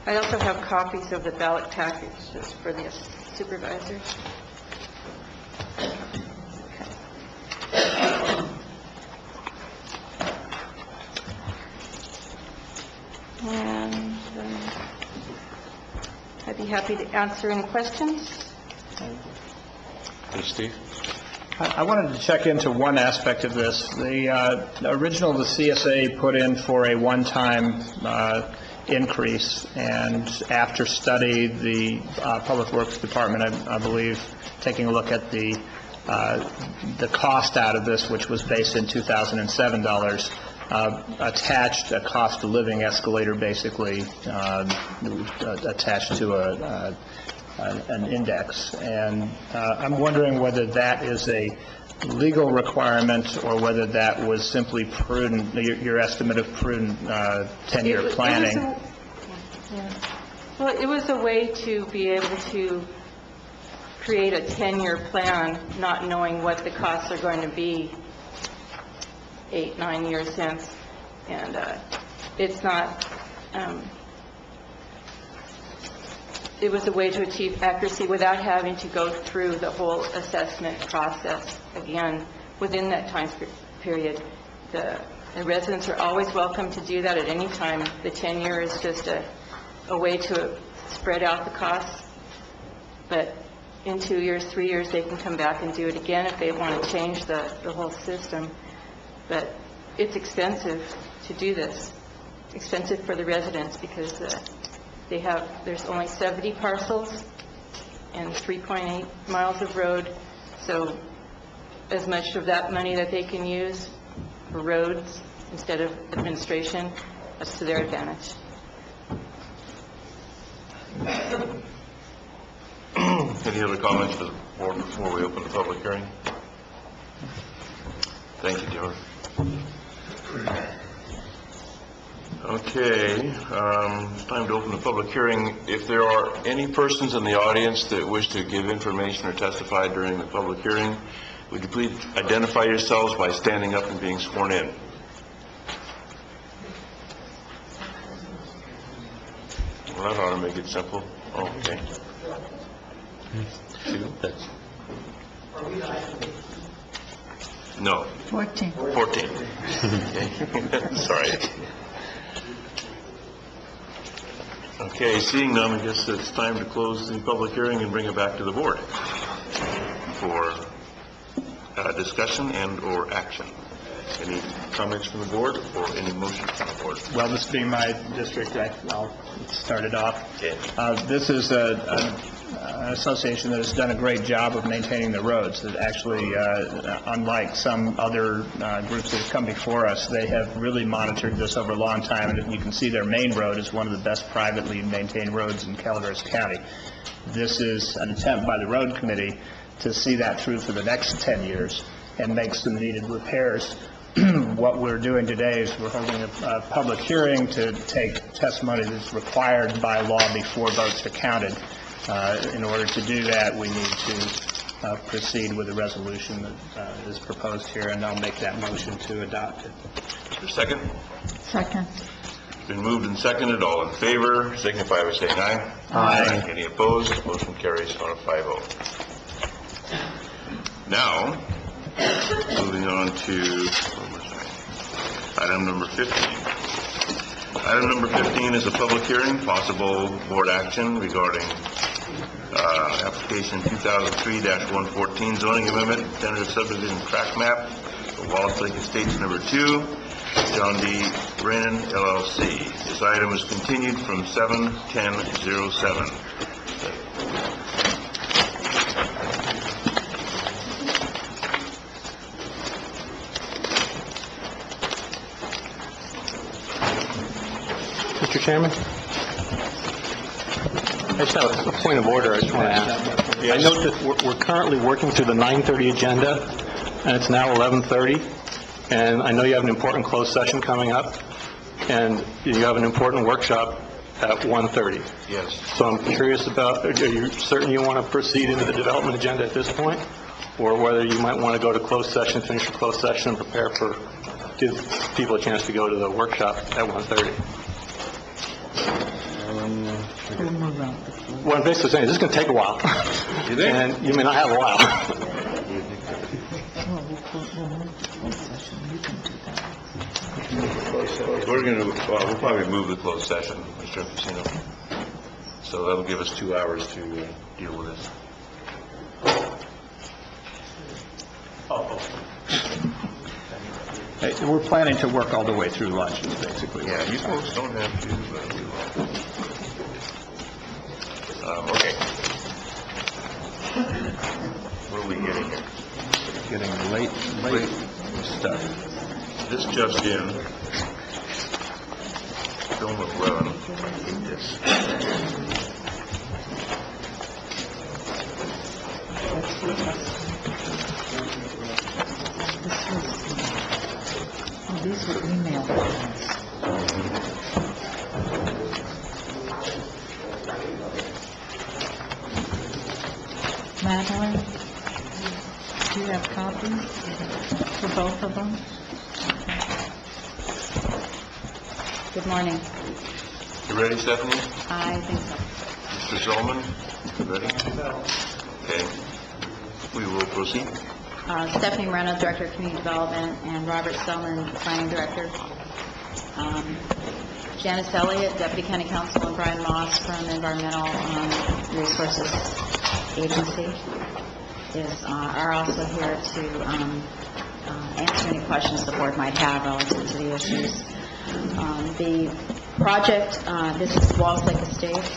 [SPEAKER 6] I also have copies of the ballot package just for the supervisors. And I'd be happy to answer any questions.
[SPEAKER 1] Hey, Steve.
[SPEAKER 4] I wanted to check into one aspect of this. The original, the CSA put in for a one-time increase, and after study, the Public Works Department, I believe, taking a look at the cost out of this, which was based in 2007 dollars, attached a cost of living escalator, basically attached to an index. And I'm wondering whether that is a legal requirement or whether that was simply prudent, your estimate of prudent 10-year planning.
[SPEAKER 6] Well, it was a way to be able to create a 10-year plan not knowing what the costs are going to be 8, 9 years hence. And it's not, it was a way to achieve accuracy without having to go through the whole assessment process again within that time period. The residents are always welcome to do that at any time. The 10-year is just a way to spread out the costs, but in 2 years, 3 years, they can come back and do it again if they want to change the whole system. But it's expensive to do this, expensive for the residents because there's only 70 parcels and 3.8 miles of road, so as much of that money that they can use for roads instead of administration, that's to their advantage.
[SPEAKER 1] Any other comments for the board before we open the public hearing? Thank you, George. Okay, it's time to open the public hearing. If there are any persons in the audience that wish to give information or testify during the public hearing, would you please identify yourselves by standing up and being sworn in? Well, that ought to make it simple. Oh, okay. Two? No.
[SPEAKER 10] 14.
[SPEAKER 1] 14. Sorry. Okay, seeing none, I guess it's time to close the public hearing and bring it back to the board for discussion and/or action. Any comments from the board or any motion from the board?
[SPEAKER 4] Well, this being my district, I'll start it off.
[SPEAKER 1] Okay.
[SPEAKER 4] This is an association that has done a great job of maintaining the roads. That actually, unlike some other groups that have come before us, they have really monitored this over a long time, and you can see their main road is one of the best privately maintained roads in Calaveras County. This is an attempt by the road committee to see that through for the next 10 years and make some needed repairs. What we're doing today is we're holding a public hearing to take testimony that's required by law before votes are counted. In order to do that, we need to proceed with the resolution that is proposed here, and I'll make that motion to adopt it.
[SPEAKER 1] Is there a second?
[SPEAKER 10] Second.
[SPEAKER 1] It's been moved and seconded. All in favor, signify by saying aye.
[SPEAKER 4] Aye.
[SPEAKER 1] Any opposed? Motion carries on a 5-0. Now, moving on to item number 15. Item number 15 is a public hearing, possible board action regarding application 2003-114 zoning amendment, tentative subdivision tract map for Wallace Lake Estates number 2, John D. Brennan, LLC. This item is continued from 7/10/07.
[SPEAKER 21] Mr. Chairman? I just have a point of order I just want to ask. I note that we're currently working through the 9:30 agenda, and it's now 11:30, and I know you have an important closed session coming up, and you have an important workshop at 1:30.
[SPEAKER 1] Yes.
[SPEAKER 21] So I'm curious about, are you certain you want to proceed into the development agenda at this point, or whether you might want to go to closed session, finish your closed session, and prepare for, give people a chance to go to the workshop at 1:30? What I'm basically saying is this is going to take a while.
[SPEAKER 1] You think?
[SPEAKER 21] And you may not have a while.
[SPEAKER 1] We're going to, we'll probably move the closed session, Mr. Casino. So that'll give us 2 hours to deal with this.
[SPEAKER 4] Hey, we're planning to work all the way through lunch, basically.
[SPEAKER 1] Yeah, you folks don't have to, but we will. Okay. What are we getting here?
[SPEAKER 2] Getting late stuff.
[SPEAKER 1] This just in. Film of 11. Yes.
[SPEAKER 10] These were emailed to us. Madeline, do you have copies for both of them? Good morning.
[SPEAKER 1] You ready, Stephanie?
[SPEAKER 10] I think so.
[SPEAKER 1] Mr. Zolman, you ready? Okay. We will proceed.
[SPEAKER 12] Stephanie Moreno, Director of Community Development, and Robert Spellman, Planning Director. Janice Elliott, Deputy County Counsel, and Brian Moss from Environmental Resources Agency are also here to answer any questions the board might have relative to the issues. The project, this is Walls Lake Estates.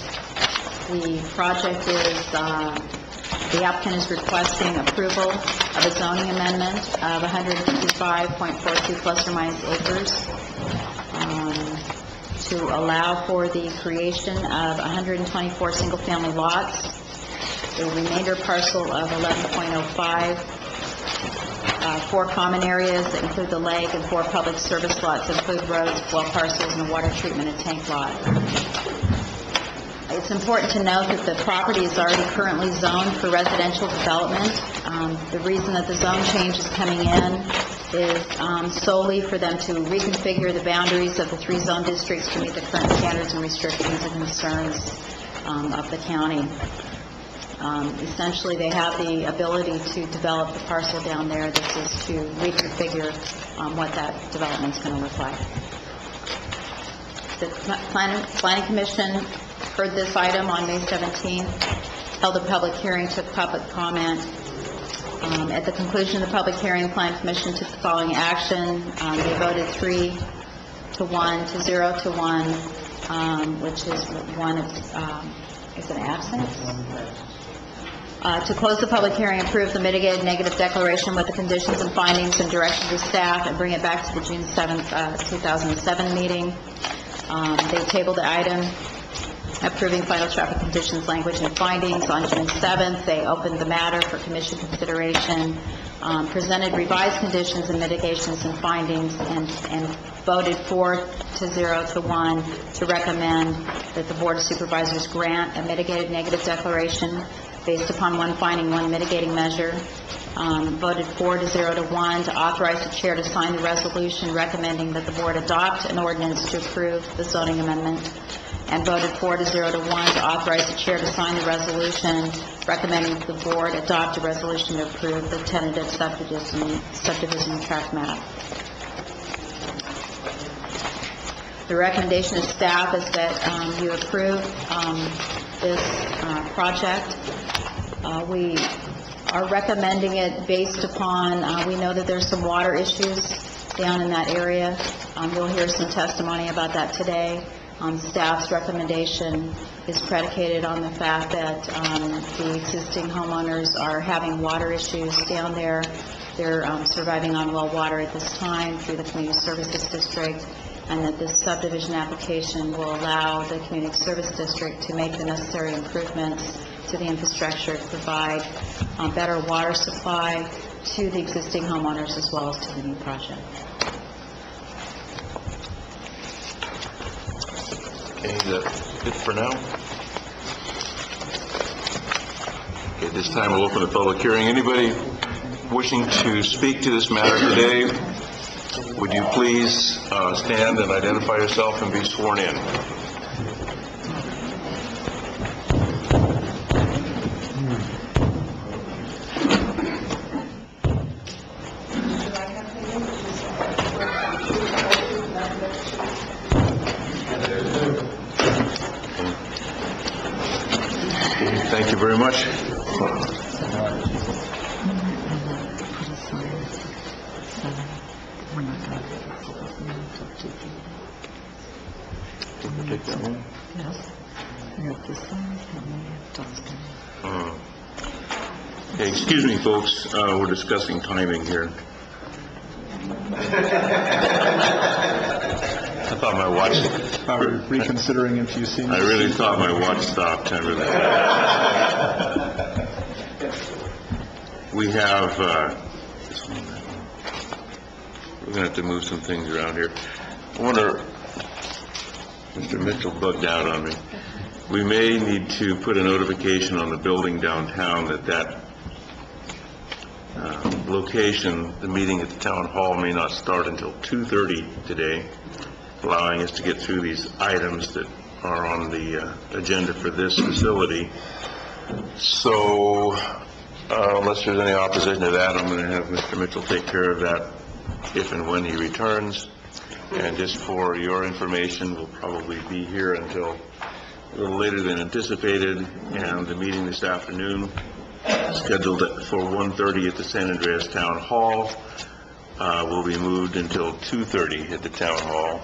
[SPEAKER 12] The project is, the applicant is requesting approval of a zoning amendment of 155.42 plus or minus acres to allow for the creation of 124 single-family lots, a remainder parcel of 11.05, 4 common areas that include the lake, and 4 public service lots that include roads, well parcels, and a water treatment and tank lot. It's important to note that the property is already currently zoned for residential development. The reason that the zone change is coming in is solely for them to reconfigure the boundaries of the 3 zone districts to meet the current standards and restrictions and concerns of the county. Essentially, they have the ability to develop the parcel down there. This is to reconfigure what that development is going to look like. The Planning Commission heard this item on May 17th, held a public hearing, took public comment. At the conclusion of the public hearing, the Planning Commission took the following action. They voted 3 to 1 to 0 to 1, which is one is an absence. To close the public hearing, approve the mitigated negative declaration with the conditions and findings and direction to staff, and bring it back to the June 7th, 2007 meeting. They tabled the item approving final traffic conditions, language, and findings. On June 7th, they opened the matter for commission consideration, presented revised conditions and mitigations and findings, and voted 4 to 0 to 1 to recommend that the Board of Supervisors grant a mitigated negative declaration based upon 1 finding, 1 mitigating measure. Voted 4 to 0 to 1 to authorize the chair to sign the resolution recommending that the board adopt an ordinance to approve the zoning amendment, and voted 4 to 0 to 1 to authorize the chair to sign the resolution recommending that the board adopt a resolution to approve the tentative subdivision tract map. The recommendation of staff is that you approve this project. We are recommending it based upon, we know that there's some water issues down in that area. You'll hear some testimony about that today. Staff's recommendation is predicated on the fact that the existing homeowners are having water issues down there. They're surviving on well water at this time through the Community Services District, and that this subdivision application will allow the Community Service District to make the necessary improvements to the infrastructure to provide better water supply to the existing homeowners as well as to the new project.
[SPEAKER 1] Okay, that's it for now. Okay, this time we'll open the public hearing. Anybody wishing to speak to this matter today, would you please stand and identify yourself and be sworn in? Thank you very much. Take that one. Okay, excuse me, folks. We're discussing timing here. I thought my watch.
[SPEAKER 4] Reconsidering if you see.
[SPEAKER 1] I really thought my watch stopped. I really. We have. We're going to have to move some things around here. I wonder. Mr. Mitchell bugged out on me. we may need to put a notification on the building downtown that location, the meeting at the town hall may not start until 2:30 today, allowing us to get through these items that are on the agenda for this facility. So unless there's any opposition to that, I'm going to have Mr. Mitchell take care of that if and when he returns. And just for your information, we'll probably be here until a little later than anticipated, and the meeting this afternoon, scheduled for 1:30 at the San Andreas Town Hall, will be moved until 2:30 at the Town Hall,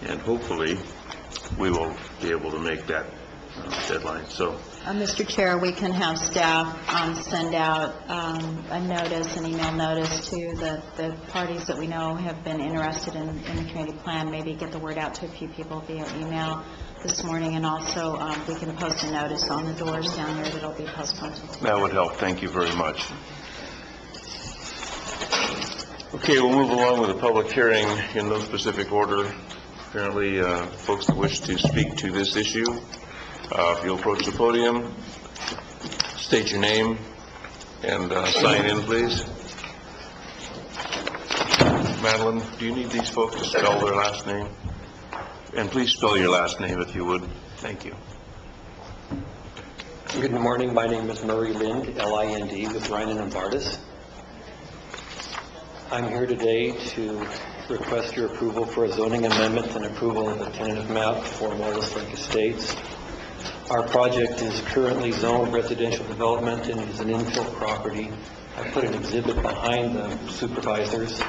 [SPEAKER 1] and hopefully we will be able to make that deadline. So,
[SPEAKER 12] Mr. Chair, we can have staff send out a notice, an email notice to the parties that we know have been interested in the community plan, maybe get the word out to a few people via email this morning, and also we can post a notice on the doors down there that'll be postponed.
[SPEAKER 1] that would help. Thank you very much. Okay, we'll move along with the public hearing in no specific order. Apparently, folks that wish to speak to this issue, if you'll approach the podium, state your name, and sign in, please. Madeline, do you need these folks to spell their last name? And please spell your last name if you would. Thank you.
[SPEAKER 13] Good morning. My name is Murray Lind, L-I-N-D, with Reinen and Bardis. I'm here today to request your approval for a zoning amendment and approval of a tentative map for Wallace Lake Estates. Our project is currently zoned residential development and is an infill property. I put an exhibit behind the supervisors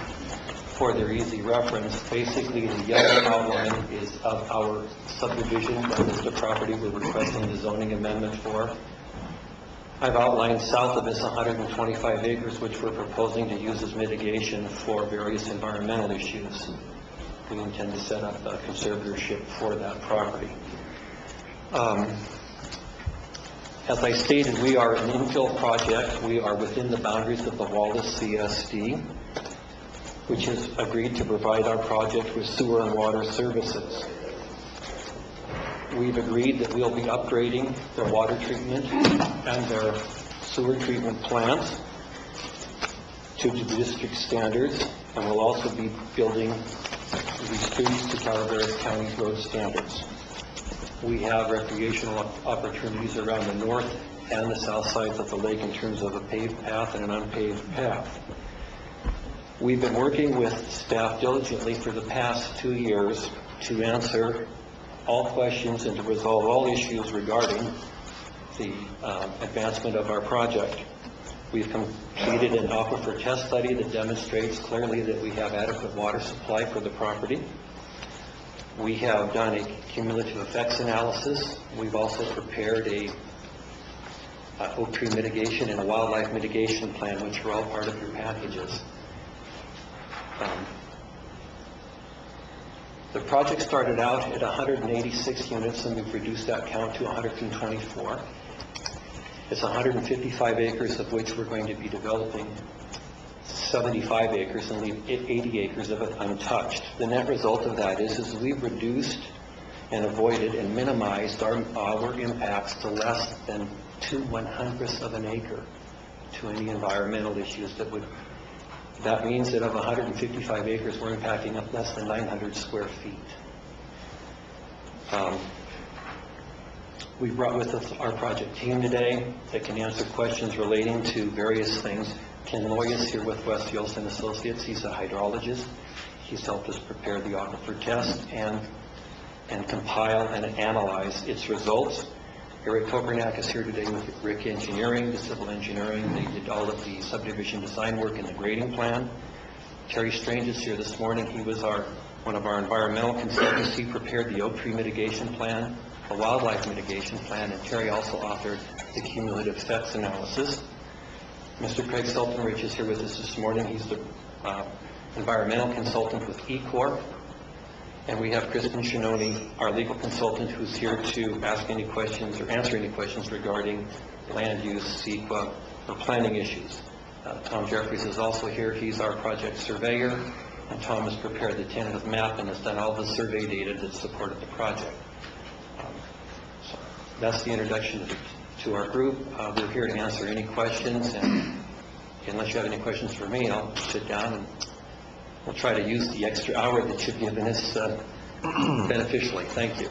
[SPEAKER 13] for their easy reference. Basically, the yellow outline is of our subdivision. That is the property we're requesting the zoning amendment for. I've outlined south of this 125 acres, which we're proposing to use as mitigation for various environmental issues. We intend to set up a conservatorship for that property. As I stated, we are an infill project. We are within the boundaries of the Wallace CSD, which has agreed to provide our project with sewer and water services. We've agreed that we'll be upgrading their water treatment and their sewer treatment plants to the district standards, and we'll also be building these streets to Calaveras County road standards. We have recreational opportunities around the north and the south sides of the lake in terms of a paved path and an unpaved path. We've been working with staff diligently for the past 2 years to answer all questions and to resolve all issues regarding the advancement of our project. We've completed an aquifer test study that demonstrates clearly that we have adequate water supply for the property. We have done a cumulative effects analysis. We've also prepared a oak tree mitigation and a wildlife mitigation plan, which are all part of your packages. The project started out at 186 units, and we've reduced that count to 124. It's 155 acres, of which we're going to be developing 75 acres and leave 80 acres of it untouched. The net result of that is we've reduced and avoided and minimized our impacts to less than 2/100ths of an acre to any environmental issues that would. That means that of 155 acres, we're impacting up less than 900 square feet. We brought with us our project team today that can answer questions relating to various things. Ken Loy is here with West Yolson Associates. He's a hydrologist. He's helped us prepare the aquifer test and compile and analyze its results. Eric Kopernak is here today with Rick Engineering, the civil engineering. They did all of the subdivision design work and the grading plan. Terry Strange is here this morning. He was one of our environmental consultants. He prepared the oak tree mitigation plan, a wildlife mitigation plan, and Terry also authored the cumulative effects analysis. Mr. Craig Sultanrich is here with us this morning. He's the environmental consultant with E-Corp. And we have Kristen Shinoni, our legal consultant, who's here to ask any questions or answer any questions regarding land use, CEQA, or planning issues. Tom Jeffries is also here. He's our project surveyor, and Tom has prepared the tentative map and has done all the survey data that supported the project. that's the introduction to our group. We're here to answer any questions, and unless you have any questions for me, I'll sit down and we'll try to use the extra hour that you've given us beneficially. Thank you.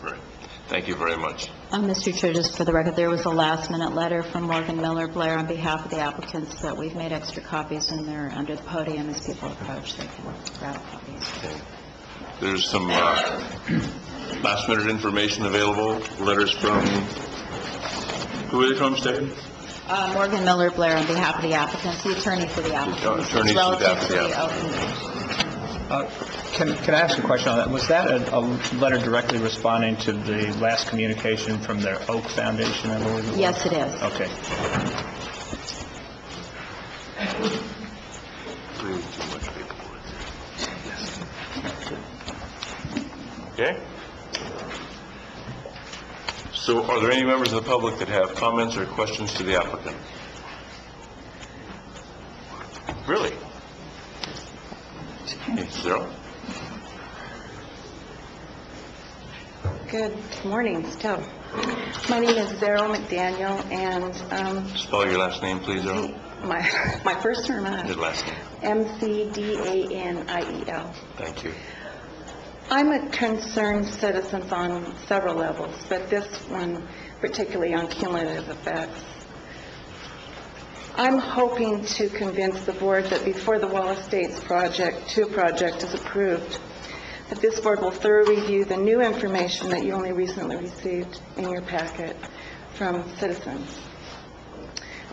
[SPEAKER 1] Right. Thank you very much.
[SPEAKER 12] Mr. Chair, just for the record, there was a last-minute letter from Morgan Miller Blair on behalf of the applicants that we've made extra copies, and they're under the podium as people approach. They can grab copies.
[SPEAKER 1] Okay. There's some last-minute information available, letters from, who are they from, Stephanie?
[SPEAKER 12] Morgan Miller Blair on behalf of the applicants, the attorney for the applicants.
[SPEAKER 1] Attorneys for the
[SPEAKER 12] Relative to
[SPEAKER 1] applicants.
[SPEAKER 4] Can I ask a question on that? Was that a letter directly responding to the last communication from their Oak Foundation, I believe it was?
[SPEAKER 12] Yes, it is.
[SPEAKER 4] Okay.
[SPEAKER 1] Okay. So are there any members of the public that have comments or questions to the applicant? Really? Hey, Zero?
[SPEAKER 8] Good morning, still. My name is Zero McDaniel, and
[SPEAKER 1] Spell your last name, please, Zero.
[SPEAKER 8] my first name
[SPEAKER 1] Your
[SPEAKER 8] is
[SPEAKER 1] last name.
[SPEAKER 8] McDaniel.
[SPEAKER 1] Thank you.
[SPEAKER 8] I'm a concerned citizen on several levels, but this one particularly on cumulative effects. I'm hoping to convince the board that before the Wall Estates project is approved, that this board will thoroughly review the new information that you only recently received in your packet from citizens.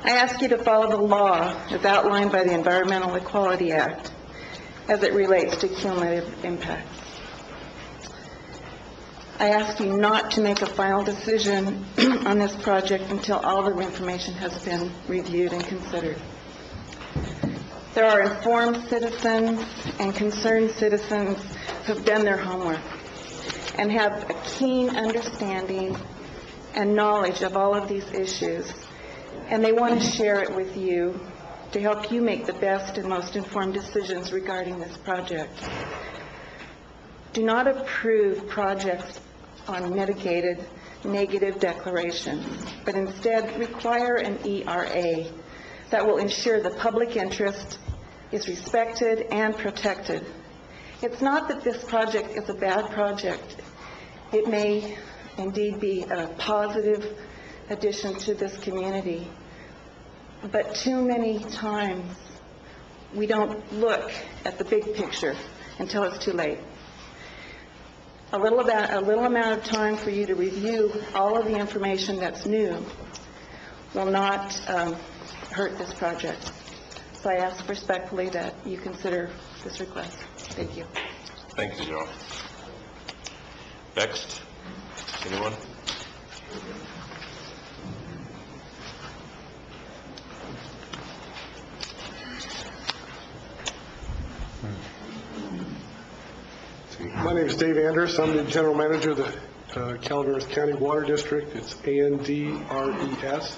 [SPEAKER 8] I ask you to follow the law as outlined by the Environmental Equality Act as it relates to cumulative impacts. I ask you not to make a final decision on this project until all the information has been reviewed and considered. There are informed citizens and concerned citizens who have done their homework and have a keen understanding and knowledge of all of these issues, and they want to share it with you to help you make the best and most informed decisions regarding this project. Do not approve projects on mitigated negative declarations, but instead require an ERA that will ensure the public interest is respected and protected. It's not that this project is a bad project. It may indeed be a positive addition to this community, but too many times we don't look at the big picture until it's too late. A little amount of time for you to review all of the information that's new will not hurt this project. So I ask respectfully that you consider this request. Thank you.
[SPEAKER 1] Thank you, Joe. Next. Anyone?
[SPEAKER 5] My name is Dave Anders. I'm the general manager of the Calaveras County Water District. It's ANDRES.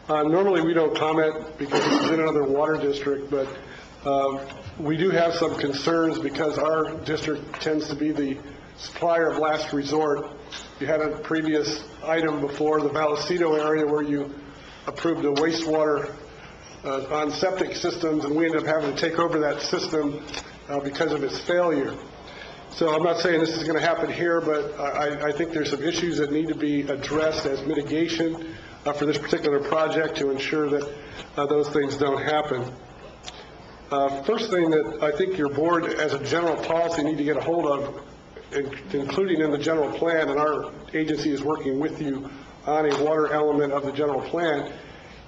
[SPEAKER 5] Normally we don't comment because this is in another water district, but we do have some concerns because our district tends to be the supplier of last resort. You had a previous item before, the Vallecito area, where you approved a wastewater on septic systems, and we ended up having to take over that system because of its failure. So I'm not saying this is going to happen here, but I think there's some issues that need to be addressed as mitigation for this particular project to ensure that those things don't happen. First thing that I think your board, as a general policy, need to get a hold of, including in the general plan, and our agency is working with you on a water element of the general plan,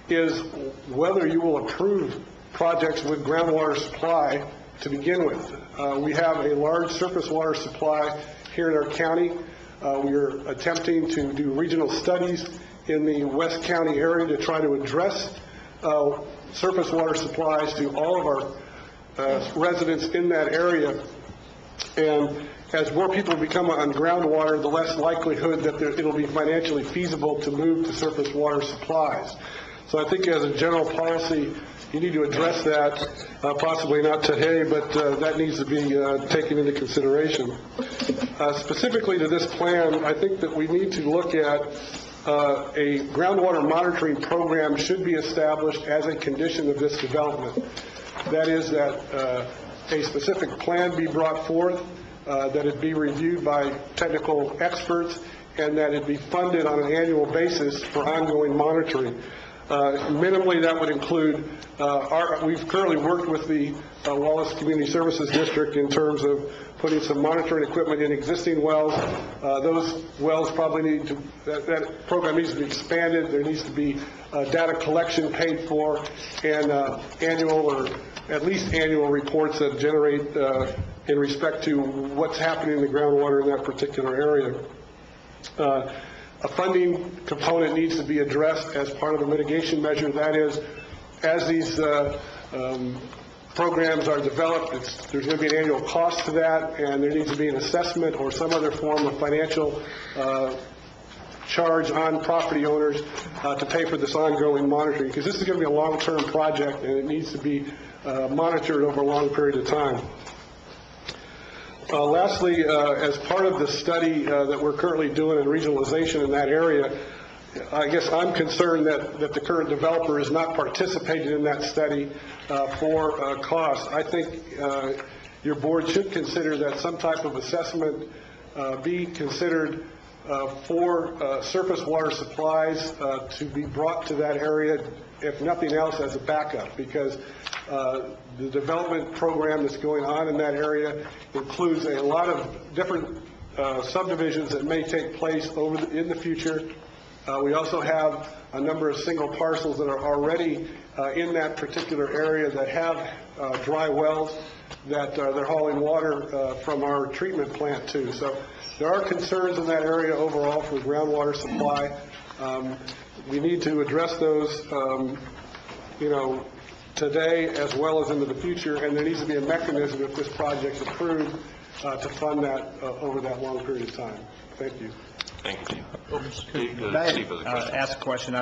[SPEAKER 5] is whether you will approve projects with groundwater supply to begin with. We have a large surface water supply here in our county. We are attempting to do regional studies in the West County area to try to address surface water supplies to all of our residents in that area. And as more people become on groundwater, the less likelihood that it'll be financially feasible to move to surface water supplies. So I think as a general policy, you need to address that, possibly not today, but that needs to be taken into consideration. Specifically to this plan, I think that we need to look at a groundwater monitoring program should be established as a condition of this development. That is that a specific plan be brought forth, that it be reviewed by technical experts, and that it be funded on an annual basis for ongoing monitoring. Minimally, that would include, we've currently worked with the Wallace Community Services District in terms of putting some monitoring equipment in existing wells. Those wells probably need to, that program needs to be expanded. There needs to be data collection paid for, and annual or at least annual reports that generate in respect to what's happening in the groundwater in that particular area. A funding component needs to be addressed as part of the mitigation measure. That is, as these programs are developed, there's going to be an annual cost to that, and there needs to be an assessment or some other form of financial charge on property owners to pay for this ongoing monitoring, because this is going to be a long-term project, and it needs to be monitored over a long period of time. Lastly, as part of the study that we're currently doing in regionalization in that area, I guess I'm concerned that the current developer is not participating in that study for cost. I think your board should consider that some type of assessment be considered for surface water supplies to be brought to that area, if nothing else, as a backup, because the development program that's going on in that area includes a lot of different subdivisions that may take place in the future. We also have a number of single parcels that are already in that particular area that have dry wells that they're hauling water from our treatment plant to. So there are concerns in that area overall for groundwater supply. We need to address those, today as well as into the future, and there needs to be a mechanism if this project's approved to fund that over that long period of time. Thank you.
[SPEAKER 1] Thank you.
[SPEAKER 4] Can I ask a question?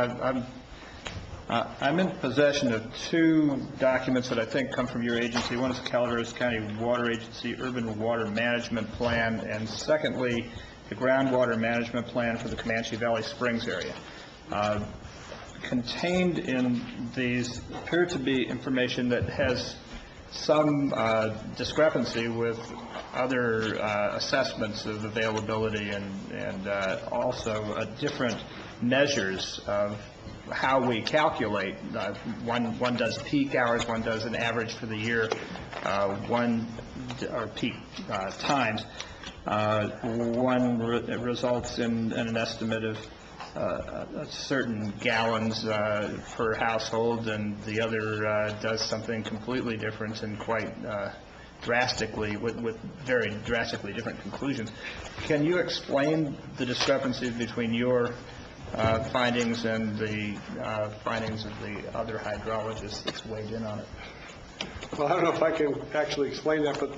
[SPEAKER 4] I'm in possession of two documents that I think come from your agency. One is the Calaveras County Water Agency Urban Water Management Plan, and secondly, the Groundwater Management Plan for the Comanche Valley Springs area. Contained in these appear to be information that has some discrepancy with other assessments of availability and also different measures of how we calculate. One does peak hours, one does an average for the year, or peak times. One results in an estimate of a certain gallons per household, and the other does something completely different and quite drastically, with very drastically different conclusions. Can you explain the discrepancies between your findings and the findings of the other hydrologists that's weighed in on it?
[SPEAKER 5] Well, I don't know if I can actually explain that, but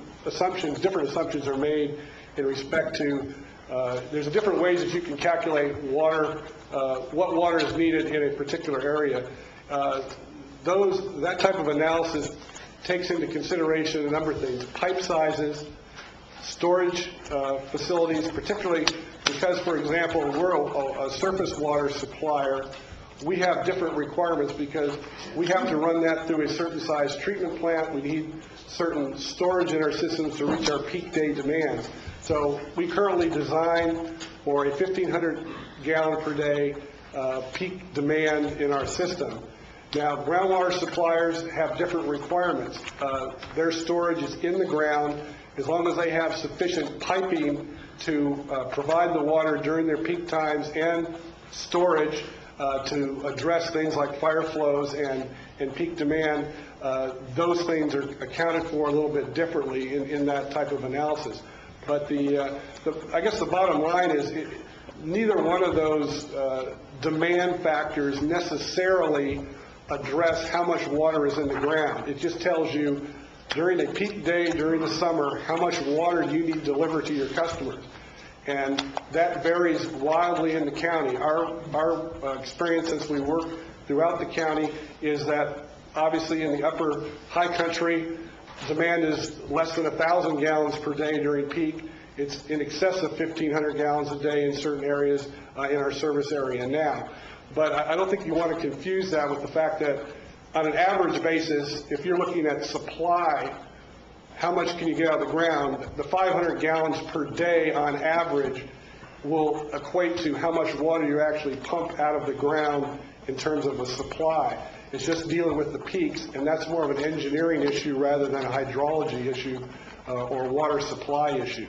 [SPEAKER 5] different assumptions are made in respect to there's different ways that you can calculate water, what water is needed in a particular area. That type of analysis takes into consideration a number of things: pipe sizes, storage facilities, particularly because, for example, we're a surface water supplier. We have different requirements because we have to run that through a certain size treatment plant. We need certain storage in our systems to reach our peak day demands. So we currently design for a 1,500 gallon per day peak demand in our system. Now, groundwater suppliers have different requirements. Their storage is in the ground. As long as they have sufficient piping to provide the water during their peak times and storage to address things like fire flows and peak demand, those things are accounted for a little bit differently in that type of analysis. But I guess the bottom line is neither one of those demand factors necessarily address how much water is in the ground. It just tells you during a peak day during the summer how much water you need to deliver to your customers. And that varies wildly in the county. Our experience since we work throughout the county is that obviously in the upper high country, demand is less than 1,000 gallons per day during peak. It's in excess of 1,500 gallons a day in certain areas in our service area now. But I don't think you want to confuse that with the fact that on an average basis, if you're looking at supply, how much can you get out of the ground? The 500 gallons per day on average will equate to how much water you actually pump out of the ground in terms of a supply. It's just dealing with the peaks, and that's more of an engineering issue rather than a hydrology issue or water supply issue.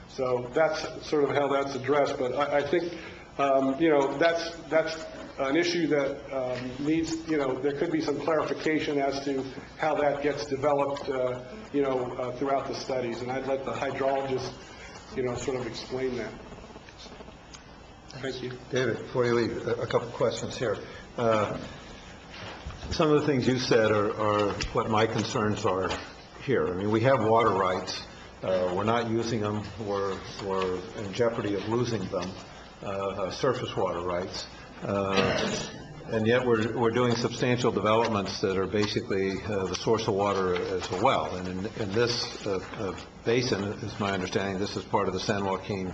[SPEAKER 5] So that's sort of how that's addressed. But I think, that's an issue that needs, there could be some clarification as to how that gets developed, throughout the studies. And I'd let the hydrologist, sort of explain that. Thank you.
[SPEAKER 2] David, before you leave, a couple questions here. Some of the things you said are what my concerns are here. I mean, we have water rights. We're not using them. We're in jeopardy of losing them, surface water rights. And yet we're doing substantial developments that are basically the source of water as well. And in this basin, is my understanding, this is part of the San Joaquin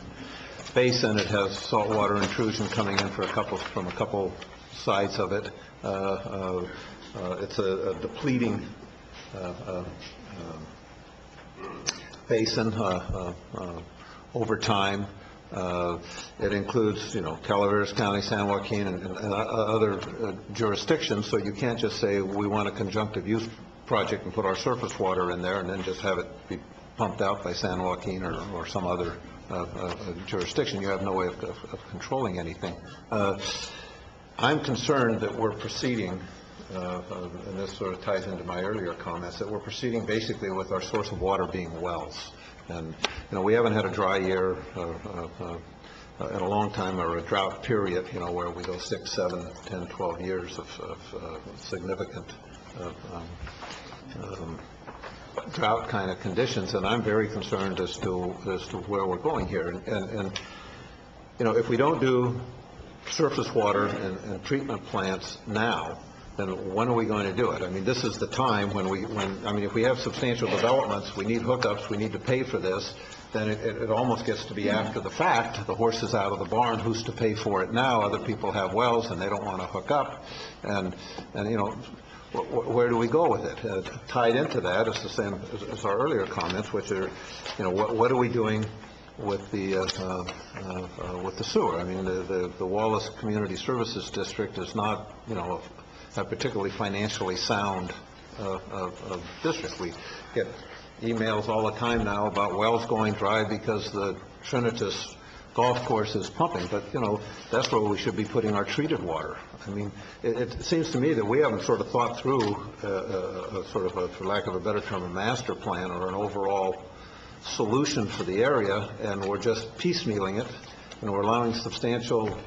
[SPEAKER 2] Basin. It has saltwater intrusion coming in from a couple sides of it. It's a depleting basin over time. It includes, Calaveras County, San Joaquin, and other jurisdictions, so you can't just say we want a conjunctive use project and put our surface water in there and then just have it be pumped out by San Joaquin or some other jurisdiction. You have no way of controlling anything. I'm concerned that we're proceeding, and this sort of ties into my earlier comments, that we're proceeding basically with our source of water being wells. And, we haven't had a dry year in a long time, or a drought period, where we go 6, 7, 10, 12 years of significant drought kind of conditions. And I'm very concerned as to where we're going here. And if we don't do surface water and treatment plants now, then when are we going to do it? I mean, this is the time if we have substantial developments, we need hookups, we need to pay for this, then it almost gets to be after the fact. The horse is out of the barn, who's to pay for it now? Other people have wells and they don't want to hook up. And where do we go with it? Tied into that is the same as our earlier comments, which are, what are we doing with the sewer? I mean, the Wallace Community Services District is not, a particularly financially sound district. We get emails all the time now about wells going dry because the Trinitas golf course is pumping, but, that's where we should be putting our treated water. I mean, it seems to me that we haven't sort of thought through for lack of a better term, a master plan or an overall solution for the area, and we're just piecemealing it, and we're allowing substantial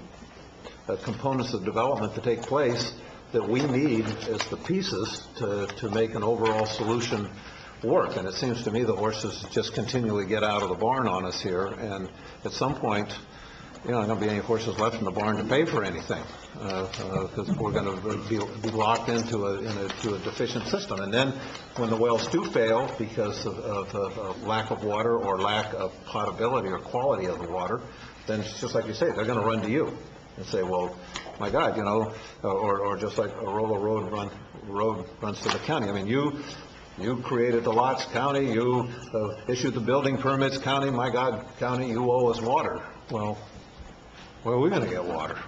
[SPEAKER 2] components of development to take place that we need as the pieces to make an overall solution work. And it seems to me the horses just continually get out of the barn on us here, and at some point, there aren't going to be any horses left in the barn to pay for anything, because we're going to be locked into a deficient system. And then when the wells do fail because of lack of water or lack of potability or quality of the water, then it's just like you say, they're going to run to you and say, well, my God, or just like a road runs to the county. I mean, you created the lots, county. You issued the building permits, county. My God, county, you owe us water. Well, where are we going to get water?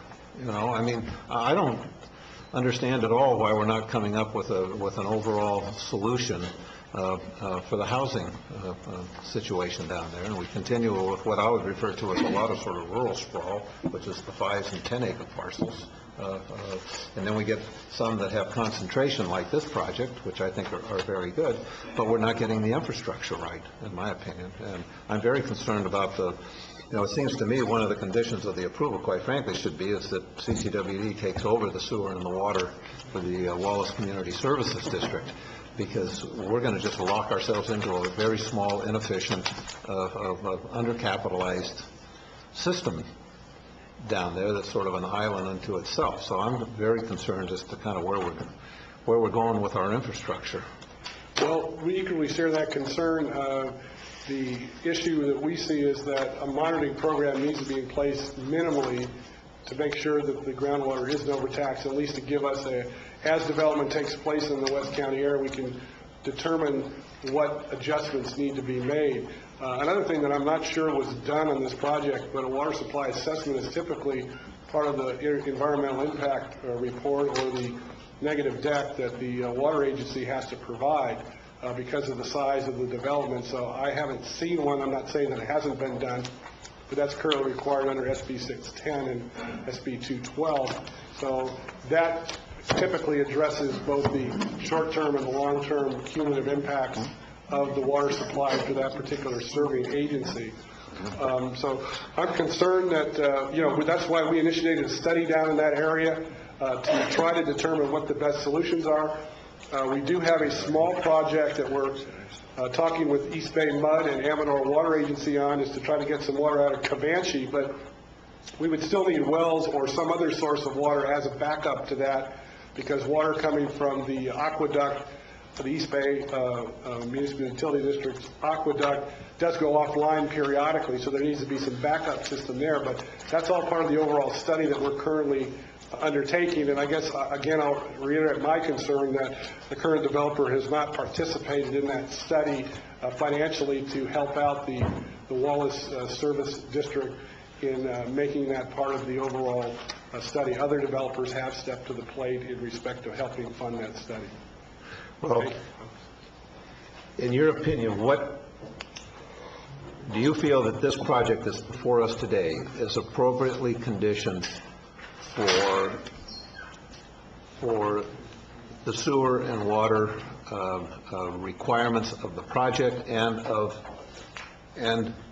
[SPEAKER 2] I mean, I don't understand at all why we're not coming up with an overall solution for the housing situation down there. And we continue with what I would refer to as a lot of sort of rural sprawl, which is the 5 and 10 acre parcels. And then we get some that have concentration like this project, which I think are very good, but we're not getting the infrastructure right, in my opinion. And I'm very concerned about it seems to me one of the conditions of the approval, quite frankly, should be is that CCWD takes over the sewer and the water for the Wallace Community Services District, because we're going to just lock ourselves into a very small, inefficient, undercapitalized system down there that's sort of an island unto itself. So I'm very concerned as to kind of where we're going with our infrastructure.
[SPEAKER 5] Well, we equally share that concern. The issue that we see is that a monitoring program needs to be in place minimally to make sure that the groundwater isn't overtaxed, at least to give us as development takes place in the West County area, we can determine what adjustments need to be made. Another thing that I'm not sure was done on this project, but a water supply assessment is typically part of the environmental impact report or the negative deck that the water agency has to provide because of the size of the development. So I haven't seen one. I'm not saying that it hasn't been done, but that's currently required under SB 610 and SB 212. So that typically addresses both the short-term and the long-term cumulative impacts of the water supply for that particular serving agency. So I'm concerned that, that's why we initiated a study down in that area to try to determine what the best solutions are. We do have a small project that we're talking with East Bay Mud and Amador Water Agency on, is to try to get some water out of Comanche, but we would still need wells or some other source of water as a backup to that, because water coming from the aqueduct, the East Bay Municipal Utility District's aqueduct, does go offline periodically, so there needs to be some backup system there. But that's all part of the overall study that we're currently undertaking. And I guess, again, I'll reiterate my concern that the current developer has not participated in that study financially to help out the Wallace Service District in making that part of the overall study. Other developers have stepped to the plate in respect to helping fund that study.
[SPEAKER 2] Well, in your opinion, what do you feel that this project that's before us today is appropriately conditioned for the sewer and water requirements of the project, and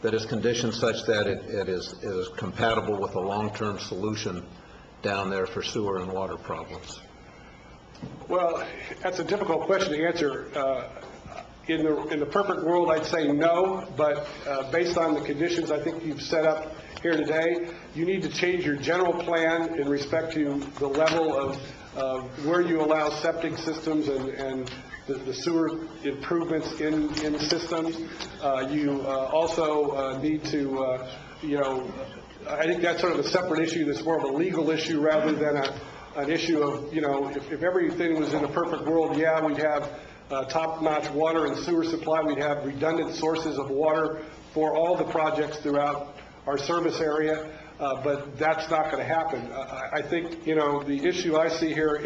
[SPEAKER 2] that is conditioned such that it is compatible with a long-term solution down there for sewer and water problems?
[SPEAKER 5] Well, that's a difficult question to answer. In the perfect world, I'd say no, but based on the conditions I think you've set up here today, you need to change your general plan in respect to the level of where you allow septic systems and the sewer improvements in systems. You also need to, I think that's sort of a separate issue that's more of a legal issue rather than an issue of, if everything was in a perfect world, yeah, we'd have top-notch water and sewer supply. We'd have redundant sources of water for all the projects throughout our service area, but that's not going to happen. I think, the issue I see here,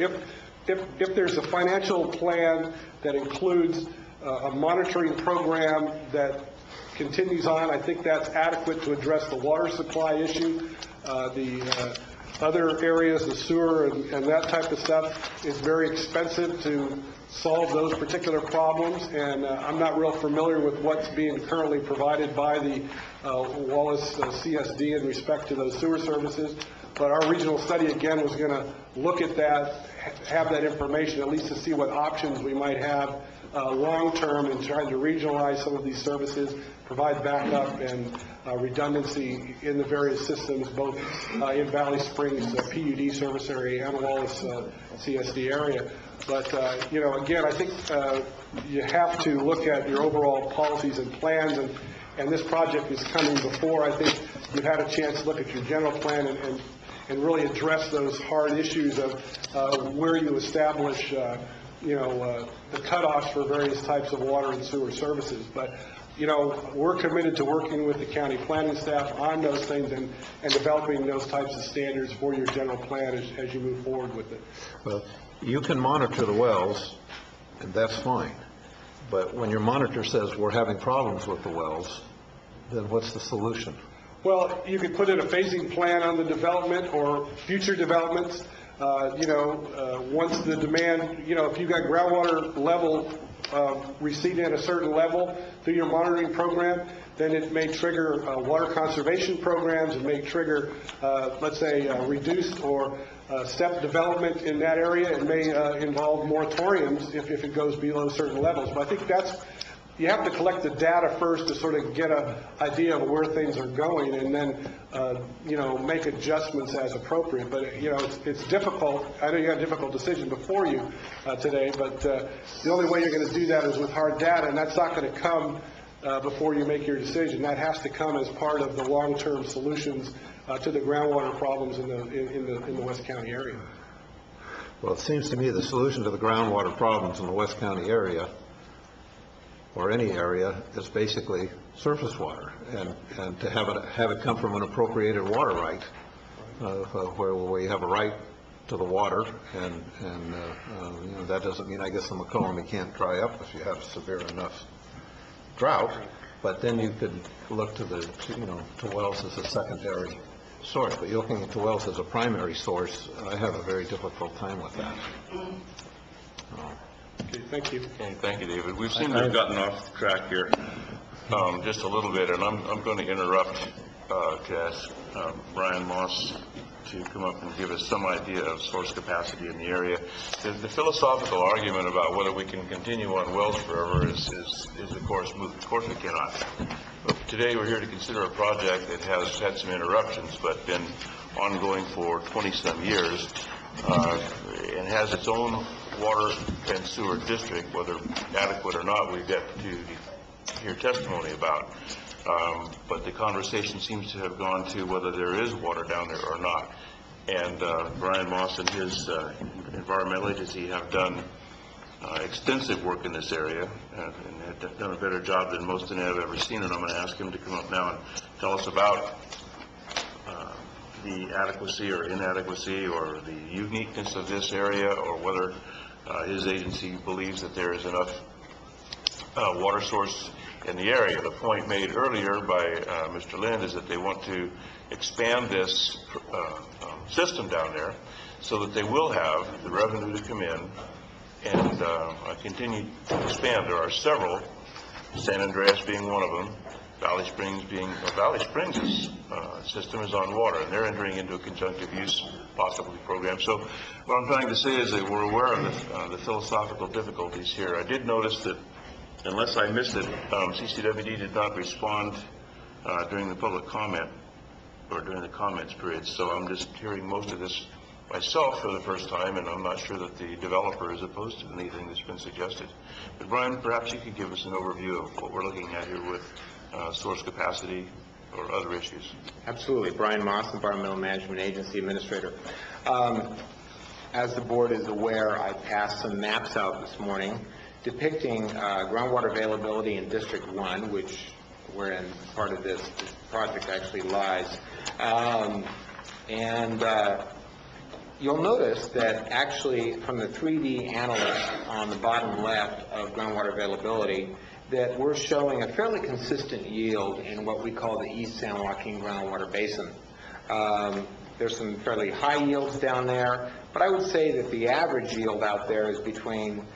[SPEAKER 5] if there's a financial plan that includes a monitoring program that continues on, I think that's adequate to address the water supply issue. The other areas, the sewer and that type of stuff, is very expensive to solve those particular problems, and I'm not real familiar with what's being currently provided by the Wallace CSD in respect to those sewer services, but our regional study, again, was going to look at that, have that information, at least to see what options we might have long-term in trying to regionalize some of these services, provide backup and redundancy in the various systems, both in Valley Springs PUD service area and Wallace CSD area. But, again, I think you have to look at your overall policies and plans, and this project is coming before. I think you've had a chance to look at your general plan and really address those hard issues of where you establish, the cutoffs for various types of water and sewer services. But, we're committed to working with the county planning staff on those things and developing those types of standards for your general plan as you move forward with it.
[SPEAKER 2] Well, you can monitor the wells, and that's fine. But when your monitor says we're having problems with the wells, then what's the solution?
[SPEAKER 5] Well, you could put in a phasing plan on the development or future developments. Once the demand, if you've got groundwater level receding at a certain level through your monitoring program, then it may trigger water conservation programs. It may trigger, let's say, reduced or step development in that area. It may involve moratoriums if it goes below certain levels. But I think that's you have to collect the data first to sort of get an idea of where things are going, and then, make adjustments as appropriate. But, it's difficult. I know you had a difficult decision before you today, but the only way you're going to do that is with hard data, and that's not going to come before you make your decision. That has to come as part of the long-term solutions to the groundwater problems in the West County area.
[SPEAKER 2] Well, it seems to me the solution to the groundwater problems in the West County area, or any area, is basically surface water, and to have it come from an appropriated water right, where we have a right to the water, and that doesn't mean, I guess, the Macomb can't dry up if you have severe enough drought, but then you could look to wells as a secondary source. But you're looking at the wells as a primary source. I have a very difficult time with that.
[SPEAKER 5] Okay, thank you.
[SPEAKER 1] Okay, thank you, David. We've seemed to have gotten off track here just a little bit, and I'm going to interrupt to ask Brian Moss to come up and give us some idea of source capacity in the area. The philosophical argument about whether we can continue on wells forever is of course moot. Of course we cannot. But today we're here to consider a project that has had some interruptions but been ongoing for 20-some years and has its own water and sewer district. Whether adequate or not, we've got to hear testimony about. But the conversation seems to have gone to whether there is water down there or not. And Brian Moss and his environmental agency have done extensive work in this area and have done a better job than most of them have ever seen. And I'm going to ask him to come up now and tell us about the adequacy or inadequacy or the uniqueness of this area, or whether his agency believes that there is enough water source in the area. The point made earlier by Mr. Lind is that they want to expand this system down there so that they will have the revenue to come in and continue to expand. There are several, San Andreas being one of them, Valley Springs system is on water, and they're entering into a conjunctive use possibly program. So what I'm trying to say is that we're aware of the philosophical difficulties here. I did notice that, unless I missed it, CCWD did not respond during the public comment or during the comments period. So I'm just hearing most of this myself for the first time, and I'm not sure that the developer is opposed to anything that's been suggested. But Brian, perhaps you could give us an overview of what we're looking at here with source capacity or other issues.
[SPEAKER 9] Absolutely. Brian Moss, Environmental Management Agency Administrator. As the board is aware, I passed some maps out this morning depicting groundwater availability in District 1, which wherein part of this project actually lies. You'll notice that actually from the 3D analysis on the bottom left of groundwater availability, that we're showing a fairly consistent yield in what we call the East San Joaquin groundwater basin. There's some fairly high yields down there, but I would say that the average yield out there is between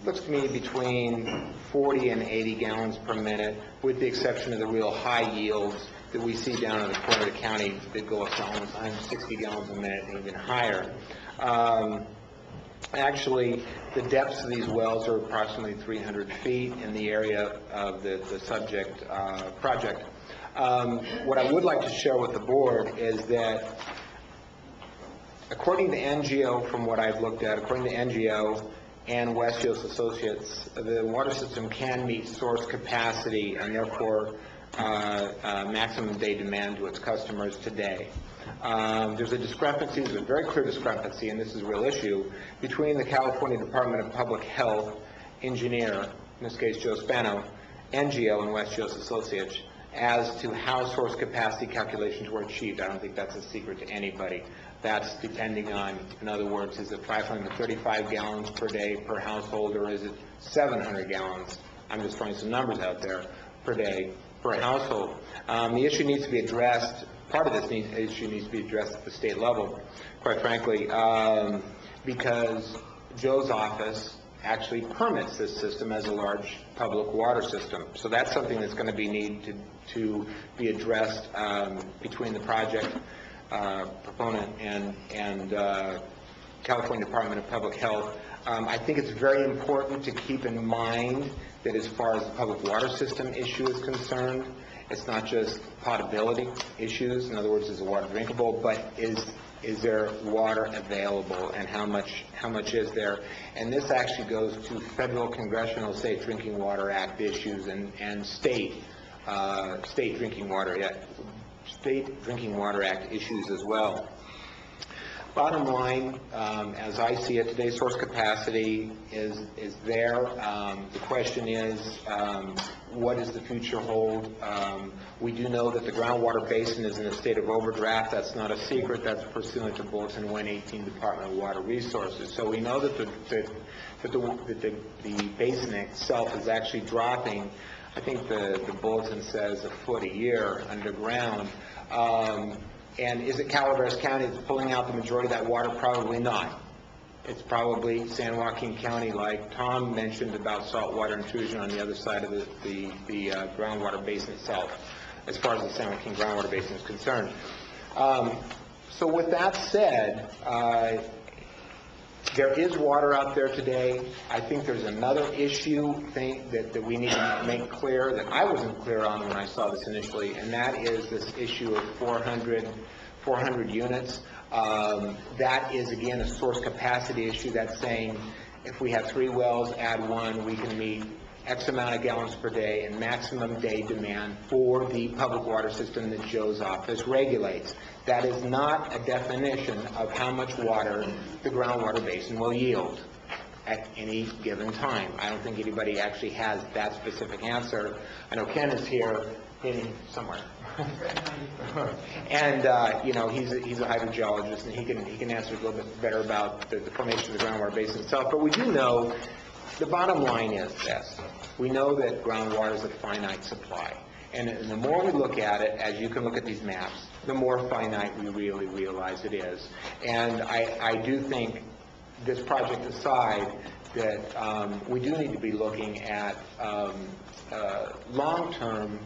[SPEAKER 9] 40 and 80 gallons per minute, with the exception of the real high yields that we see down in the corner of the county that go up to almost 160 gallons a minute and even higher. Actually, the depths of these wells are approximately 300 feet in the area of the subject project. What I would like to share with the board is that according to NGO, from what I've looked at, according to NGO and West Coast Associates, the water system can meet source capacity and therefore maximum day demand to its customers today. There's a discrepancy, there's a very clear discrepancy, and this is a real issue, between the California Department of Public Health engineer, in this case Joe Spano, NGO and West Coast Associates, as to how source capacity calculations were achieved. I don't think that's a secret to anybody. That's depending on, in other words, is it 535 gallons per day per household, or is it 700 gallons? I'm just throwing some numbers out there per day per household. The issue needs to be addressed. Part of this issue needs to be addressed at the state level, quite frankly, because Joe's office actually permits this system as a large public water system. So that's something that's going to be needed to be addressed between the project proponent and California Department of Public Health. I think it's very important to keep in mind that as far as the public water system issue is concerned, it's not just potability issues. In other words, is the water drinkable, but is there water available, and how much is there? And this actually goes to federal, congressional, state Drinking Water Act issues and state Drinking Water Act issues as well. Bottom line, as I see it today, source capacity is there. The question is, what does the future hold? We do know that the groundwater basin is in a state of overdraft. That's not a secret. That's pursuant to Bulletin 118, Department of Water Resources. So we know that the basin itself is actually dropping. I think the bulletin says a foot a year underground. And is it Calaveras County that's pulling out the majority of that water? Probably not. It's probably San Joaquin County, like Tom mentioned about saltwater intrusion on the other side of the groundwater basin itself, as far as the San Joaquin groundwater basin is concerned. So with that said, there is water out there today. I think there's another issue that we need to make clear that I wasn't clear on when I saw this initially, and that is this issue of 400 units. That is, again, a source capacity issue. That's saying if we have 3 wells, add 1, we can meet X amount of gallons per day and maximum day demand for the public water system that Joe's office regulates. That is not a definition of how much water the groundwater basin will yield at any given time. I don't think anybody actually has that specific answer. I know Ken is here somewhere. And, he's a hydrogeologist, and he can answer a little bit better about the formation of the groundwater basin itself. But we do know, the bottom line is this. We know that groundwater is a finite supply. And the more we look at it, as you can look at these maps, the more finite we really realize it is. And I do think, this project aside, that we do need to be looking at long-term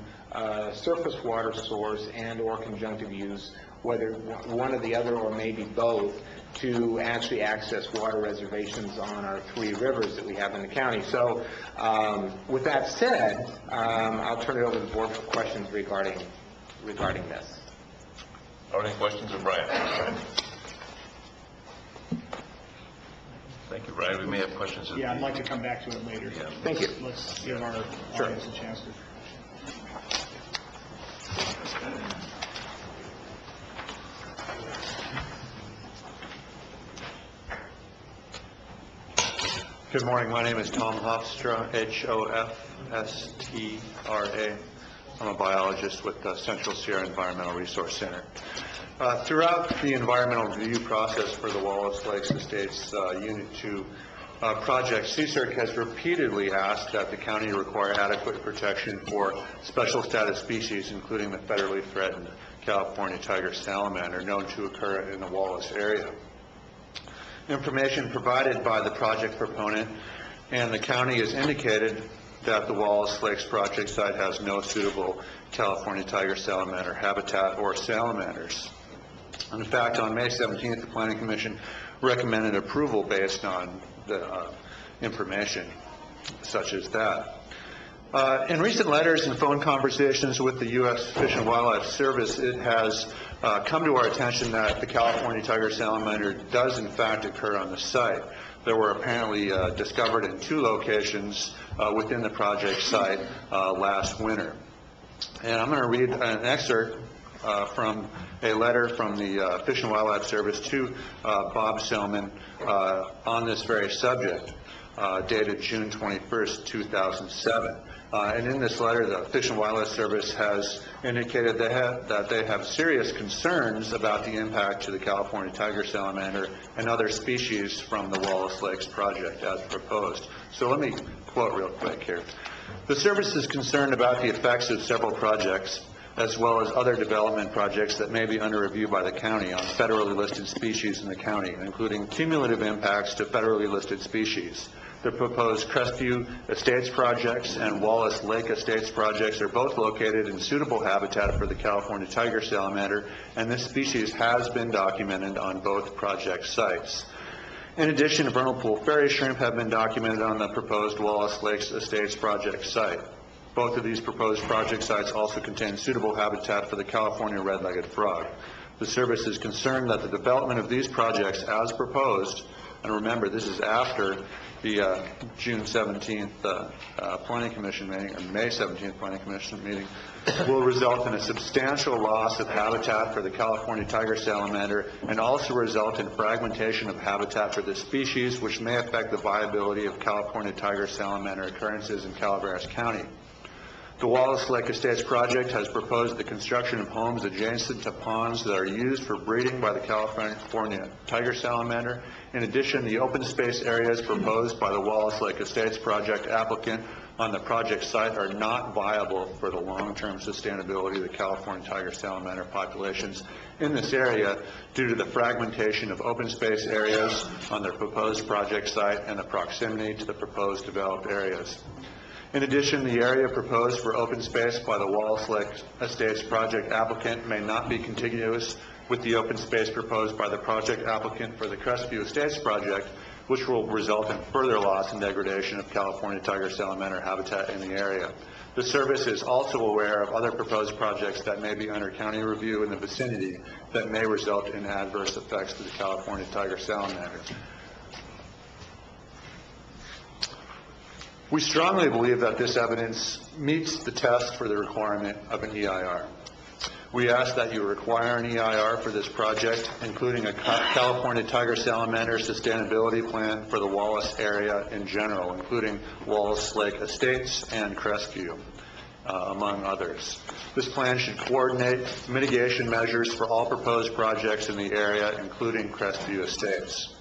[SPEAKER 9] surface water source and or conjunctive use, whether one or the other or maybe both, to actually access water reservations on our 3 rivers that we have in the county. So with that said, I'll turn it over to the board for questions regarding this.
[SPEAKER 1] Are there any questions of Brian? Thank you, Brian. We may have questions.
[SPEAKER 4] Yeah, I'd like to come back to it later.
[SPEAKER 1] Yeah.
[SPEAKER 9] Thank you.
[SPEAKER 4] Let's give our audience a chance to.
[SPEAKER 21] Good morning. My name is Tom Hofstra, Hofstra. I'm a biologist with the Central Sierra Environmental Resource Center. Throughout the environmental review process for the Wallace Lakes Estates Unit 2 project, CSERC has repeatedly asked that the county require adequate protection for special status species, including the federally threatened California tiger salamander, known to occur in the Wallace area. Information provided by the project proponent and the county has indicated that the Wallace Lakes project site has no suitable California tiger salamander habitat or salamanders. In fact, on May 17th, the Planning Commission recommended approval based on the information such as that. In recent letters and phone conversations with the U.S. Fish and Wildlife Service, it has come to our attention that the California tiger salamander does in fact occur on the site. They were apparently discovered in 2 locations within the project site last winter. And I'm going to read an excerpt from a letter from the Fish and Wildlife Service to Bob Selman on this very subject, dated June 21st, 2007. And in this letter, the Fish and Wildlife Service has indicated that they have serious concerns about the impact to the California tiger salamander and other species from the Wallace Lakes project as proposed. So let me quote real quick here. The service is concerned about the effects of several projects, as well as other development projects that may be under review by the county on federally listed species in the county, including cumulative impacts to federally listed species. The proposed Crestview Estates projects and Wallace Lake Estates projects are both located in suitable habitat for the California tiger salamander, and this species has been documented on both project sites.
[SPEAKER 22] In addition, vernal pool fairy shrimp have been documented on the proposed Wallace Lakes Estates project site. Both of these proposed project sites also contain suitable habitat for the California red-legged frog. The service is concerned that the development of these projects as proposed, and remember, this is after the June 17th Planning Commission meeting, or May 17th Planning Commission meeting, will result in a substantial loss of habitat for the California tiger salamander and also result in fragmentation of habitat for this species, which may affect the viability of California tiger salamander occurrences in Calaveras County. The Wallace Lake Estates project has proposed the construction of homes adjacent to ponds that are used for breeding by the California tiger salamander. In addition, the open space areas proposed by the Wallace Lake Estates project applicant on the project site are not viable for the long-term sustainability of the California tiger salamander populations in this area due to the fragmentation of open space areas on the proposed project site and the proximity to the proposed developed areas. In addition, the area proposed for open space by the Wallace Lake Estates project applicant may not be contiguous with the open space proposed by the project applicant for the Crestview Estates project, which will result in further loss and degradation of California tiger salamander habitat in the area. The service is also aware of other proposed projects that may be under county review in the vicinity that may result in adverse effects to the California tiger salamander. We strongly believe that this evidence meets the test for the requirement of an EIR. We ask that you require an EIR for this project, including a California tiger salamander sustainability plan for the Wallace area in general, including Wallace Lake Estates and Crestview, among others. This plan should coordinate mitigation measures for all proposed projects in the area, including Crestview Estates.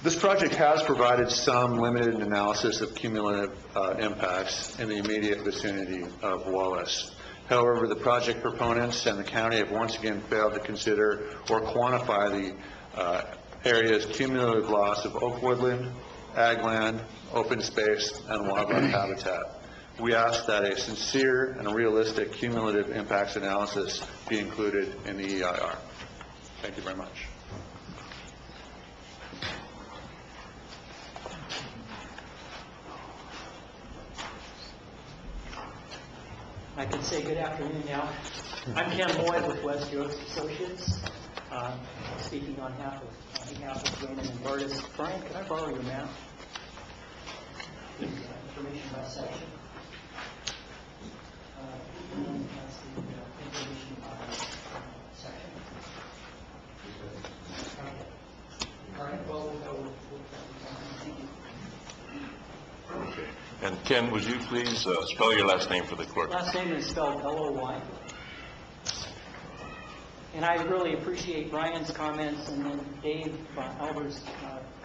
[SPEAKER 22] This project has provided some limited analysis of cumulative impacts in the immediate vicinity of Wallace. However, the project proponents and the county have once again failed to consider or quantify the area's cumulative loss of oak woodland, ag land, open space, and wildlife habitat. We ask that a sincere and realistic cumulative impacts analysis be included in the EIR. Thank you very much.
[SPEAKER 11] I can say good afternoon now. I'm Ken Lloyd with West Oaks Associates, speaking on behalf of Raymond and Burtis. Brian, can I borrow your map? Information by section. That's the information by section. Okay. All right, well, we'll go with thank you.
[SPEAKER 1] Okay. And Ken, would you please spell your last name for the clerk?
[SPEAKER 11] Last name is spelled L-O-Y. And I really appreciate Brian's comments and then Dave Elber's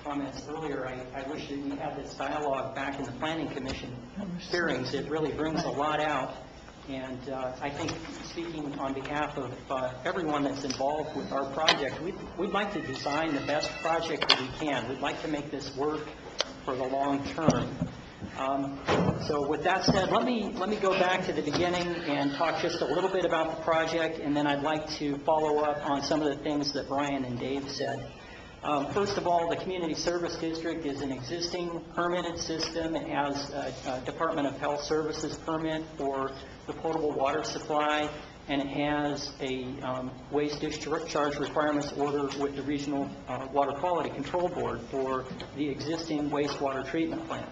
[SPEAKER 11] comments earlier. I wish that we had this dialogue back in the Planning Commission hearings. It really brings a lot out. And I think, speaking on behalf of everyone that's involved with our project, we'd like to design the best project that we can. We'd like to make this work for the long term. So with that said, let me go back to the beginning and talk just a little bit about the project, and then I'd like to follow up on some of the things that Brian and Dave said. First of all, the Community Service District is an existing permitted system. It has a Department of Health Services permit for the potable water supply, and it has a waste discharge requirements order with the Regional Water Quality Control Board for the existing wastewater treatment plant.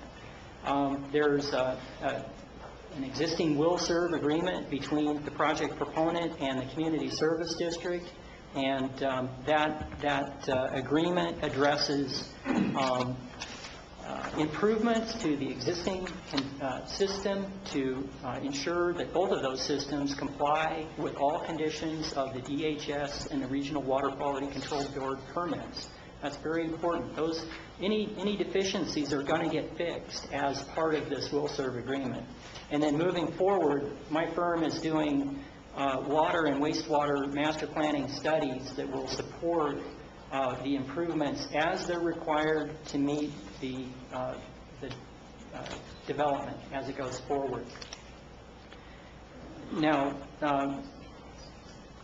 [SPEAKER 11] There's an existing will serve agreement between the project proponent and the Community Service District, and that agreement addresses improvements to the existing system to ensure that both of those systems comply with all conditions of the DHS and the Regional Water Quality Control Board permits. That's very important. Any deficiencies are going to get fixed as part of this will serve agreement. And then moving forward, my firm is doing water and wastewater master planning studies that will support the improvements as they're required to meet the development as it goes forward. Now,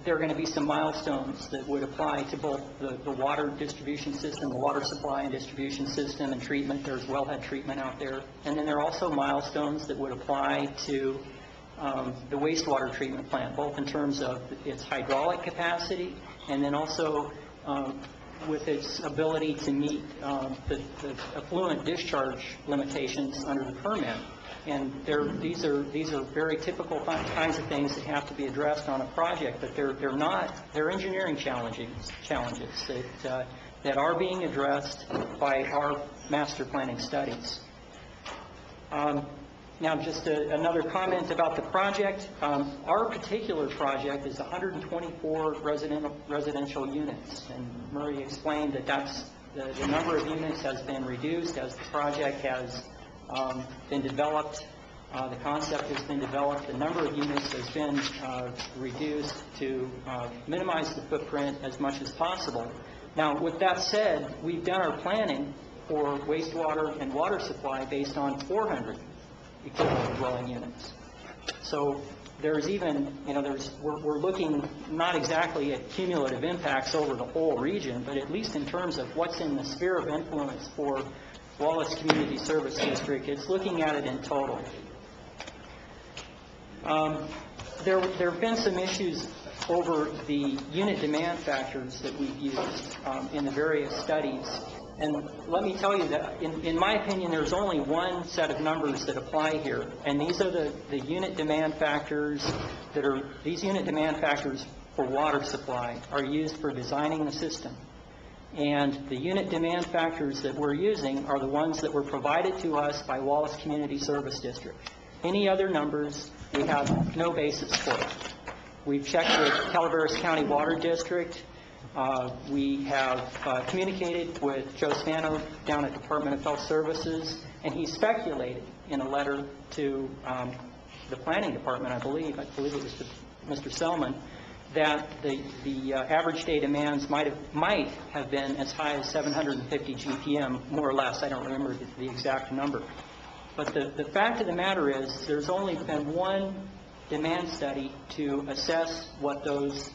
[SPEAKER 11] there are going to be some milestones that would apply to both the water distribution system, the water supply and distribution system and treatment. There's wellhead treatment out there. And then there are also milestones that would apply to the wastewater treatment plant, both in terms of its hydraulic capacity and then also with its ability to meet the effluent discharge limitations under the permit. And these are very typical kinds of things that have to be addressed on a project, but they're engineering challenges that are being addressed by our master planning studies. Now, just another comment about the project. Our particular project is 124 residential units, and Murray explained that the number of units has been reduced as the project has been developed. The concept has been developed. The number of units has been reduced to minimize the footprint as much as possible. Now, with that said, we've done our planning for wastewater and water supply based on 400 equivalent dwelling units. So there's even, we're looking not exactly at cumulative impacts over the whole region, but at least in terms of what's in the sphere of influence for Wallace Community Service District, it's looking at it in total. There have been some issues over the unit demand factors that we've used in the various studies. And let me tell you that, in my opinion, there's only one set of numbers that apply here, and these are the unit demand factors these unit demand factors for water supply are used for designing the system. And the unit demand factors that we're using are the ones that were provided to us by Wallace Community Service District. Any other numbers, we have no basis for it. We've checked with Calaveras County Water District. We have communicated with Joe Spano down at Department of Health Services, and he speculated in a letter to the Planning Department, I believe it was to Mr. Selman, that the average day demands might have been as high as 750 GPM, more or less. I don't remember the exact number. But the fact of the matter is there's only been one demand study to assess what those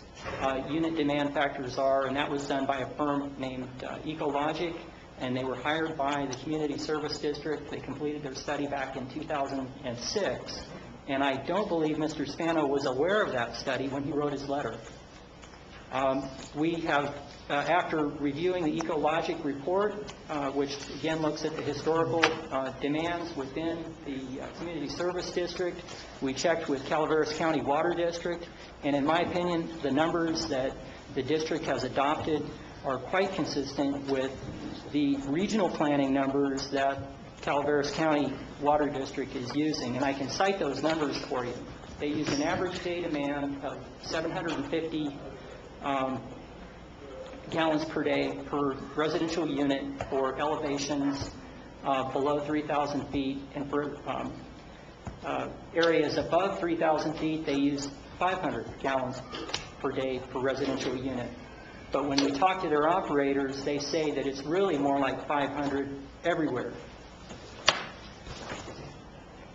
[SPEAKER 11] unit demand factors are, and that was done by a firm named Ecologic, and they were hired by the Community Service District. They completed their study back in 2006, and I don't believe Mr. Spano was aware of that study when he wrote his letter. We have, after reviewing the Ecologic report, which again looks at the historical demands within the Community Service District, we checked with Calaveras County Water District, and in my opinion, the numbers that the district has adopted are quite consistent with the regional planning numbers that Calaveras County Water District is using, and I can cite those numbers for you. They use an average day demand of 750 gallons per day per residential unit for elevations below 3,000 feet, and for areas above 3,000 feet, they use 500 gallons per day per residential unit. But when we talk to their operators, they say that it's really more like 500 everywhere.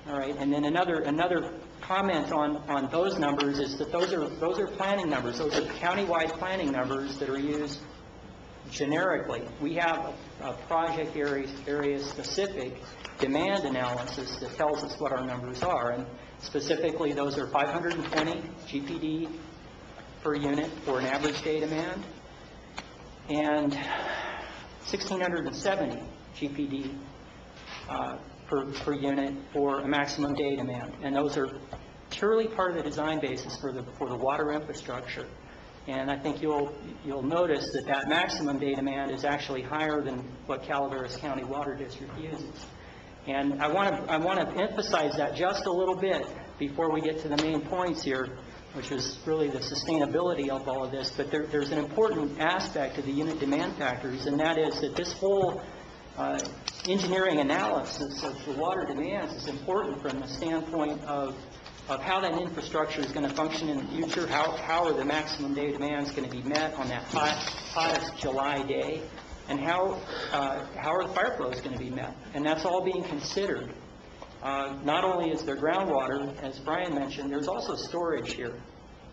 [SPEAKER 11] All right, and then another comment on those numbers is that those are planning numbers. Those are countywide planning numbers that are used generically. We have a project area-specific demand analysis that tells us what our numbers are, and specifically those are 520 GPD per unit for an average day demand, and 1,670 GPD per unit for a maximum day demand. And those are purely part of the design basis for the water infrastructure. And I think you'll notice that maximum day demand is actually higher than what Calaveras County Water District uses. And I want to emphasize that just a little bit before we get to the main points here, which is really the sustainability of all of this. But there's an important aspect of the unit demand factors, and that is that this whole engineering analysis of the water demands is important from the standpoint of how that infrastructure is going to function in the future, how are the maximum day demands going to be met on that hottest July day, and how are the fire flows going to be met. And that's all being considered. Not only is there groundwater, as Brian mentioned, there's also storage here.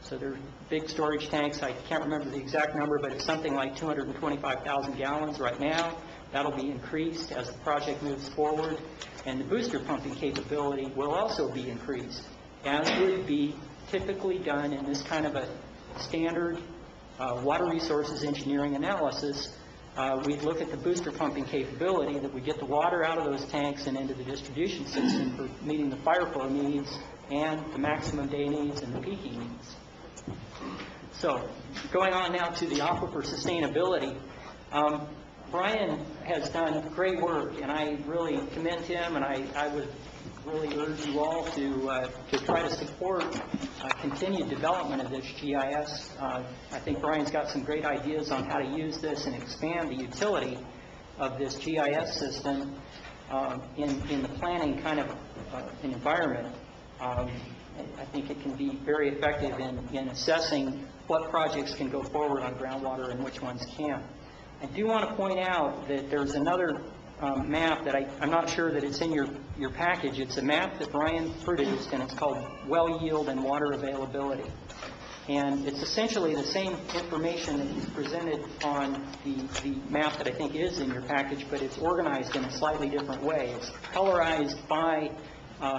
[SPEAKER 11] So they're big storage tanks. I can't remember the exact number, but it's something like 225,000 gallons right now. That'll be increased as the project moves forward. And the booster pumping capability will also be increased, as would be typically done in this kind of a standard water resources engineering analysis. We'd look at the booster pumping capability, that we get the water out of those tanks and into the distribution system for meeting the fire flow needs and the maximum day needs and the peaking needs. So going on now to the aquifer sustainability, Brian has done great work, and I really commend him, and I would really urge you all to try to support continued development of this GIS. I think Brian's got some great ideas on how to use this and expand the utility of this GIS system in the planning kind of an environment. I think it can be very effective in assessing what projects can go forward on groundwater and which ones can't. I do want to point out that there's another map that I'm not sure that it's in your package. It's a map that Brian produced, and it's called Well Yield and Water Availability. And it's essentially the same information that he's presented on the map that I think is in your package, but it's organized in a slightly different way. It's colorized by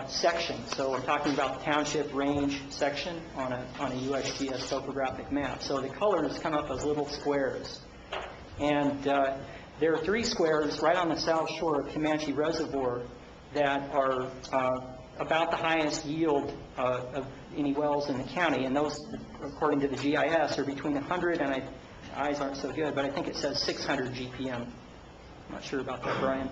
[SPEAKER 11] section. So I'm talking about the township range section on a USGS topographic map. So the colors come up as little squares. And there are 3 squares right on the south shore of Comanche Reservoir that are about the highest yield of any wells in the county. And those, according to the GIS, are between 100 and eyes aren't so good, but I think it says 600 GPM. I'm not sure about that, Brian.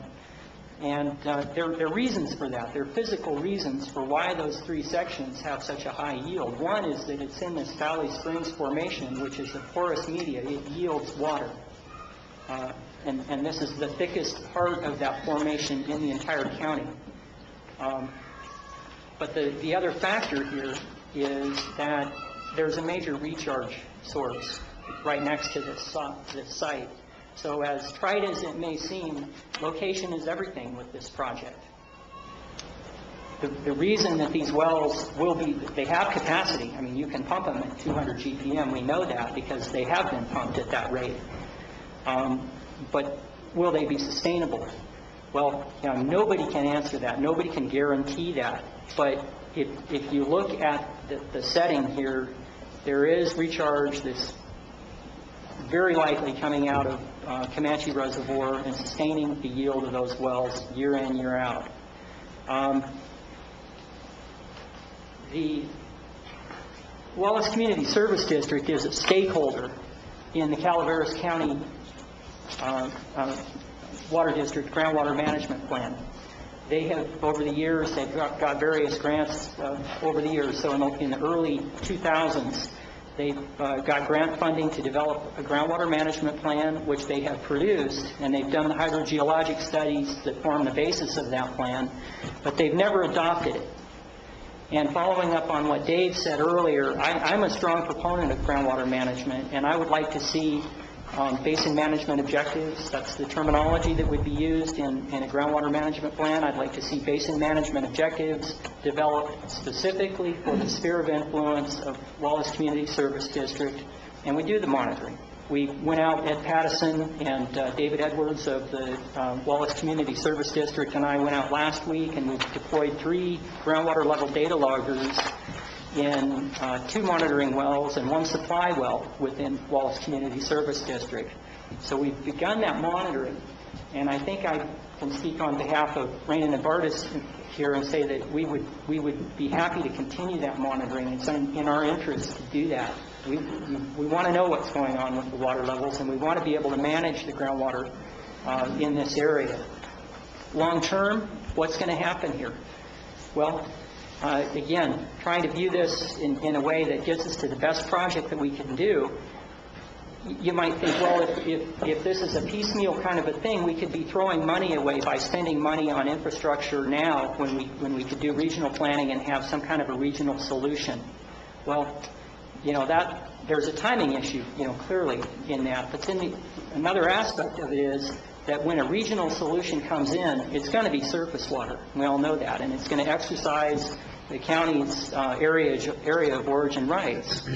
[SPEAKER 11] And there are reasons for that. There are physical reasons for why those 3 sections have such a high yield. One is that it's in this Valley Springs Formation, which is a porous media. It yields water. And this is the thickest part of that formation in the entire county. But the other factor here is that there's a major recharge source right next to this site. So as trite as it may seem, location is everything with this project. The reason that these wells they have capacity. I mean, you can pump them at 200 GPM. We know that because they have been pumped at that rate. But will they be sustainable? Well, nobody can answer that. Nobody can guarantee that. But if you look at the setting here, there is recharge that's very likely coming out of Comanche Reservoir and sustaining the yield of those wells year in, year out. The Wallace Community Service District is a stakeholder in the Calaveras County Water District Groundwater Management Plan. They have, over the years, they've got various grants over the years. So in the early 2000s, they got grant funding to develop a groundwater management plan, which they have produced, and they've done the hydrogeologic studies that form the basis of that plan, but they've never adopted it. And following up on what Dave said earlier, I'm a strong proponent of groundwater management, and I would like to see basin management objectives. That's the terminology that would be used in a groundwater management plan. I'd like to see basin management objectives developed specifically for the sphere of influence of Wallace Community Service District, and we do the monitoring. We went out, Ed Pattison and David Edwards of the Wallace Community Service District and I went out last week, and we deployed 3 groundwater level data loggers in 2 monitoring wells and 1 supply well within Wallace Community Service District. So we've begun that monitoring, and I think I can speak on behalf of Raina Novartis here and say that we would be happy to continue that monitoring. It's in our interest to do that. We want to know what's going on with the water levels, and we want to be able to manage the groundwater in this area. Long term, what's going to happen here? Well, again, trying to view this in a way that gets us to the best project that we can do, you might think, well, if this is a piecemeal kind of a thing, we could be throwing money away by spending money on infrastructure now when we could do regional planning and have some kind of a regional solution. Well, that there's a timing issue, clearly in that. But then another aspect of it is that when a regional solution comes in, it's going to be surface water. We all know that, and it's going to exercise the county's area of origin rights,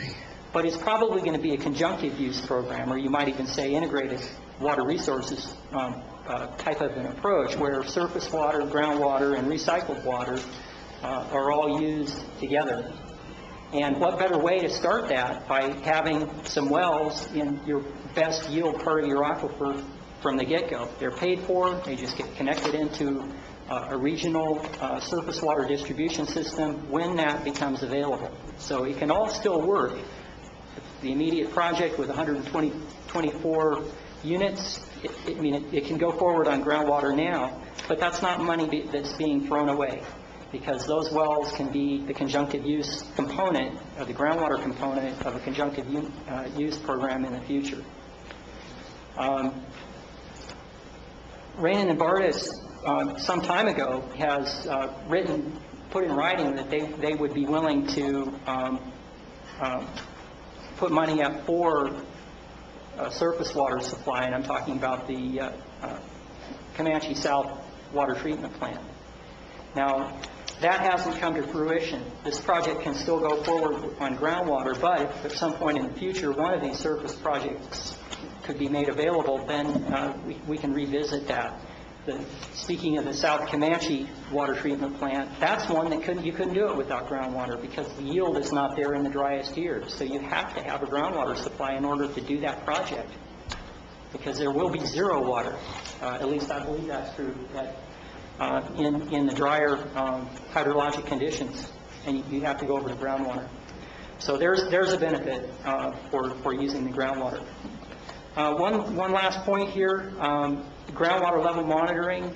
[SPEAKER 11] but it's probably going to be a conjunctive use program, or you might even say integrated water resources type of an approach, where surface water, groundwater, and recycled water are all used together. And what better way to start that by having some wells in your best yield part of your aquifer from the get-go. They're paid for, they just get connected into a regional surface water distribution system when that becomes available. So it can all still work. The immediate project with 124 units, it can go forward on groundwater now, but that's not money that's being thrown away, because those wells can be the conjunctive use component, or the groundwater component of a conjunctive use program in the future. Rainin and Bartis, some time ago, has put in writing that they would be willing to put money up for surface water supply, and I'm talking about the Comanche South water treatment plant. Now, that hasn't come to fruition. This project can still go forward on groundwater, but if at some point in the future one of these surface projects could be made available, then we can revisit that. Speaking of the South Comanche water treatment plant, that's one that you couldn't do it without groundwater, because the yield is not there in the driest years. So you have to have a groundwater supply in order to do that project, because there will be zero water. At least I believe that's true in the drier hydrologic conditions, and you have to go over to groundwater. So there's a benefit for using the groundwater. One last point here. Groundwater level monitoring,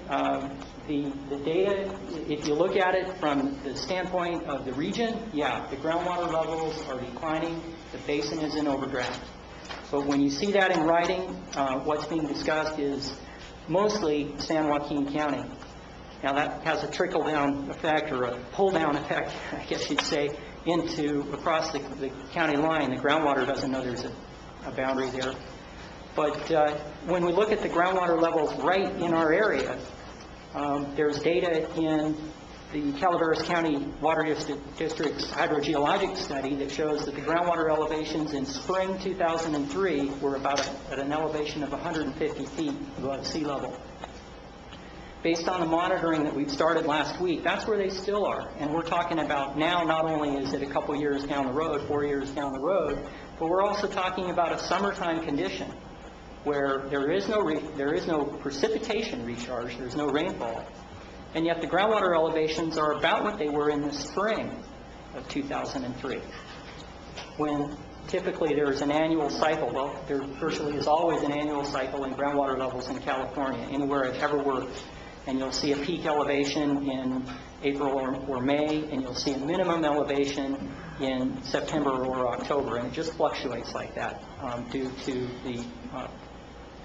[SPEAKER 11] the data, if you look at it from the standpoint of the region, yeah, the groundwater levels are declining, the basin is in overdraft. But when you see that in writing, what's being discussed is mostly San Joaquin County. Now that has a trickle-down effect, or a pull-down effect, I guess you'd say, across the county line. The groundwater doesn't know there's a boundary there. But when we look at the groundwater levels right in our area, there's data in the Calaveras County Water District's hydrogeologic study that shows that the groundwater elevations in spring 2003 were about at an elevation of 150 feet above sea level. Based on the monitoring that we've started last week, that's where they still are. And we're talking about now, not only is it a couple years down the road, 4 years down the road, but we're also talking about a summertime condition, where there is no precipitation recharge, there's no rainfall, and yet the groundwater elevations are about what they were in the spring of 2003, when typically there's an annual cycle. Well, there virtually is always an annual cycle in groundwater levels in California, anywhere I've ever worked, and you'll see a peak elevation in April or May, and you'll see a minimum elevation in September or October, and it just fluctuates like that due to the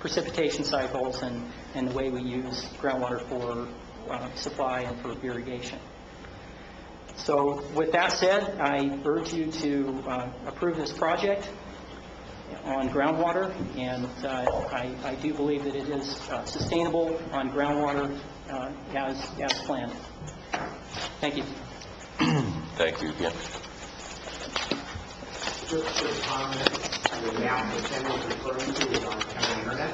[SPEAKER 11] precipitation cycles and the way we use groundwater for supply and for irrigation. So with that said, I urge you to approve this project on groundwater, and I do believe that it is sustainable on groundwater as planned. Thank you.
[SPEAKER 1] Thank you again.
[SPEAKER 15] Just a comment, the map that Ken was referring to is on county internet.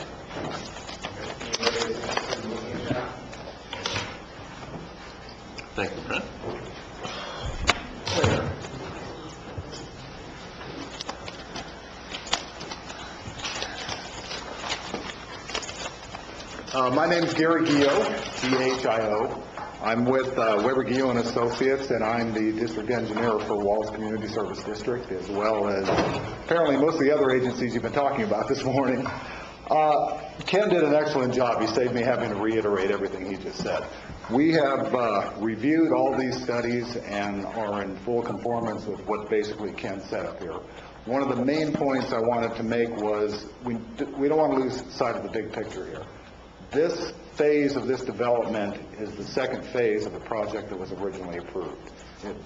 [SPEAKER 1] Thank you, Brent.
[SPEAKER 17] My name is Gary Gio, G-H-I-O. I'm with Weber Gio and Associates, and I'm the district engineer for Wallace Community Service District, as well as apparently most of the other agencies you've been talking about this morning. Ken did an excellent job. He saved me having to reiterate everything he just said. We have reviewed all these studies and are in full conformance with what basically Ken said up here. One of the main points I wanted to make was we don't want to lose sight of the big picture here. This phase of this development is the second phase of the project that was originally approved.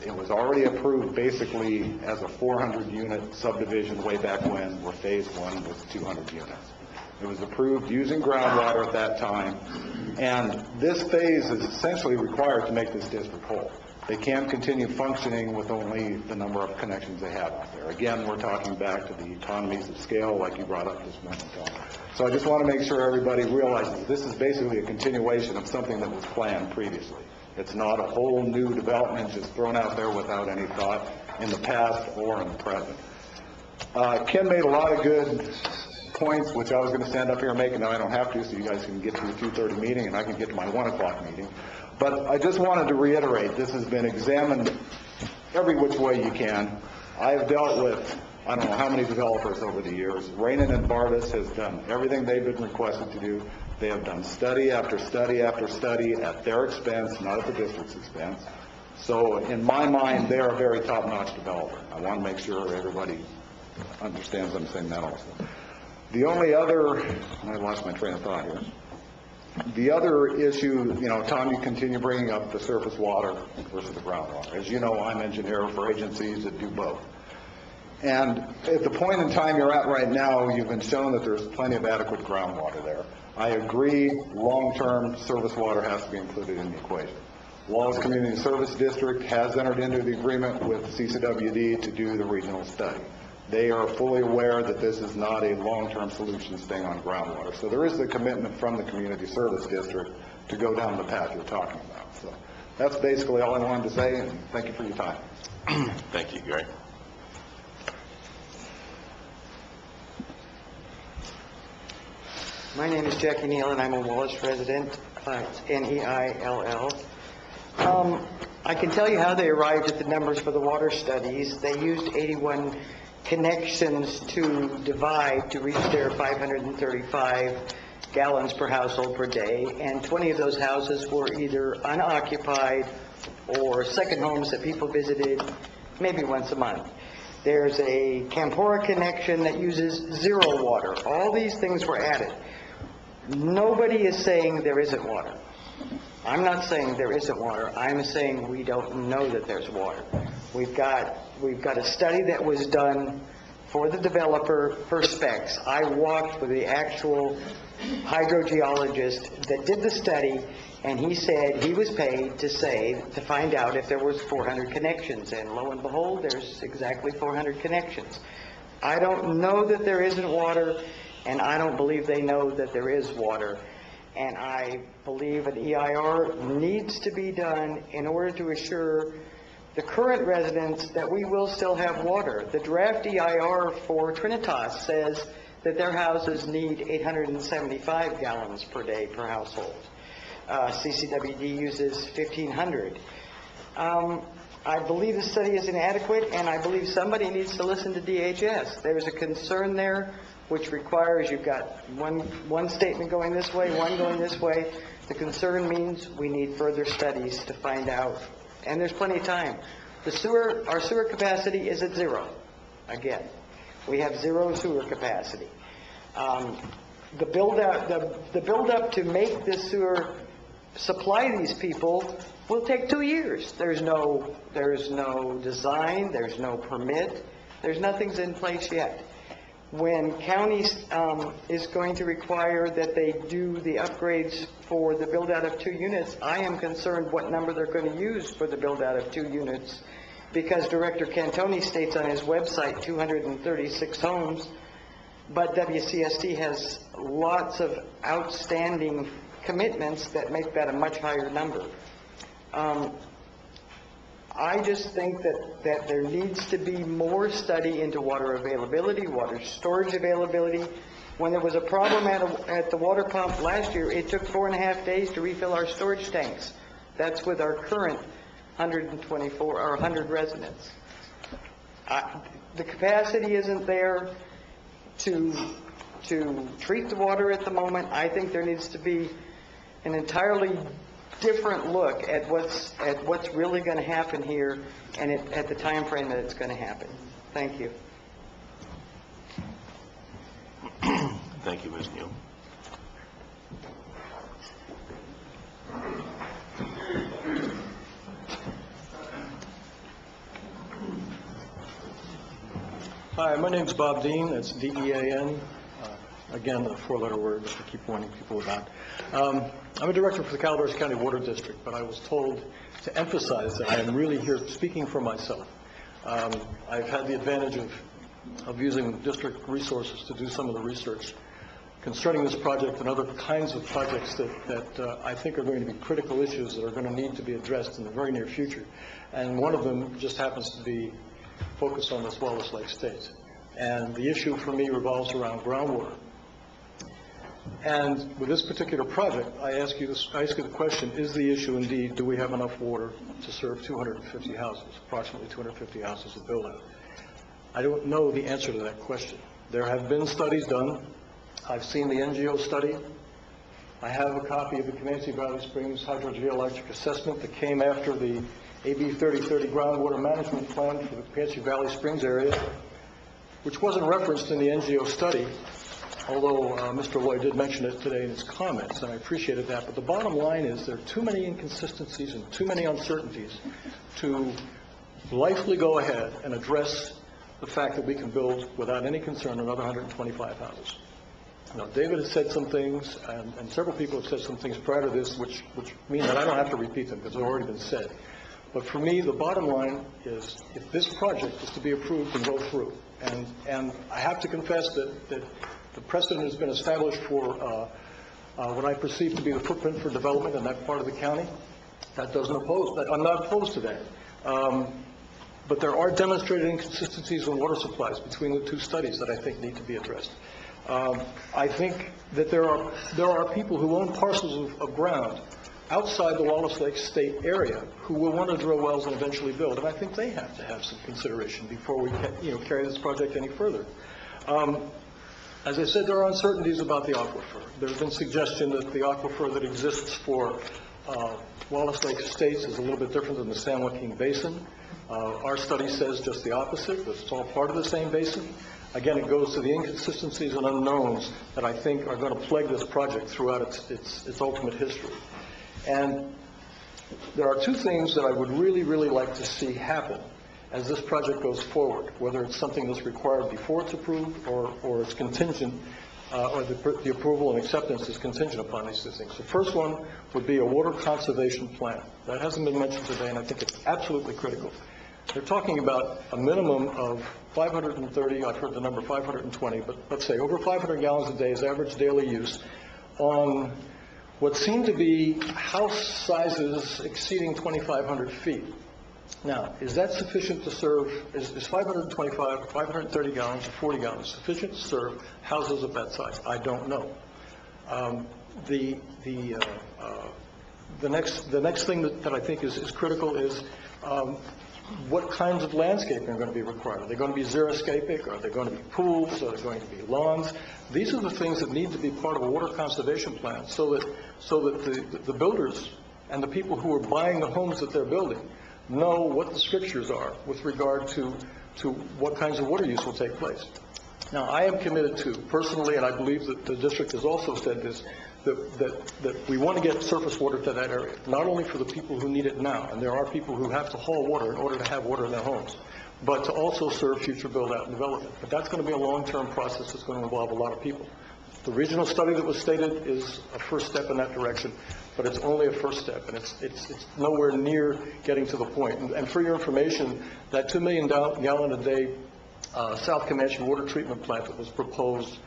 [SPEAKER 17] It was already approved basically as a 400-unit subdivision way back when, where phase one was 200 units. It was approved using groundwater at that time, and this phase is essentially required to make this district whole. They can continue functioning with only the number of connections they have out there. Again, we're talking back to the economies of scale like you brought up this morning, Tom. So I just want to make sure everybody realizes this is basically a continuation of something that was planned previously. It's not a whole new development just thrown out there without any thought in the past or in the present. Ken made a lot of good points, which I was going to stand up here and make, and now I don't have to, so you guys can get to the 2:30 meeting, and I can get to my 1 o'clock meeting. But I just wanted to reiterate, this has been examined every which way you can. I've dealt with, I don't know how many developers over the years. Rainin and Bardis has done everything they've been requested to do. They have done study after study after study at their expense, not at the district's expense. So in my mind, they're a very top-notch developer. I want to make sure everybody understands I'm saying that also. The only other, I lost my train of thought here. The other issue, Tom, you continue bringing up the surface water versus the groundwater. As you know, I'm engineer for agencies that do both. And at the point in time you're at right now, you've been shown that there's plenty of adequate groundwater there. I agree, long-term surface water has to be included in the equation. Wallace Community Service District has entered into the agreement with CCWD to do the regional study. They are fully aware that this is not a long-term solution staying on groundwater. So there is a commitment from the Community Service District to go down the path you're talking about. So that's basically all I wanted to say, and thank you for your time.
[SPEAKER 1] Thank you, Gary.
[SPEAKER 18] My name is Jackie Neal, and I'm a Wallace resident. It's N-E-I-L-L. I can tell you how they arrived at the numbers for the water studies. They used 81 connections to divide to reach their 535 gallons per household per day, and 20 of those houses were either unoccupied or second homes that people visited maybe once a month. There's a Campora connection that uses zero water. All these things were added. Nobody is saying there isn't water. I'm not saying there isn't water. I'm saying we don't know that there's water. We've got a study that was done for the developer for specs. I walked with the actual hydrogeologist that did the study, and he said he was paid to find out if there was 400 connections, and lo and behold, there's exactly 400 connections. I don't know that there isn't water, and I don't believe they know that there is water. And I believe an EIR needs to be done in order to assure the current residents that we will still have water. The draft EIR for Trinitas says that their houses need 875 gallons per day per household. CCWD uses 1,500. I believe the study is inadequate, and I believe somebody needs to listen to DHS. There's a concern there which requires you've got one statement going this way, one going this way. The concern means we need further studies to find out, and there's plenty of time. Our sewer capacity is at zero. Again, we have zero sewer capacity. The build up to make this sewer supply these people will take 2 years. There's no design, there's no permit, there's nothing's in place yet. When county is going to require that they do the upgrades for the build-out of 2 units, I am concerned what number they're going to use for the build-out of 2 units, because Director Cantoni states on his website 236 homes, but WCSD has lots of outstanding commitments that make that a much higher number. I just think that there needs to be more study into water availability, water storage availability. When there was a problem at the water pump last year, it took 4.5 days to refill our storage tanks. That's with our current 124 or 100 residents. The capacity isn't there to treat the water at the moment. I think there needs to be an entirely different look at what's really going to happen here, and at the time frame that it's going to happen. Thank you.
[SPEAKER 1] Thank you, Ms. Neal.
[SPEAKER 19] Hi, my name's Bob Dean. That's D-E-A-N. Again, a four-letter word that I keep warning people about. I'm a director for the Calaveras County Water District, but I was told to emphasize that I am really here speaking for myself. I've had the advantage of using district resources to do some of the research concerning this project and other kinds of projects that I think are going to be critical issues that are going to need to be addressed in the very near future. And one of them just happens to be focused on this Wallace Lake State. And the issue for me revolves around groundwater. And with this particular project, I ask you the question, is the issue indeed, do we have enough water to serve 250 houses, approximately 250 houses to build out? I don't know the answer to that question. There have been studies done. I've seen the NGO study. I have a copy of the Comanche Valley Springs hydrogeologic assessment that came after the AB 3030 groundwater management plan for the Comanche Valley Springs area, which wasn't referenced in the NGO study, although Mr. Lloyd did mention it today in his comments, and I appreciated that. But the bottom line is there are too many inconsistencies and too many uncertainties to blithely go ahead and address the fact that we can build without any concern another 125 houses. Now, David has said some things, and several people have said some things prior to this, which mean that I don't have to repeat them because they've already been said. But for me, the bottom line is if this project is to be approved and go through, and I have to confess that the precedent has been established for what I perceive to be the footprint for development in that part of the county. That doesn't oppose that. I'm not opposed to that. But there are demonstrated inconsistencies in water supplies between the two studies that I think need to be addressed. I think that there are people who own parcels of ground outside the Wallace Lake State area who will want to drill wells and eventually build, and I think they have to have some consideration before we carry this project any further. As I said, there are uncertainties about the aquifer. There's been suggestion that the aquifer that exists for Wallace Lake Estates is a little bit different than the San Joaquin Basin. Our study says just the opposite, that it's all part of the same basin. Again, it goes to the inconsistencies and unknowns that I think are going to plague this project throughout its ultimate history. And there are two things that I would really, really like to see happen as this project goes forward, whether it's something that's required before it's approved or it's contingent, or the approval and acceptance is contingent upon these two things. The first one would be a water conservation plan. That hasn't been mentioned today, and I think it's absolutely critical. They're talking about a minimum of 530, I've heard the number 520, but let's say over 500 gallons a day is average daily use on what seem to be house sizes exceeding 2,500 feet. Now, is that sufficient to serve, is 525, 530 gallons or 40 gallons sufficient to serve houses of that size? I don't know. The next thing that I think is critical is what kinds of landscaping are going to be required. Are they going to be xeriscapic? Are they going to be pools? Are they going to be lawns? These are the things that need to be part of a water conservation plan so that the builders and the people who are buying the homes that they're building know what the strictures are with regard to what kinds of water use will take place. Now, I am committed to, personally, and I believe that the district has also said this, that we want to get surface water to that area, not only for the people who need it now, and there are people who have to haul water in order to have water in their homes, but to also serve future build-out and development. But that's going to be a long-term process that's going to involve a lot of people. The regional study that was stated is a first step in that direction, but it's only a first step, and it's nowhere near getting to the point. And for your information, that 2 million gallon a day South Comanche water treatment plant that was proposed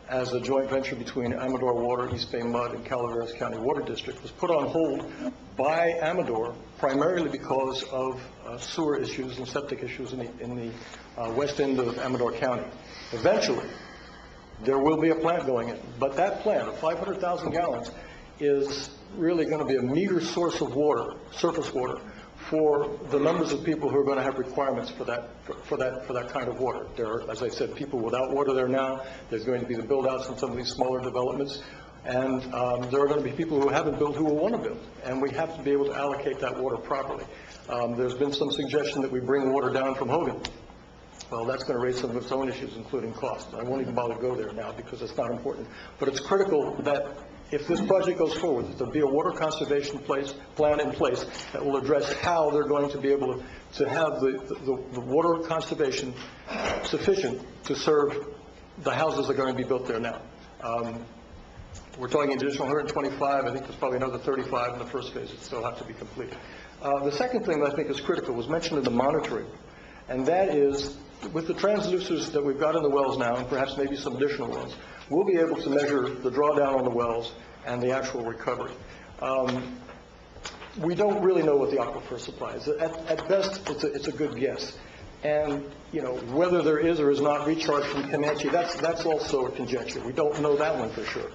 [SPEAKER 19] as a joint venture between Amador Water, East Bay Mud, and Calaveras County Water District was put on hold by Amador primarily because of sewer issues and septic issues in the west end of Amador County. Eventually, there will be a plant going in, but that plant of 500,000 gallons is really going to be a meager source of water, surface water, for the numbers of people who are going to have requirements for that kind of water. There are, as I said, people without water there now. There's going to be the build-outs in some of these smaller developments, and there are going to be people who haven't built who will want to build, and we have to be able to allocate that water properly. There's been some suggestion that we bring water down from Hogan. Well, that's going to raise some of its own issues, including cost. I won't even bother to go there now because it's not important. But it's critical that if this project goes forward, that there'll be a water conservation plan in place that will address how they're going to be able to have the water conservation sufficient to serve the houses that are going to be built there now. We're talking an additional 125. I think there's probably another 35 in the first phase that still have to be completed. The second thing that I think is critical was mentioned in the monitoring, and that is, with the transducers that we've got in the wells now, and perhaps maybe some additional wells, we'll be able to measure the drawdown on the wells and the actual recovery. We don't really know what the aquifer supply is. At best, it's a good guess. And, whether there is or is not recharge from Comanche, that's also a conjecture. We don't know that one for sure.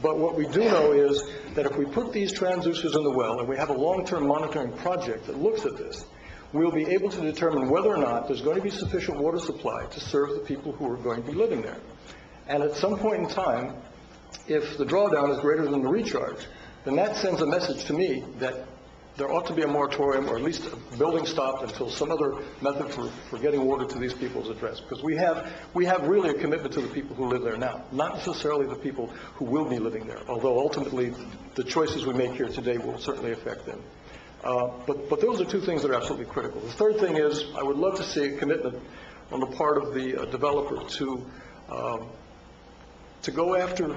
[SPEAKER 19] But what we do know is that if we put these transducers in the well, and we have a long-term monitoring project that looks at this, we'll be able to determine whether or not there's going to be sufficient water supply to serve the people who are going to be living there. And at some point in time, if the drawdown is greater than the recharge, then that sends a message to me that there ought to be a moratorium, or at least a building stopped until some other method for getting water to these people is addressed. Because we have really a commitment to the people who live there now, not necessarily the people who will be living there, although ultimately the choices we make here today will certainly affect them. But those are two things that are absolutely critical. The third thing is, I would love to see a commitment on the part of the developer to go after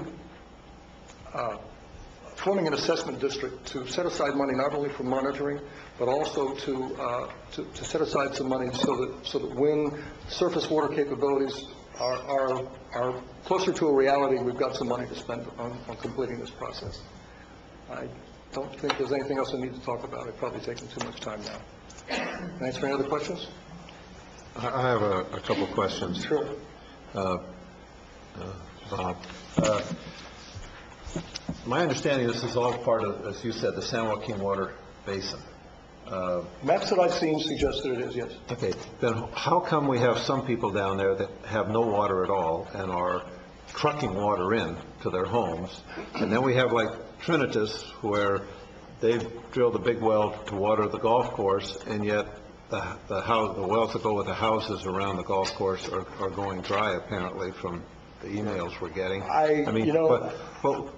[SPEAKER 19] forming an assessment district to set aside money not only for monitoring, but also to set aside some money so that when surface water capabilities are closer to a reality, we've got some money to spend on completing this process. I don't think there's anything else I need to talk about. I've probably taken too much time now. Thanks. For any other questions?
[SPEAKER 2] I have a couple of questions.
[SPEAKER 19] Sure.
[SPEAKER 2] Bob, my understanding, this is all part of, as you said, the San Joaquin Water Basin.
[SPEAKER 19] Maps that I've seen suggest that it is, yes.
[SPEAKER 2] Okay. Then how come we have some people down there that have no water at all and are trucking water in to their homes? And then we have like Trinitas, where they've drilled a big well to water the golf course, and yet the wells that go with the houses around the golf course are going dry, apparently, from the emails we're getting.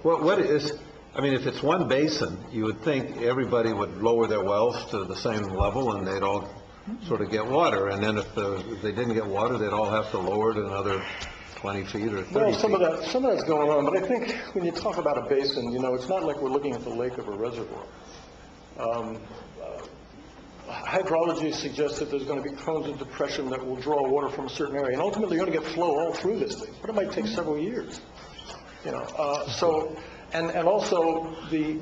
[SPEAKER 2] What is, if it's one basin, you would think everybody would lower their wells to the same level and they'd all sort of get water. And then if they didn't get water, they'd all have to lower it another 20 feet or 30
[SPEAKER 19] well,
[SPEAKER 2] feet.
[SPEAKER 19] some of that's going on, but I think when you talk about a basin, it's not like we're looking at the lake of a reservoir. Hydrology suggests that there's going to be cones of depression that will draw water from a certain area, and ultimately you're going to get flow all through this thing, but it might take several years. And also the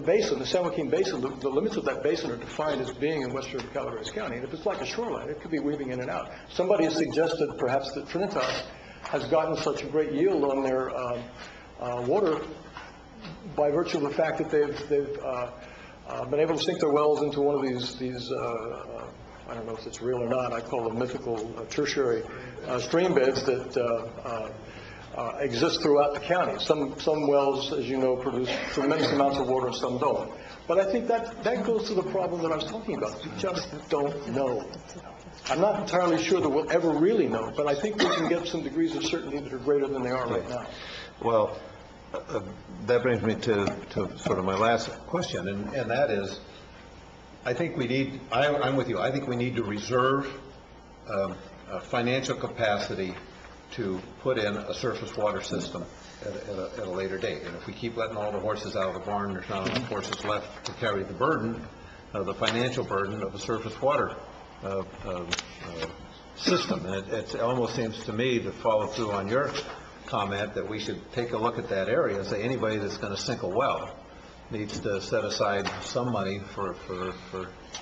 [SPEAKER 19] basin, the San Joaquin Basin, the limits of that basin are defined as being in western Calaveras County, and if it's like a shoreline, it could be weaving in and out. Somebody has suggested perhaps that Trinitas has gotten such a great yield on their water by virtue of the fact that they've been able to sink their wells into one of these I don't know if it's real or not, I call them mythical tertiary stream beds that exist throughout the county. Some wells, as you know, produce tremendous amounts of water and some don't. But I think that goes to the problem that I was talking about. We just don't know. I'm not entirely sure that we'll ever really know, but I think we can get some degrees of certainty that are greater than they are right now.
[SPEAKER 2] Well, that brings me to sort of my last question, and that is, I think we need, I'm with you, I think we need to reserve financial capacity to put in a surface water system at a later date. And if we keep letting all the horses out of the barn, there's not enough horses left to carry the burden, the financial burden of a surface water system. And it almost seems to me, to follow through on your comment, that we should take a look at that area and say anybody that's going to sink a well needs to set aside some money for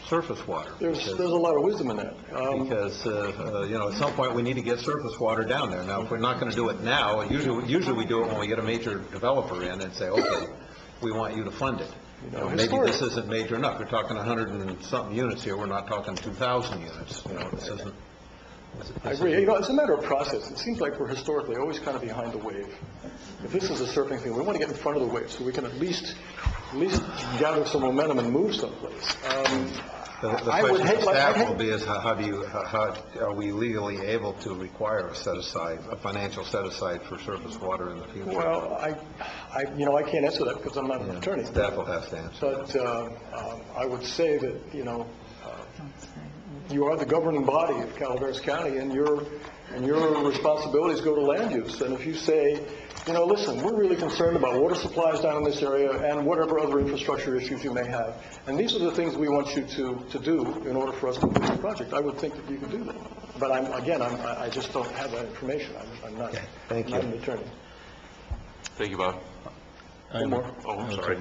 [SPEAKER 2] surface water.
[SPEAKER 19] There's a lot of wisdom in that.
[SPEAKER 2] Because at some point we need to get surface water down there. Now, if we're not going to do it now, usually we do it when we get a major developer in and say, okay, we want you to fund it. Maybe this isn't major enough. We're talking 100 and something units here. We're not talking 2,000 units. This isn't.
[SPEAKER 19] I agree. It's a matter of process. It seems like we're historically always kind of behind the wave. If this is a surfing thing, we want to get in front of the wave so we can at least gather some momentum and move someplace.
[SPEAKER 2] The question for staff will be is how are we legally able to require a financial set aside for surface water in the future?
[SPEAKER 19] Well, I can't answer that because I'm not an attorney.
[SPEAKER 2] Staff will have to answer.
[SPEAKER 19] But I would say that you are the governing body of Calaveras County, and your responsibilities go to land use. And if you say, listen, we're really concerned about water supplies down in this area and whatever other infrastructure issues you may have, and these are the things we want you to do in order for us to complete the project, I would think that you could do that. But I just don't have that information. I'm not an attorney.
[SPEAKER 1] Thank you, Bob.
[SPEAKER 19] One more.
[SPEAKER 1] Oh, I'm sorry.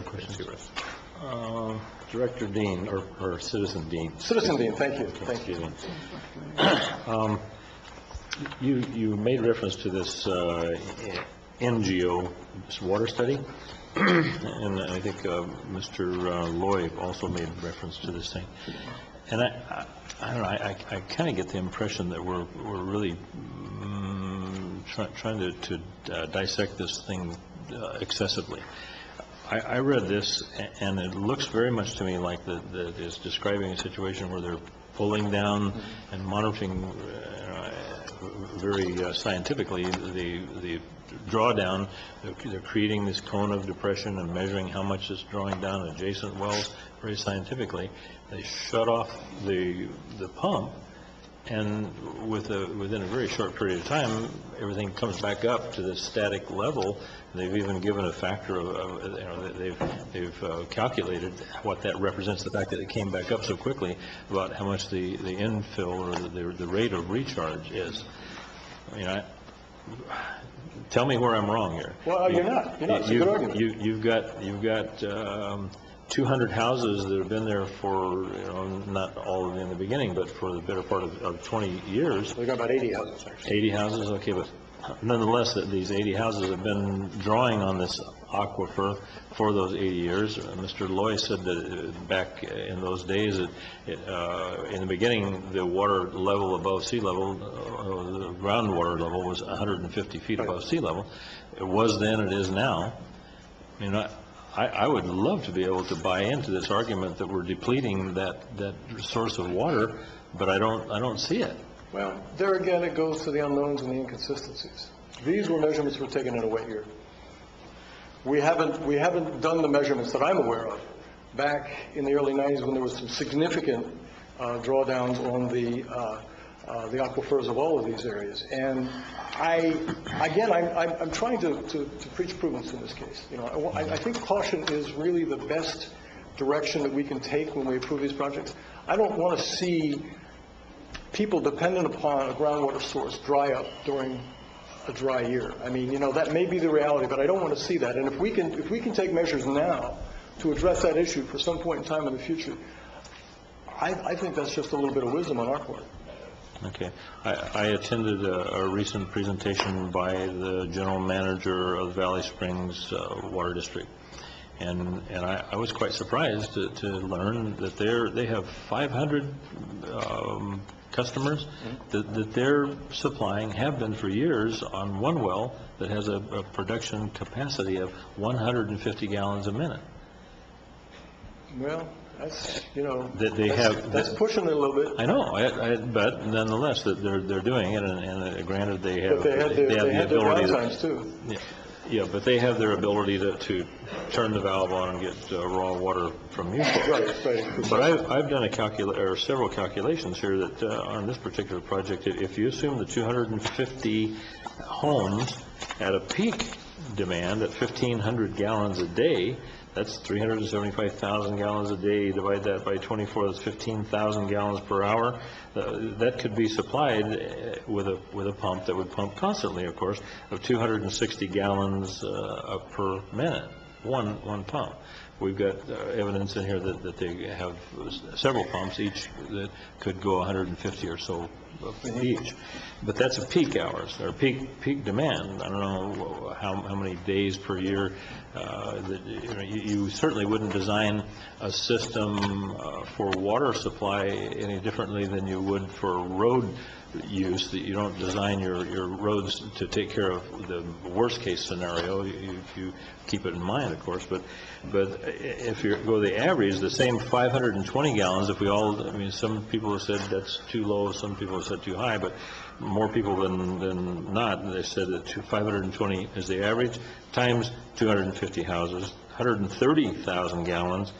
[SPEAKER 14] Director Dean, or Citizen Dean.
[SPEAKER 19] Citizen Dean, thank you.
[SPEAKER 14] Excuse me. You made reference to this NGO water study, and I think Mr. Loy also made reference to this thing. And I don't know, I kind of get the impression that we're really trying to dissect this thing excessively. I read this, and it looks very much to me like that it's describing a situation where they're pulling down and monitoring very scientifically the drawdown. They're creating this cone of depression and measuring how much it's drawing down adjacent wells very scientifically. They shut off the pump, and within a very short period of time, everything comes back up to the static level. They've even given a factor of they've calculated what that represents, the fact that it came back up so quickly, about how much the infill or the rate of recharge is. Tell me where I'm wrong here.
[SPEAKER 19] Well, you're not. It's a good argument.
[SPEAKER 14] You've got 200 houses that have been there for, not all in the beginning, but for the better part of 20 years.
[SPEAKER 19] We've got about 80 houses, actually.
[SPEAKER 14] 80 houses, okay, but nonetheless, these 80 houses have been drawing on this aquifer for those 80 years. Mr. Loy said that back in those days, in the beginning, the water level above sea level, the groundwater level was 150 feet above sea level. It was then, it is now. I would love to be able to buy into this argument that we're depleting that source of water, but I don't see it.
[SPEAKER 19] Well, there again, it goes to the unknowns and the inconsistencies. These were measurements were taken in a wet year. We haven't done the measurements that I'm aware of back in the early 90s when there was some significant drawdowns on the aquifers of all of these areas. And I'm trying to preach prudence in this case. I think caution is really the best direction that we can take when we approve these projects. I don't want to see people dependent upon a groundwater source dry up during a dry year. That may be the reality, but I don't want to see that. And if we can take measures now to address that issue for some point in time in the future, I think that's just a little bit of wisdom on our part.
[SPEAKER 14] Okay. I attended a recent presentation by the general manager of Valley Springs Water District, and I was quite surprised to learn that they have 500 customers that they're supplying, have been for years, on one well that has a production capacity of 150 gallons a minute.
[SPEAKER 19] Well, that's,
[SPEAKER 14] that's
[SPEAKER 19] pushing it a little bit.
[SPEAKER 14] I know, but nonetheless, that they're doing it, and granted, they have
[SPEAKER 19] the
[SPEAKER 14] ability
[SPEAKER 19] downtimes too.
[SPEAKER 14] Yeah, but they have their ability to turn the valve on and get raw water from you.
[SPEAKER 19] Right.
[SPEAKER 14] But I've done several calculations here that on this particular project, if you assume the 250 homes at a peak demand at 1,500 gallons a day, that's 375,000 gallons a day. Divide that by 24, that's 15,000 gallons per hour. That could be supplied with a pump that would pump constantly, of course, of 260 gallons per minute. One pump. We've got evidence in here that they have several pumps, each that could go 150 or so each. But that's a peak hours, or peak demand. I don't know how many days per year. You certainly wouldn't design a system for water supply any differently than you would for road use. That you don't design your roads to take care of the worst case scenario. You keep it in mind, of course, but if you go the average, the same 520 gallons, if we all, some people have said that's too low, some people have said too high, but more people than not, they said that 520 is the average, times 250 houses, 130,000 gallons.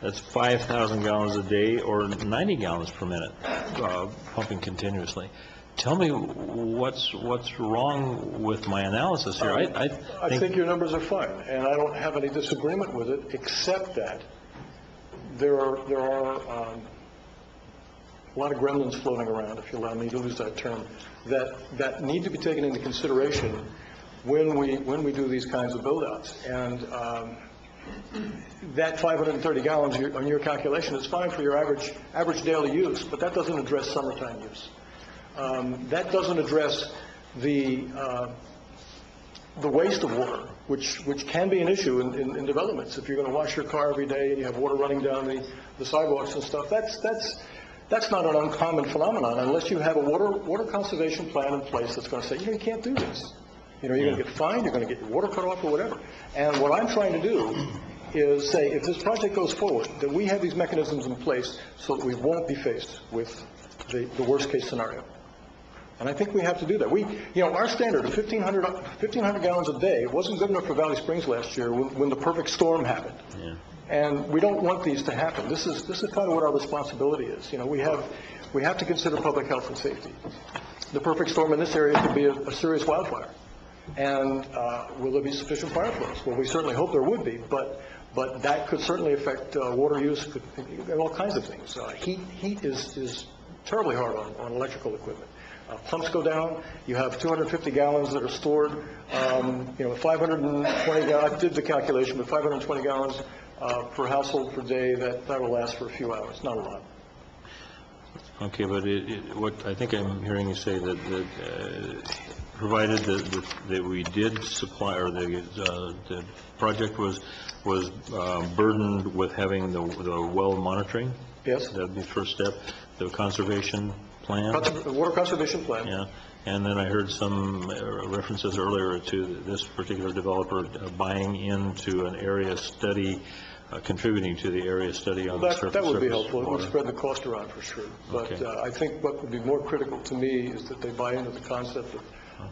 [SPEAKER 14] That's 5,000 gallons a day or 90 gallons per minute, pumping continuously. Tell me what's wrong with my analysis here.
[SPEAKER 19] I think your numbers are fine, and I don't have any disagreement with it, except that there are a lot of gremlins floating around, if you allow me to use that term, that need to be taken into consideration when we do these kinds of build-outs. And that 530 gallons on your calculation is fine for your average daily use, but that doesn't address summertime use. That doesn't address the waste of water, which can be an issue in developments. If you're going to wash your car every day and you have water running down the sidewalks and stuff, that's not an uncommon phenomenon unless you have a water conservation plan in place that's going to say, you can't do this. You're going to get fined, you're going to get your water cut off or whatever. And what I'm trying to do is say, if this project goes forward, that we have these mechanisms in place so that we won't be faced with the worst-case scenario. And I think we have to do that. Our standard of 1,500 gallons a day wasn't good enough for Valley Springs last year when the perfect storm happened.
[SPEAKER 14] Yeah.
[SPEAKER 19] And we don't want these to happen. This is kind of what our responsibility is. We have to consider public health and safety. The perfect storm in this area could be a serious wildfire. And will there be sufficient fire flows? Well, we certainly hope there would be, but that could certainly affect water use, all kinds of things. Heat is terribly hard on electrical equipment. Pumps go down. You have 250 gallons that are stored. 520 gallons. I did the calculation, but 520 gallons per household per day. That will last for a few hours. Not a lot.
[SPEAKER 14] Okay, but what I think I'm hearing you say that provided that we did supply, or the project was burdened with having the well monitoring.
[SPEAKER 19] Yes.
[SPEAKER 14] That would be the first step. The conservation plan.
[SPEAKER 19] Water conservation plan.
[SPEAKER 14] Yeah. And then I heard some references earlier to this particular developer buying into an area study, contributing to the area study on the surface.
[SPEAKER 19] That would be helpful. It would spread the cost around for sure. But
[SPEAKER 14] Okay.
[SPEAKER 19] I think what would be more critical to me is that they buy into the concept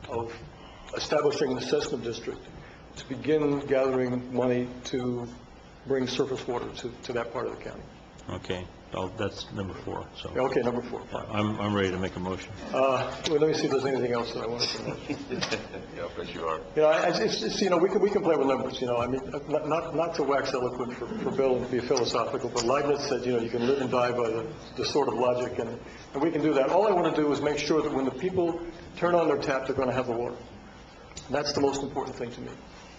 [SPEAKER 19] of establishing an assessment district to begin gathering money to bring surface water to that part of the county.
[SPEAKER 14] Okay. Well, that's number 4. So.
[SPEAKER 19] Okay, number 4. Fine.
[SPEAKER 14] I'm ready to make a motion.
[SPEAKER 19] Well, let me see if there's anything else that I wanted to mention.
[SPEAKER 1] Yeah, I bet you are.
[SPEAKER 19] We can play with numbers. I mean, not to wax eloquent for Bill and be philosophical, but Leibniz said, you can live and die by the sword of logic, and we can do that. All I want to do is make sure that when the people turn on their tap, they're going to have the water. That's the most important thing to me.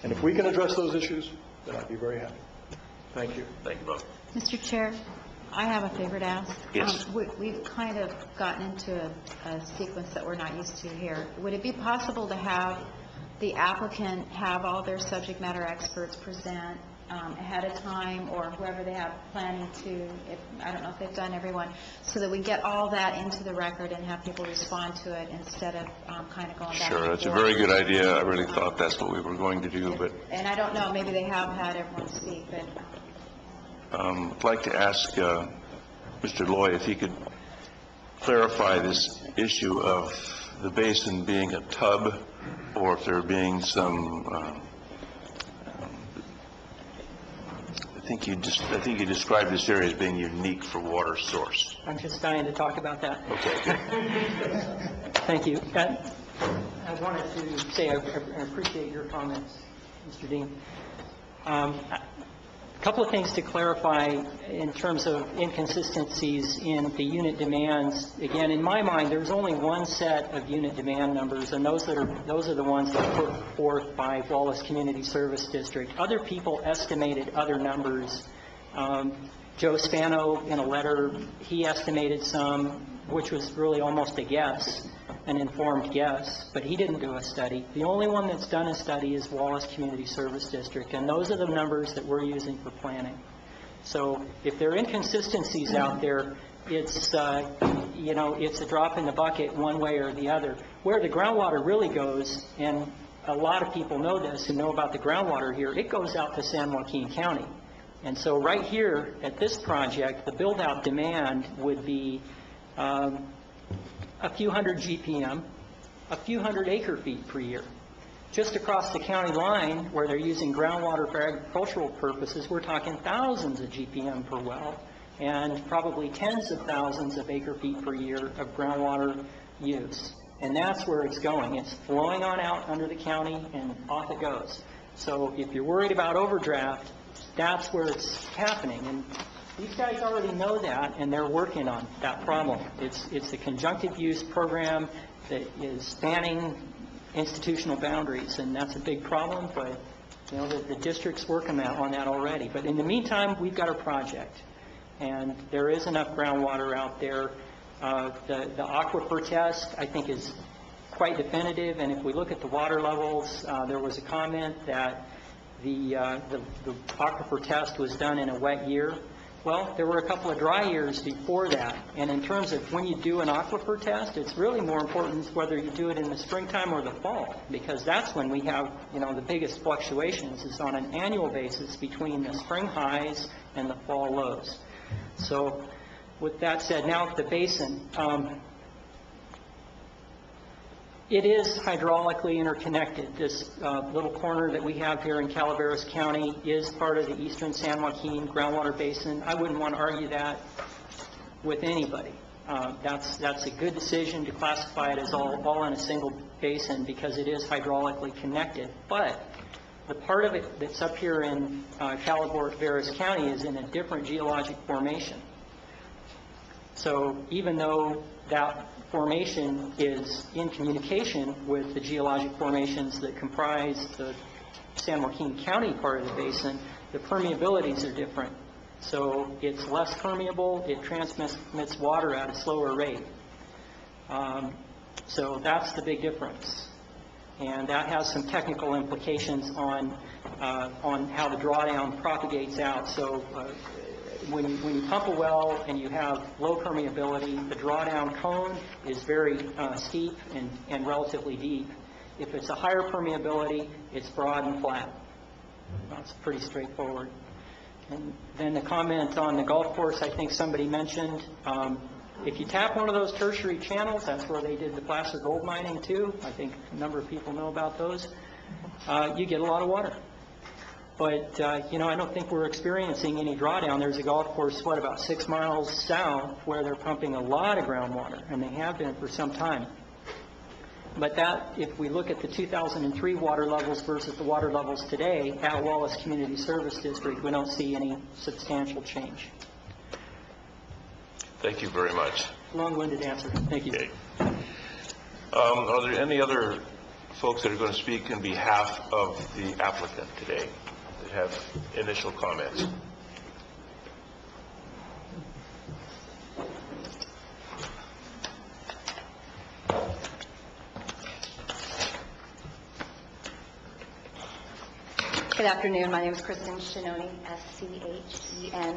[SPEAKER 19] And if we can address those issues, then I'd be very happy. Thank you.
[SPEAKER 1] Thank you, Bob.
[SPEAKER 10] Mr. Chair, I have a favor to ask.
[SPEAKER 1] Yes.
[SPEAKER 10] We've kind of gotten into a sequence that we're not used to here. Would it be possible to have the applicant have all their subject matter experts present ahead of time, or whoever they have planning to, I don't know if they've done everyone, so that we get all that into the record and have people respond to it instead of kind of going back and
[SPEAKER 1] Sure,
[SPEAKER 10] forth?
[SPEAKER 1] that's a very good idea. I really thought that's what we were going to do, but
[SPEAKER 10] And I don't know, maybe they have had everyone speak, but...
[SPEAKER 1] I'd like to ask Mr. Loy if he could clarify this issue of the basin being a tub, or if there being some, I think you described this area as being unique for water source.
[SPEAKER 11] I'm just dying to talk about that.
[SPEAKER 1] Okay.
[SPEAKER 11] Thank you. I wanted to say I appreciate your comments, Mr. Dean. A couple of things to clarify in terms of inconsistencies in the unit demands. Again, in my mind, there's only one set of unit demand numbers, and those are the ones that are put forth by Wallace Community Service District. Other people estimated other numbers. Joe Spano, in a letter, he estimated some, which was really almost a guess, an informed guess, but he didn't do a study. The only one that's done a study is Wallace Community Service District, and those are the numbers that we're using for planning. So if there are inconsistencies out there, it's it's a drop in the bucket one way or the other. Where the groundwater really goes, and a lot of people know this and know about the groundwater here, it goes out to San Joaquin County. And so right here at this project, the build-out demand would be a few hundred GPM, a few hundred acre feet per year. Just across the county line, where they're using groundwater for agricultural purposes, we're talking thousands of GPM per well, and probably tens of thousands of acre-feet per year of groundwater use. And that's where it's going. It's flowing on out under the county, and off it goes. So if you're worried about overdraft, that's where it's happening. And these guys already know that, and they're working on that problem. It's a conjunctive use program that is spanning institutional boundaries, and that's a big problem, but you know, the district's working on that already. But in the meantime, we've got a project, and there is enough groundwater out there. The aquifer test, I think, is quite definitive, and if we look at the water levels, there was a comment that the aquifer test was done in a wet year. Well, there were a couple of dry years before that, and in terms of when you do an aquifer test, it's really more important whether you do it in the springtime or the fall, because that's when we have, you know, the biggest fluctuations is on an annual basis between the spring highs and the fall lows. So with that said, now the basin. It is hydraulically interconnected. This little corner that we have here in Calaveras County is part of the eastern San Joaquin groundwater basin. I wouldn't want to argue that with anybody. That's a good decision to classify it as all in a single basin because it is hydraulically connected. But the part of it that's up here in Calaveras County is in a different geologic formation. So even though that formation is in communication with the geologic formations that comprise the San Joaquin County part of the basin, the permeabilities are different. So it's less permeable, it transmits water at a slower rate. So that's the big difference. And that has some technical implications on how the drawdown propagates out. So when you pump a well and you have low permeability, the drawdown cone is very steep and relatively deep. If it's a higher permeability, it's broad and flat. That's pretty straightforward. And then the comment on the golf course, I think somebody mentioned, if you tap one of those tertiary channels, that's where they did the placer gold mining too. I think a number of people know about those. You get a lot of water. But, you know, I don't think we're experiencing any drawdown. There's a golf course, about 6 miles south, where they're pumping a lot of groundwater, and they have been for some time. But that, if we look at the 2003 water levels versus the water levels today at Wallace Community Service District, we don't see any substantial change.
[SPEAKER 1] Thank you very much.
[SPEAKER 11] Long-winded answer. Thank you.
[SPEAKER 1] Okay. Are there any other folks that are going to speak in behalf of the applicant today that have initial comments?
[SPEAKER 16] Good afternoon. My name is Kristen Shinone, S-C-H-E-N-O-N-E.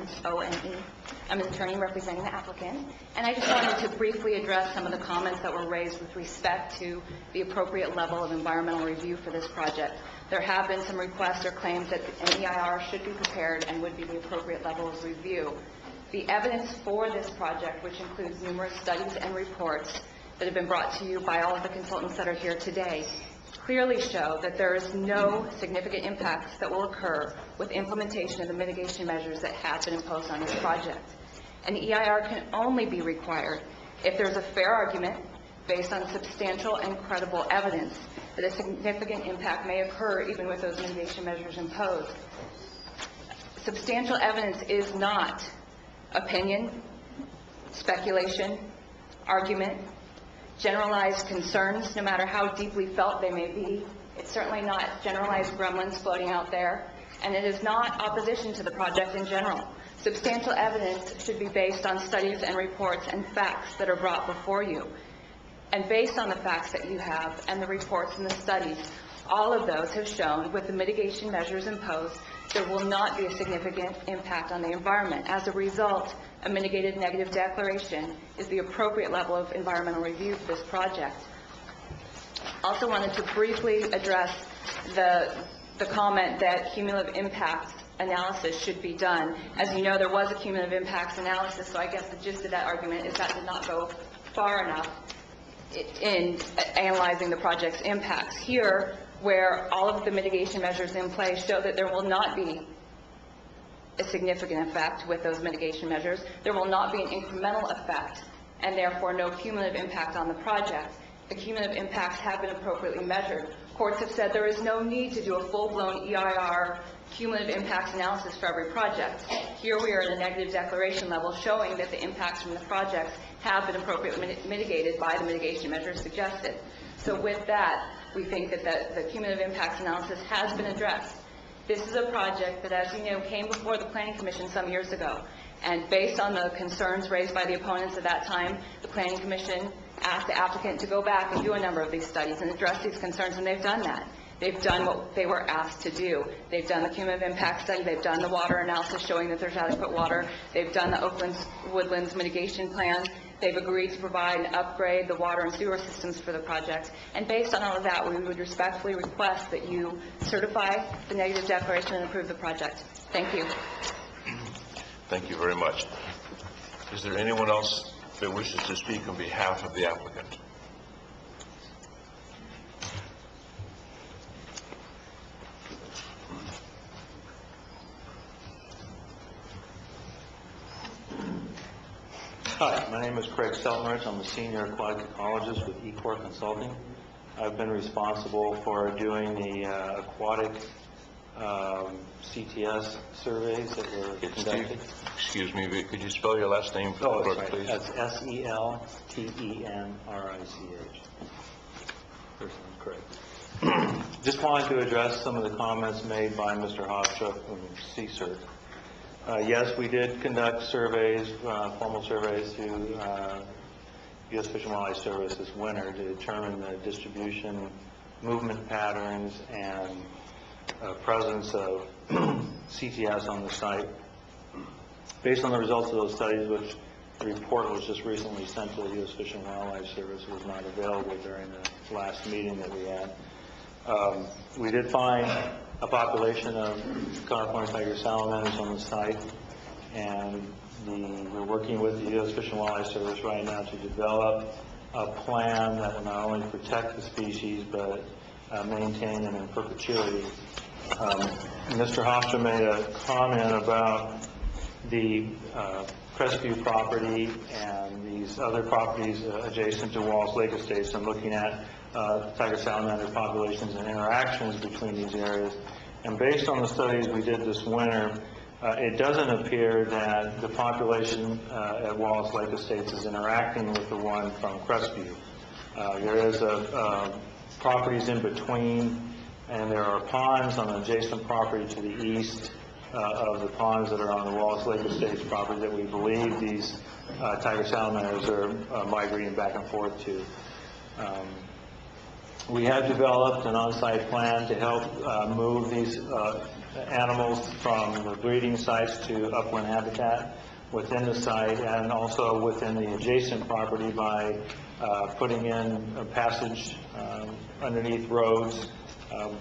[SPEAKER 16] I'm an attorney representing the applicant, and I just wanted to briefly address some of the comments that were raised with respect to the appropriate level of environmental review for this project. There have been some requests or claims that an EIR should be prepared and would be the appropriate level of review. The evidence for this project, which includes numerous studies and reports that have been brought to you by all of the consultants that are here today, clearly show that there is no significant impacts that will occur with implementation of the mitigation measures that have been imposed on this project. An EIR can only be required if there's a fair argument based on substantial and credible evidence that a significant impact may occur even with those mitigation measures imposed. Substantial evidence is not opinion, speculation, argument, generalized concerns, no matter how deeply felt they may be. It's certainly not generalized gremlins floating out there, and it is not opposition to the project in general. Substantial evidence should be based on studies and reports and facts that are brought before you. And based on the facts that you have and the reports and the studies, all of those have shown with the mitigation measures imposed, there will not be a significant impact on the environment. As a result, a mitigated negative declaration is the appropriate level of environmental review for this project. Also wanted to briefly address the comment that cumulative impacts analysis should be done. As you know, there was a cumulative impacts analysis, so I guess the gist of that argument is that did not go far enough in analyzing the project's impacts. Here, where all of the mitigation measures in place show that there will not be a significant effect with those mitigation measures. There will not be an incremental effect, and therefore no cumulative impact on the project. The cumulative impacts have been appropriately measured. Courts have said there is no need to do a full-blown EIR cumulative impacts analysis for every project. Here we are at a negative declaration level showing that the impacts from the projects have been appropriately mitigated by the mitigation measures suggested. So with that, we think that the cumulative impacts analysis has been addressed. This is a project that, as you know, came before the Planning Commission some years ago. And based on the concerns raised by the opponents at that time, the Planning Commission asked the applicant to go back and do a number of these studies and address these concerns, and they've done that. They've done what they were asked to do. They've done the cumulative impact study. They've done the water analysis showing that there's adequate water. They've done the Oakland's Woodlands mitigation plan. They've agreed to provide and upgrade the water and sewer systems for the project. And based on all of that, we would respectfully request that you certify the negative declaration and approve the project. Thank you.
[SPEAKER 1] Thank you very much. Is there anyone else that wishes to speak on behalf of the applicant?
[SPEAKER 22] Hi, my name is Craig Selmerich. I'm a senior aquatic ecologist with Ecor Consulting. I've been responsible for doing the aquatic CTS surveys that were conducted.
[SPEAKER 1] Excuse me, could you spell your last name for the clerk, please?
[SPEAKER 22] That's S-E-L-T-E-N-R-I-C-H. First name's Craig. Just wanted to address some of the comments made by Mr. Hofstra from CSERT. Yes, we did conduct surveys, formal surveys to U.S. Fish and Wildlife Service this winter to determine the distribution, movement patterns, and presence of CTS on the site. Based on the results of those studies, which the report was just recently sent to the U.S. Fish and Wildlife Service, was not available during the last meeting that we had. We did find a population of California tiger salamanders on the site, and we're working with the U.S. Fish and Wildlife Service right now to develop a plan that will not only protect the species but maintain them in perpetuity. Mr. Hofstra made a comment about the Crestview property and these other properties adjacent to Wallace Lake Estates, and looking at tiger salamander populations and interactions between these areas. And based on the studies we did this winter, it doesn't appear that the population at Wallace Lake Estates is interacting with the one from Crestview. There is properties in between, and there are ponds on the adjacent property to the east of the ponds that are on the Wallace Lake Estates property that we believe these tiger salamanders are migrating back and forth to. We have developed an on-site plan to help move these animals from the breeding sites to upland habitat within the site, and also within the adjacent property by putting in a passage underneath roads.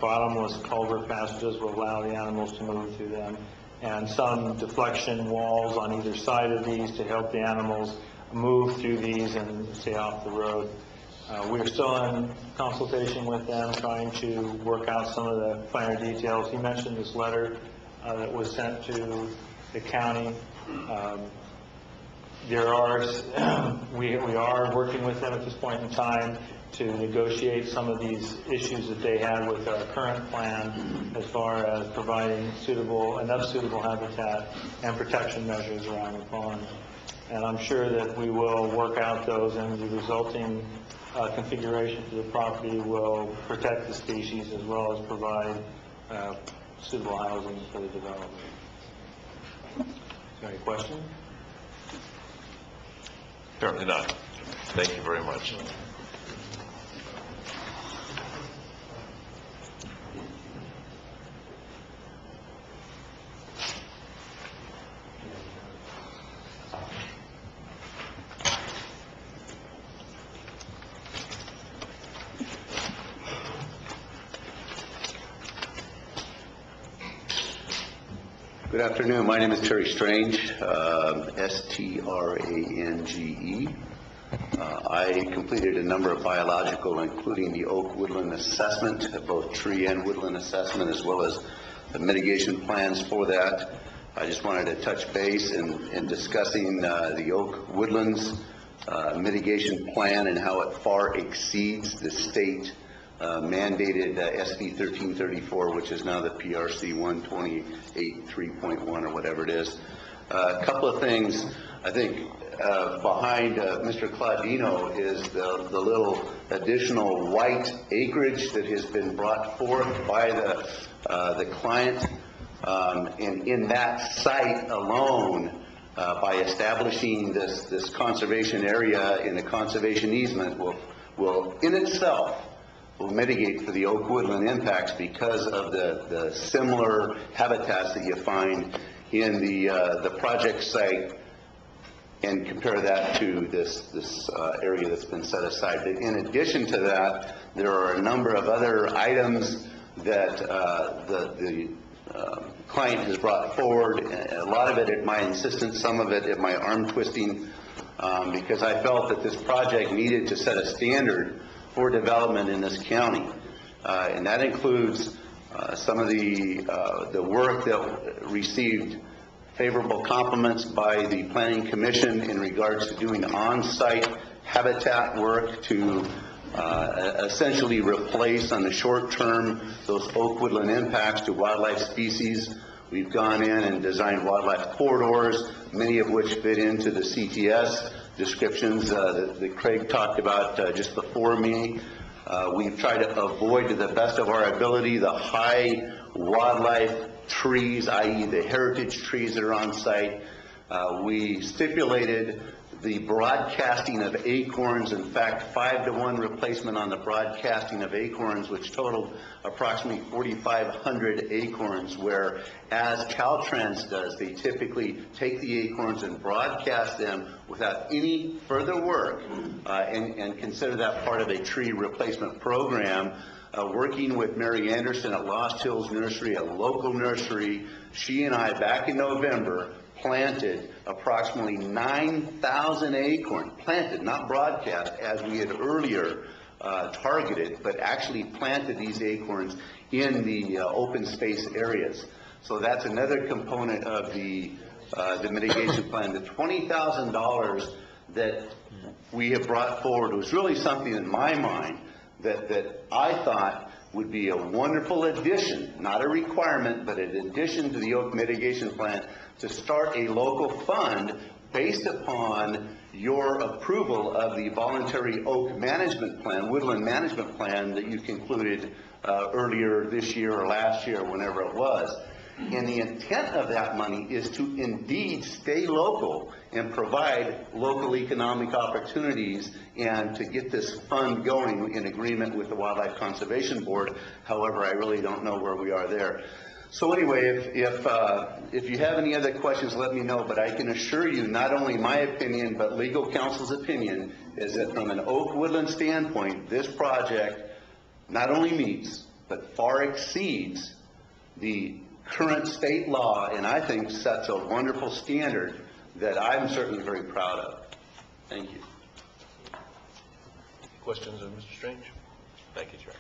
[SPEAKER 22] Bottomless culvert passages will allow the animals to move through them, and some deflection walls on either side of these to help the animals move through these and stay off the road. We are still in consultation with them, trying to work out some of the finer details. He mentioned this letter that was sent to the county. We are working with them at this point in time to negotiate some of these issues that they had with our current plan, as far as providing enough suitable habitat and protection measures around the pond. And I'm sure that we will work out those, and the resulting configuration for the property will protect the species as well as provide suitable housing for the development. Is there any question?
[SPEAKER 1] Apparently not. Thank you very much.
[SPEAKER 3] Good afternoon. My name is Terry Strange, S-T-R-A-N-G-E. I completed a number of biological, including the oak woodland assessment, both tree and woodland assessment, as well as the mitigation plans for that. I just wanted to touch base in discussing the oak woodlands mitigation plan and how it far exceeds the state mandated SB 1334, which is now the PRC 128.3.1 or whatever it is. A couple of things, I think, behind Mr. Claudino is the little additional white acreage that has been brought forth by the client. And in that site alone, by establishing this conservation area in a conservation easement will in itself will mitigate for the oak woodland impacts because of the similar habitats that you find in the project site, and compare that to this area that's been set aside. But in addition to that, there are a number of other items that the client has brought forward, a lot of it at my insistence, some of it at my arm twisting, because I felt that this project needed to set a standard for development in this county. And that includes some of the work that received favorable compliments by the Planning Commission in regards to doing on-site habitat work to essentially replace on the short term those oak woodland impacts to wildlife species. We've gone in and designed wildlife corridors, many of which fit into the CTS descriptions that Craig talked about just before me. We've tried to avoid to the best of our ability the high wildlife trees, i.e. the heritage trees that are on site. We stipulated the broadcasting of acorns, in fact 5-to-1 replacement on the broadcasting of acorns, which totaled approximately 4,500 acorns, where as Caltrans does, they typically take the acorns and broadcast them without any further work and consider that part of a tree replacement program. Working with Mary Anderson at Lost Hills Nursery, a local nursery, she and I back in November planted approximately 9,000 acorns, planted, not broadcast, as we had earlier targeted, but actually planted these acorns in the open space areas. So that's another component of the mitigation plan. The $20,000 that we have brought forward was really something in my mind that I thought would be a wonderful addition, not a requirement, but an addition to the oak mitigation plan to start a local fund based upon your approval of the voluntary oak management plan, woodland management plan that you concluded earlier this year or last year, whenever it was. And the intent of that money is to indeed stay local and provide local economic opportunities and to get this fund going in agreement with the Wildlife Conservation Board. However, I really don't know where we are there. So anyway, if you have any other questions, let me know. But I can assure you, not only my opinion, but legal counsel's opinion, is that from an oak woodland standpoint, this project not only meets, but far exceeds the current state law, and I think sets a wonderful standard that I'm certainly very proud of. Thank you.
[SPEAKER 1] Questions of Mr. Strange? Thank you, Chair.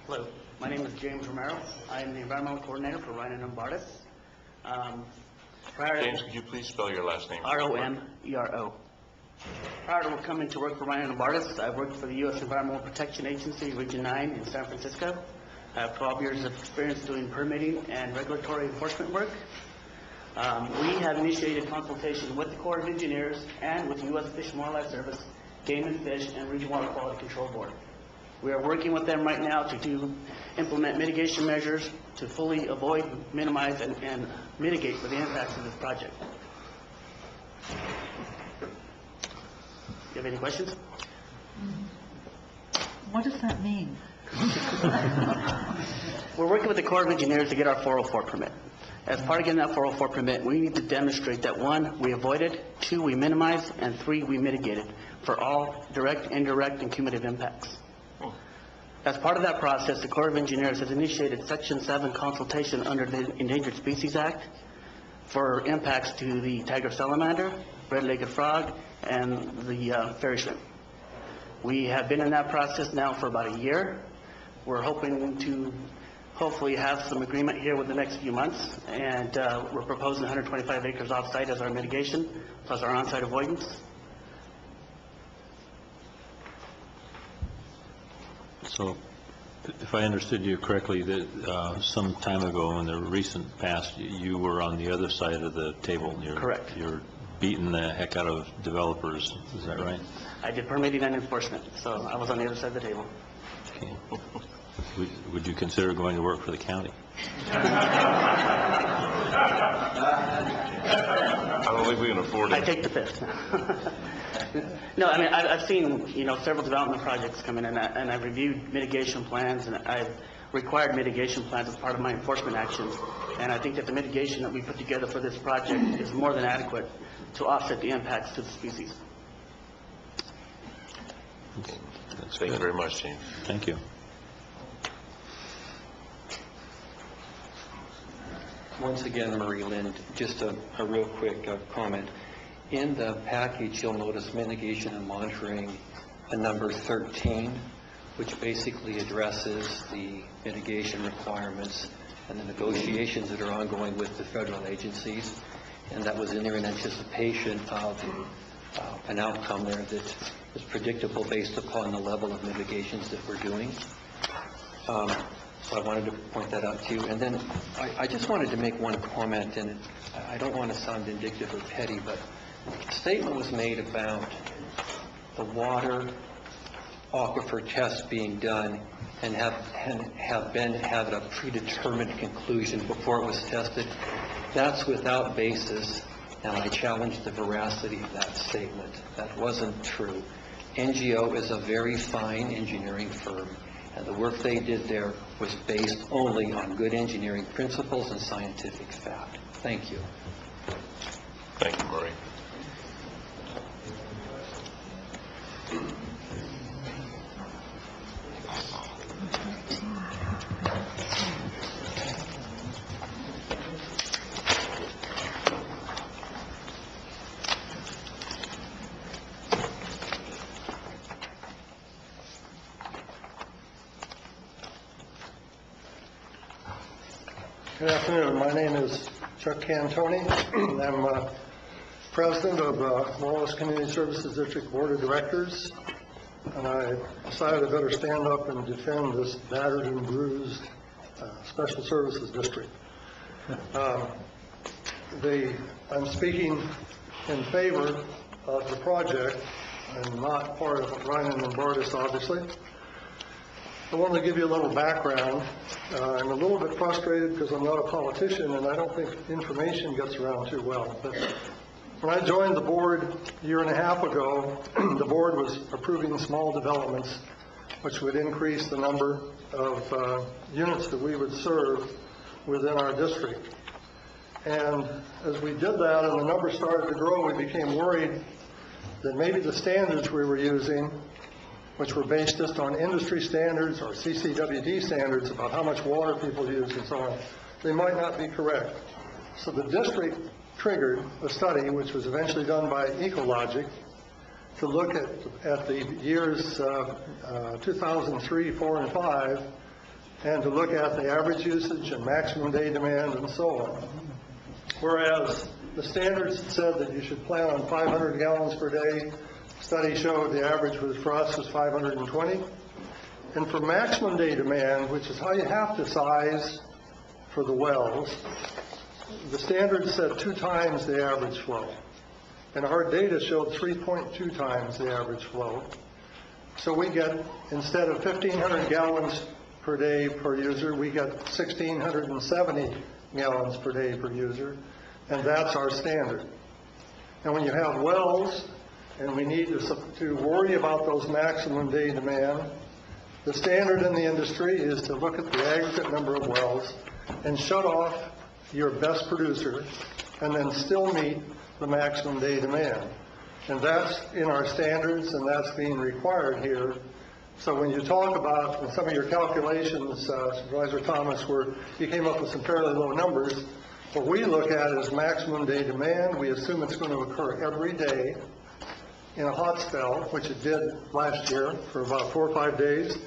[SPEAKER 7] Hello, my name is James Romero. I am the environmental coordinator for Ryan and Bartis.
[SPEAKER 1] James, could you please spell your last name?
[SPEAKER 7] Romero. Prior to coming to work for Ryan and Bartis, I worked for the U.S. Environmental Protection Agency, Region 9 in San Francisco. I have 12 years of experience doing permitting and regulatory enforcement work. We have initiated consultation with the Corps of Engineers and with the U.S. Fish and Wildlife Service, Game and Fish, and Regional Water Quality Control Board. We are working with them right now to implement mitigation measures to fully avoid, minimize, and mitigate for the impacts of this project. You have any questions?
[SPEAKER 10] What does that mean?
[SPEAKER 7] We're working with the Corps of Engineers to get our 404 permit. As part of getting that 404 permit, we need to demonstrate that 1, we avoided, 2, we minimized, and 3, we mitigated for all direct, indirect, and cumulative impacts. As part of that process, the Corps of Engineers has initiated Section 7 consultation under the Endangered Species Act for impacts to the tiger salamander, red-legged frog, and the fairy shrimp. We have been in that process now for about a year. We're hoping to hopefully have some agreement here within the next few months, and we're proposing 125 acres off-site as our mitigation, plus our on-site avoidance.
[SPEAKER 14] So, if I understood you correctly, that some time ago in the recent past, you were on the other side of the table.
[SPEAKER 7] Correct.
[SPEAKER 14] You're beating the heck out of developers. Is that right?
[SPEAKER 7] I did permitting and enforcement, so I was on the other side of the table.
[SPEAKER 14] Okay. Would you consider going to work for the county?
[SPEAKER 1] I don't think we can afford it.
[SPEAKER 7] I take the fifth. No, I mean, I've seen, several development projects come in, and I've reviewed mitigation plans, and I've required mitigation plans as part of my enforcement actions. And I think that the mitigation that we put together for this project is more than adequate to offset the impacts to the species.
[SPEAKER 1] Thank you very much, James.
[SPEAKER 14] Thank you.
[SPEAKER 13] Once again, Marie Lind, just a real quick comment. In the package, you'll notice mitigation and monitoring number 13, which basically addresses the mitigation requirements and the negotiations that are ongoing with the federal agencies. And that was in there in anticipation of an outcome there that is predictable based upon the level of mitigations that we're doing. So I wanted to point that out to you. And then I just wanted to make one comment, and I don't want to sound vindictive or petty, but a statement was made about the water aquifer tests being done and have a predetermined conclusion before it was tested. That's without basis, and I challenge the veracity of that statement. That wasn't true. NGO is a very fine engineering firm, and the work they did there was based only on good engineering principles and scientific fact. Thank you.
[SPEAKER 1] Thank you, Murray.
[SPEAKER 6] Good afternoon. My name is Chuck Cantoni. I'm president of Wallace Community Services District Board of Directors, and I decided I better stand up and defend this battered and bruised Special Services District. I'm speaking in favor of the project and not part of Ryan and Bartis, obviously. I want to give you a little background. I'm a little bit frustrated because I'm not a politician and I don't think information gets around too well. But when I joined the board a year and a half ago, the board was approving small developments which would increase the number of units that we would serve within our district. And as we did that and the numbers started to grow, we became worried that maybe the standards we were using, which were based just on industry standards or CCWD standards about how much water people use and so on, they might not be correct. So the district triggered a study, which was eventually done by Ecologic, to look at the years 2003, 4, and 5, and to look at the average usage and maximum day demand and so on. Whereas the standards said that you should plan on 500 gallons per day, study showed the average for us was 520. And for maximum day demand, which is how you have to size for the wells, the standards said 2 times the average flow. And our data showed 3.2 times the average flow. So we get, instead of 1,500 gallons per day per user, we get 1,670 gallons per day per user, and that's our standard. And when you have wells, and we need to worry about those maximum day demand, the standard in the industry is to look at the aggregate number of wells and shut off your best producer and then still meet the maximum day demand. And that's in our standards, and that's being required here So when you talk about in some of your calculations, Supervisor Thomas, where you came up with some fairly low numbers, what we look at is maximum day demand. We assume it's going to occur every day in a hot spell, which it did last year for about 4 or 5 days,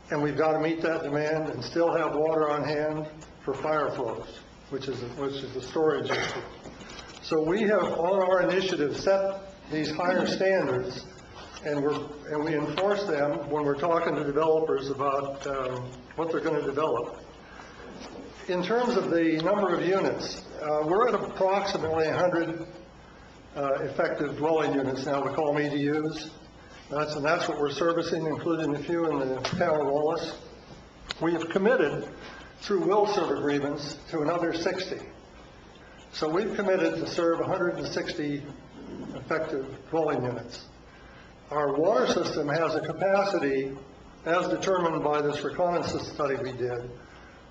[SPEAKER 6] and we've got to meet that demand and still have water on hand for fire flows, which is the storage issue. So we have on our initiative set these higher standards, and we enforce them when we're talking to developers about what they're going to develop. In terms of the number of units, we're at approximately 100 effective dwelling units now. We call them EDUs. That's what we're servicing, including a few in the town of Wallace. We have committed through will serve agreements to another 60. So we've committed to serve 160 effective dwelling units. Our water system has a capacity, as determined by this reconnaissance study we did,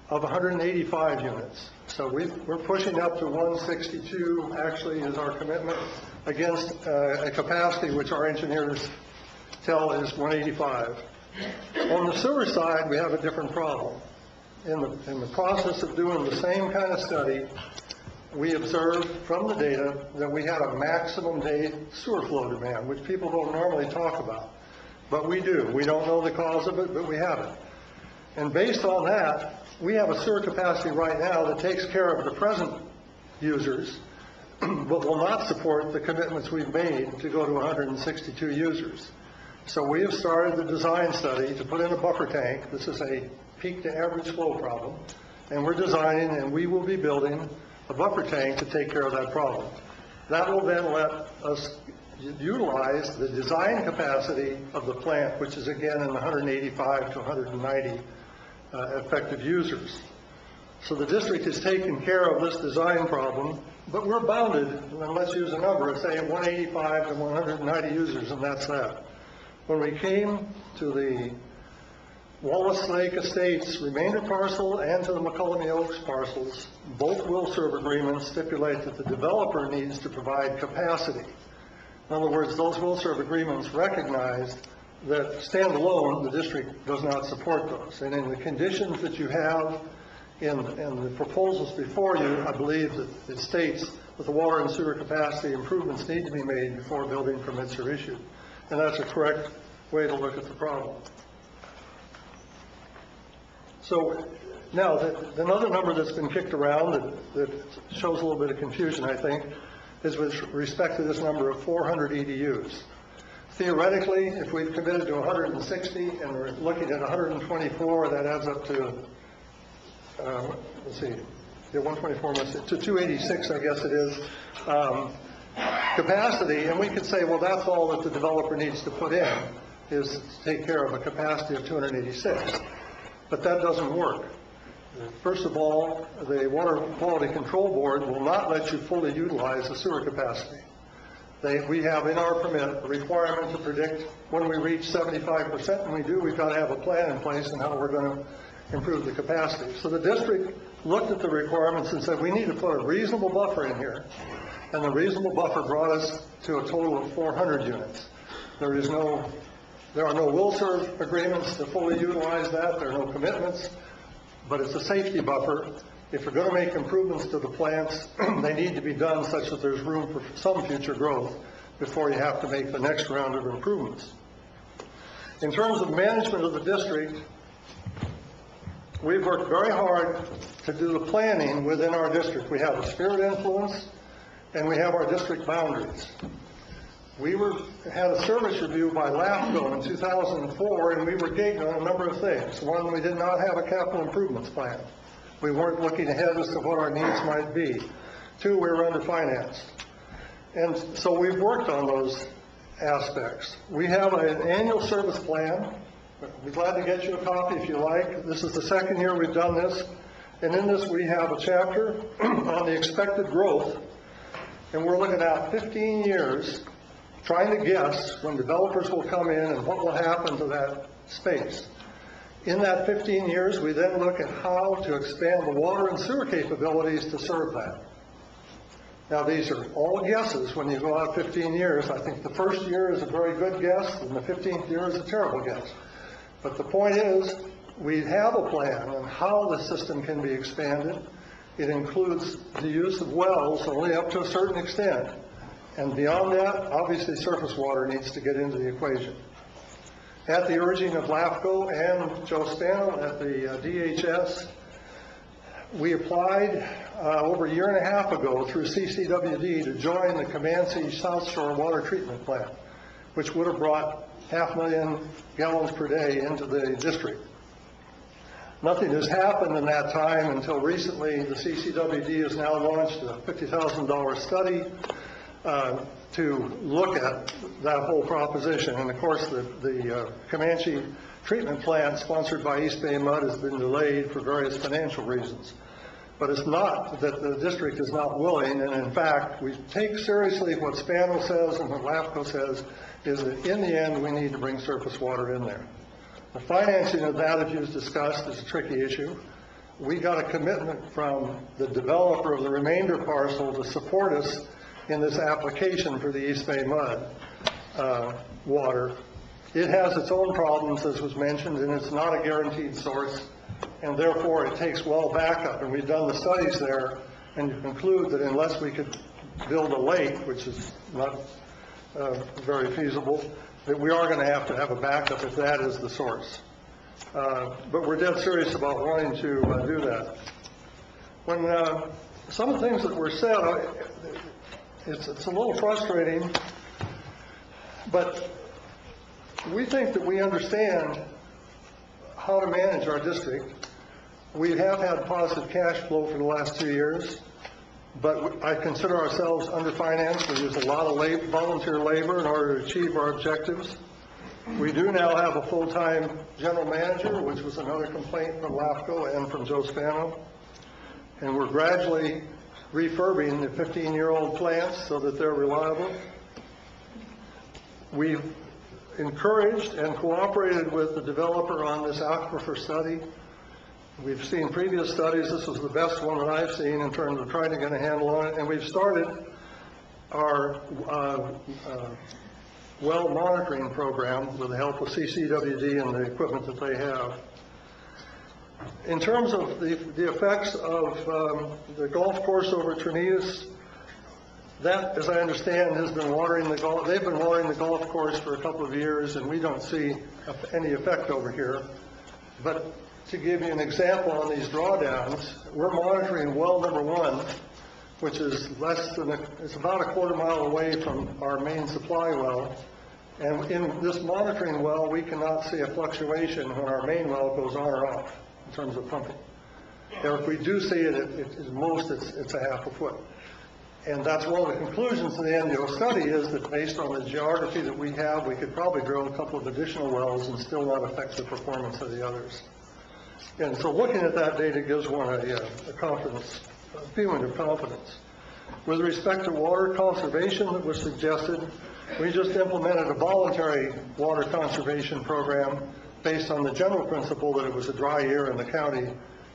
[SPEAKER 6] of 185 units. So we're pushing up to 162, actually, is our commitment, against a capacity which our engineers tell is 185. On the sewer side, we have a different problem. In the process of doing the same kind of study, we observed from the data that we had a maximum day sewer flow demand, which people don't normally talk about. But we do. We don't know the cause of it, but we have it. And based on that, we have a sewer capacity right now that takes care of the present users, but will not support the commitments we've made to go to 162 users. So we have started the design study to put in a buffer tank. This is a peak to average flow problem. And we're designing, and we will be building a buffer tank to take care of that problem. That will then let us utilize the design capacity of the plant, which is again in the 185 to 190 effective users. So the district has taken care of this design problem, but we're bounded, and let's use a number, say 185 to 190 users, and that's that. When we came to the Wallace Lake Estates remainder parcel and to the McCullum Oaks parcels, both will serve agreements stipulate that the developer needs to provide capacity. In other words, those will serve agreements recognize that standalone, the district does not support those. And in the conditions that you have in the proposals before you, I believe that it states that the water and sewer capacity improvements need to be made before building permits are issued. And that's a correct way to look at the problem. So now, another number that's been kicked around that shows a little bit of confusion, I think, is with respect to this number of 400 EDUs. Theoretically, if we've committed to 160 and we're looking at 124, that adds up to, let's see, yeah, 124 to 286, I guess it is, capacity. And we could say, well, that's all that the developer needs to put in, is to take care of a capacity of 286. But that doesn't work. First of all, the Water Quality Control Board will not let you fully utilize the sewer capacity. We have in our permit a requirement to predict when we reach 75%, and we do, we've got to have a plan in place on how we're going to improve the capacity. So the district looked at the requirements and said, we need to put a reasonable buffer in here. And the reasonable buffer brought us to a total of 400 units. There are no will serve agreements to fully utilize that. There are no commitments, but it's a safety buffer. If we're going to make improvements to the plants, they need to be done such that there's room for some future growth before you have to make the next round of improvements. In terms of management of the district, we've worked very hard to do the planning within our district. We have a spirit influence, and we have our district boundaries. We had a service review by LAFCO in 2004, and we were gauged on a number of things. One, we did not have a capital improvements plan. We weren't looking ahead as to what our needs might be. Two, we were underfinanced. And so we've worked on those aspects. We have an annual service plan. I'd be glad to get you a copy if you like. This is the second year we've done this. And in this we have a chapter on the expected growth. And we're looking at 15 years trying to guess when developers will come in and what will happen to that space. In that 15 years, we then look at how to expand the water and sewer capabilities to serve that. Now, these are all guesses when you go out 15 years. I think the first year is a very good guess, and the 15th year is a terrible guess. But the point is, we have a plan on how the system can be expanded. It includes the use of wells only up to a certain extent. And beyond that, obviously surface water needs to get into the equation. At the urging of LAFCO and Joe Spano at the DHS, we applied over a year and a half ago through CCWD to join the Comanche South Shore Water Treatment Plant, which would have brought 500,000 gallons per day into the district. Nothing has happened in that time until recently. The CCWD has now launched a $50,000 study to look at that whole proposition. And of course, the Comanche treatment plant sponsored by East Bay Mud has been delayed for various financial reasons. But it's not that the district is not willing, and in fact, we take seriously what Spano says and what LAFCO says, is that in the end, we need to bring surface water in there. The financing of that, as you've discussed, is a tricky issue. We got a commitment from the developer of the remainder parcel to support us in this application for the East Bay Mud water. It has its own problems, as was mentioned, and it's not a guaranteed source, and therefore it takes well backup. And we've done the studies there, and you conclude that unless we could build a lake, which is not very feasible, that we are going to have a backup if that is the source. But we're dead serious about wanting to do that. When some of the things that were said, it's a little frustrating, but we think that we understand how to manage our district. We have had positive cash flow for the last 2 years, but I consider ourselves underfinanced. We use a lot of volunteer labor in order to achieve our objectives. We do now have a full-time general manager, which was another complaint from LAFCO and from Joe Spano. And we're gradually refurbing the 15-year-old plants so that they're reliable. We've encouraged and cooperated with the developer on this aquifer study. We've seen previous studies. This was the best one that I've seen in terms of trying to get a handle on it. And we've started our well monitoring program with the help of CCWD and the equipment that they have. In terms of the effects of the golf course over at Trinitas, that, as I understand, has been watering the golf. They've been watering the golf course for a couple of years, and we don't see any effect over here. But to give you an example on these drawdowns, we're monitoring well number 1, which is it's about a quarter mile away from our main supply well. And in this monitoring well, we cannot see a fluctuation when our main well goes on or off in terms of pumping. And if we do see it, at most it's a half a foot. And that's one of the conclusions of the NDO study, is that based on the geography that we have, we could probably drill a couple of additional wells and still not affect the performance of the others. And so looking at that data gives one a confidence, a feeling of confidence. With respect to water conservation that was suggested, we just implemented a voluntary water conservation program based on the general principle that it was a dry year and the county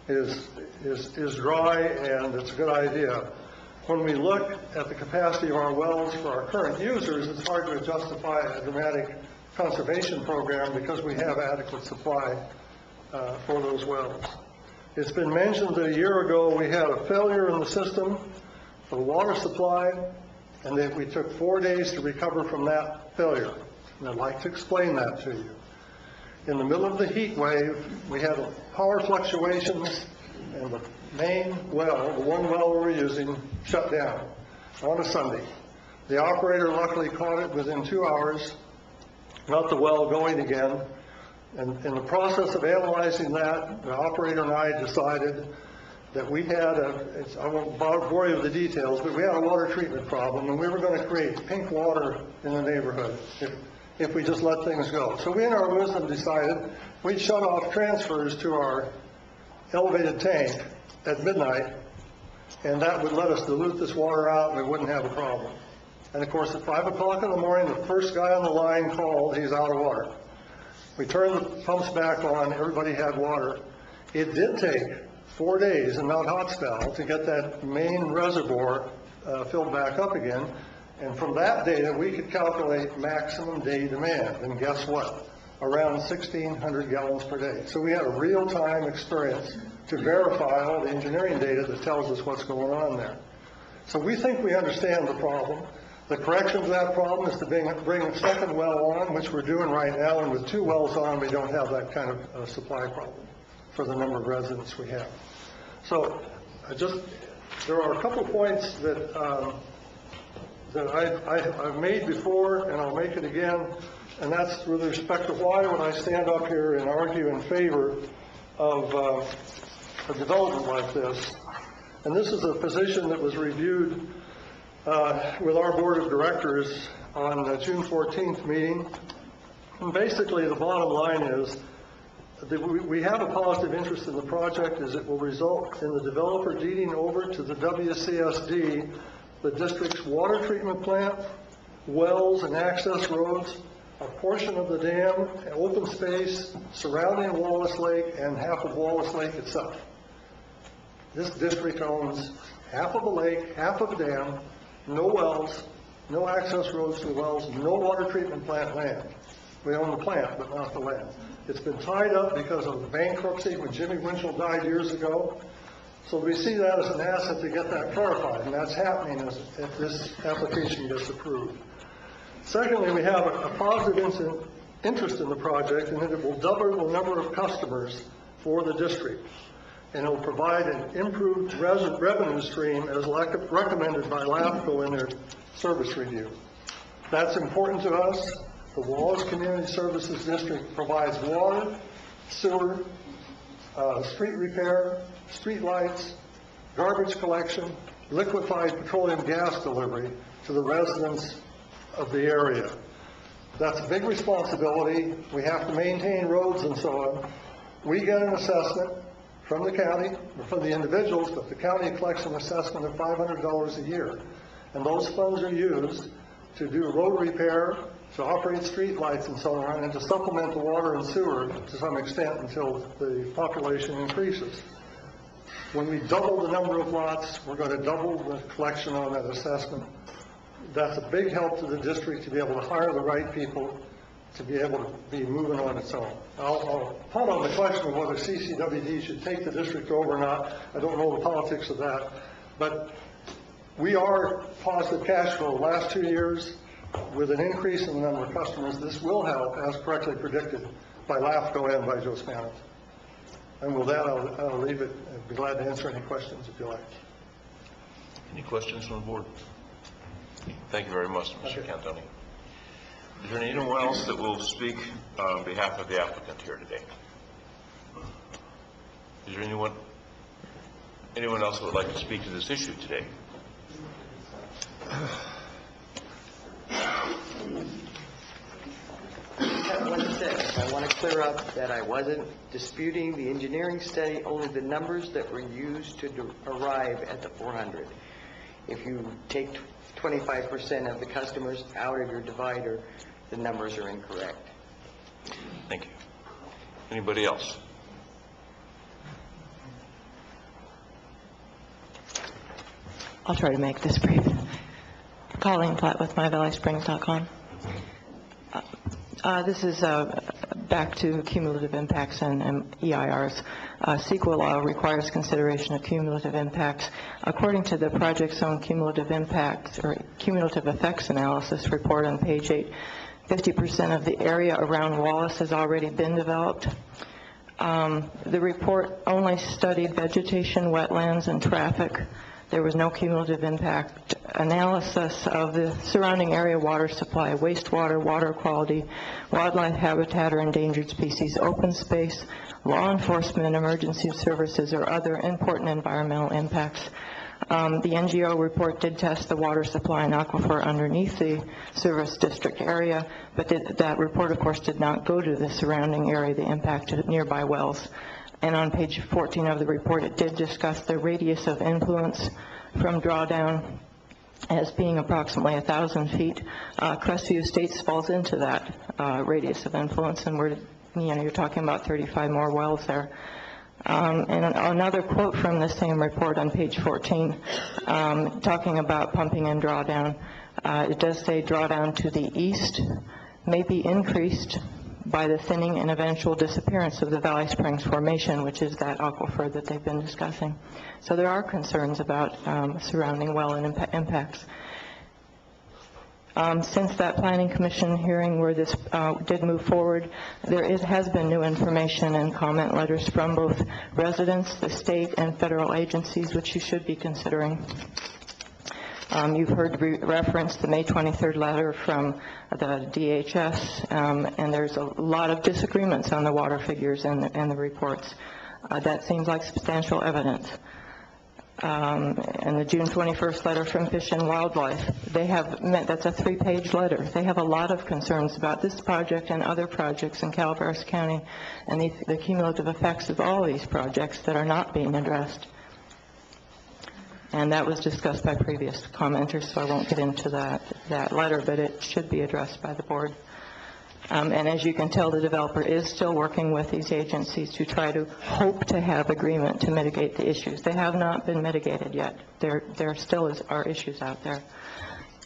[SPEAKER 6] is dry, and it's a good idea. When we look at the capacity of our wells for our current users, it's hard to justify a dramatic conservation program because we have adequate supply for those wells. It's been mentioned that a year ago we had a failure in the system for the water supply, and that we took 4 days to recover from that failure. And I'd like to explain that to you. In the middle of the heat wave, we had power fluctuations, and the main well, the one well we were using, shut down on a Sunday. The operator luckily caught it within 2 hours, got the well going again. And in the process of analyzing that, the operator and I decided that we had I won't bore you with the details, but we had a water treatment problem, and we were going to create pink water in the neighborhood if we just let things go. So we, in our wisdom, decided we'd shut off transfers to our elevated tank at midnight, and that would let us dilute this water out, and we wouldn't have a problem. And of course, at 5 o'clock in the morning, the first guy on the line called, he's out of water. We turned the pumps back on, everybody had water. It did take 4 days in Mount Hot Spell to get that main reservoir filled back up again. And from that data, we could calculate maximum day demand. And guess what? around 1,600 gallons per day. So we had a real-time experience to verify all the engineering data that tells us what's going on there. So we think we understand the problem. The correction to that problem is to bring a second well on, which we're doing right now, and with 2 wells on, we don't have that kind of supply problem for the number of residents we have. So there are a couple points that I've made before, and I'll make it again, and that's with respect to why would I stand up here and argue in favor of a development like this. And this is a position that was reviewed with our board of directors on the June 14th meeting. And basically, the bottom line is that we have a positive interest in the project as it will result in the developer deeding over to the WCSD the district's water treatment plant, wells and access roads, a portion of the dam, open space surrounding Wallace Lake, and half of Wallace Lake itself. This district owns half of the lake, half of the dam, no wells, no access roads to the wells, no water treatment plant land. We own the plant, but not the land. It's been tied up because of the bankruptcy when Jimmy Winchell died years ago. So we see that as an asset to get that clarified, and that's happening if this application gets approved. Secondly, we have a positive interest in the project, and that it will double the number of customers for the district, and it will provide an improved revenue stream as recommended by LAFCO in their service review. That's important to us. The Wallace Community Services District provides water, sewer, street repair, street lights, garbage collection, liquefied petroleum gas delivery to the residents of the area. That's a big responsibility. We have to maintain roads and so on. We get an assessment from the county, or from the individuals, but the county collects an assessment of $500 a year. And those funds are used to do road repair, to operate street lights and so on, and to supplement the water and sewer to some extent until the population increases. When we double the number of lots, we're going to double the collection on that assessment. That's a big help to the district to be able to hire the right people to be able to be moving on its own. I'll punt on the question of whether CCWD should take the district over or not. I don't know the politics of that. But we are positive cash flow the last 2 years. With an increase in the number of customers, this will help, as correctly predicted by LAFCO and by Joe Spano. And with that, I'll leave it. I'd be glad to answer any questions if you like.
[SPEAKER 1] Any questions from the board? Thank you very much, Mr. Cantoni. Is there anyone else that will speak on behalf of the applicant here today? Is there anyone else who would like to speak to this issue today?
[SPEAKER 18] I want to clear up that I wasn't disputing the engineering study, only the numbers that were used to arrive at the 400. If you take 25% of the customers out of your divider, the numbers are incorrect.
[SPEAKER 1] Thank you. Anybody else?
[SPEAKER 12] I'll try to make this brief. Colleen Platt with MyValleySprings.com. This is back to cumulative impacts and EIRs. CEQA law requires consideration of cumulative impacts. According to the project's own cumulative impacts or cumulative effects analysis report on page 8, 50% of the area around Wallace has already been developed. The report only studied vegetation, wetlands, and traffic. There was no cumulative impact analysis of the surrounding area water supply, wastewater, water quality, wildlife habitat or endangered species, open space, law enforcement, emergency services, or other important environmental impacts. The NGO report did test the water supply and aquifer underneath the service district area, but that report, of course, did not go to the surrounding area, the impact to nearby wells. And on page 14 of the report, it did discuss the radius of influence from drawdown as being approximately 1,000 feet. Crestview Estates falls into that radius of influence, and you're talking about 35 more wells there. And another quote from the same report on page 14, talking about pumping and drawdown. It does say drawdown to the east may be increased by the thinning and eventual disappearance of the Valley Springs Formation, which is that aquifer that they've been discussing. So there are concerns about surrounding well and impacts. Since that Planning Commission hearing where this did move forward, has been new information and comment letters from both residents, the state, and federal agencies, which you should be considering. You've heard reference the May 23rd letter from the DHS, and there's a lot of disagreements on the water figures and the reports. That seems like substantial evidence. And the June 21st letter from Fish and Wildlife, that's a 3-page letter. They have a lot of concerns about this project and other projects in Calaveras County and the cumulative effects of all these projects that are not being addressed. And that was discussed by previous commenters, so I won't get into that letter, but it should be addressed by the board. And as you can tell, the developer is still working with these agencies to try to hope to have agreement to mitigate the issues. They have not been mitigated yet. There still are issues out there.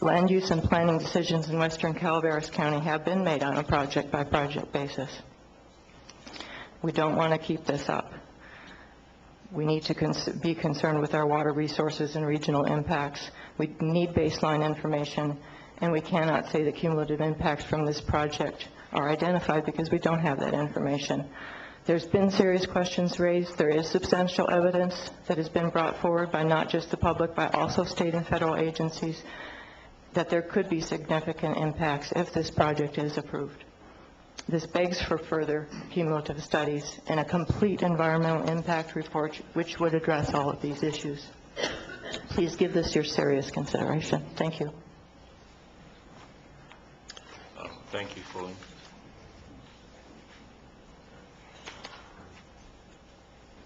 [SPEAKER 12] Land use and planning decisions in western Calaveras County have been made on a project-by-project basis. We don't want to keep this up. We need to be concerned with our water resources and regional impacts. We need baseline information, and we cannot say the cumulative impacts from this project are identified because we don't have that information. There's been serious questions raised. There is substantial evidence that has been brought forward by not just the public, but also state and federal agencies that there could be significant impacts if this project is approved. This begs for further cumulative studies and a complete environmental impact report which would address all of these issues. Please give this your serious consideration. Thank you.
[SPEAKER 1] Thank you, Colleen.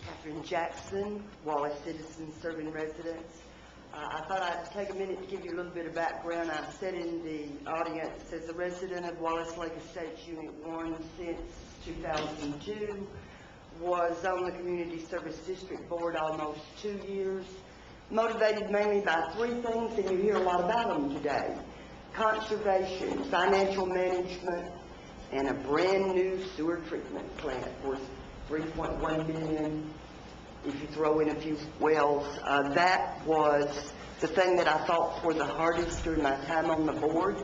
[SPEAKER 8] Catherine Jackson, Wallace citizen serving residents. I thought I'd take a minute to give you a little bit of background. I've sat in the audience as a resident of Wallace Lake Estates Unit 1 since 2002, was on the Community Service District Board almost 2 years, motivated mainly by 3 things, and you hear a lot about them today: conservation, financial management, and a brand new sewer treatment plant worth $3.1 billion. If you throw in a few wells, that was the thing that I fought for the hardest during my time on the board,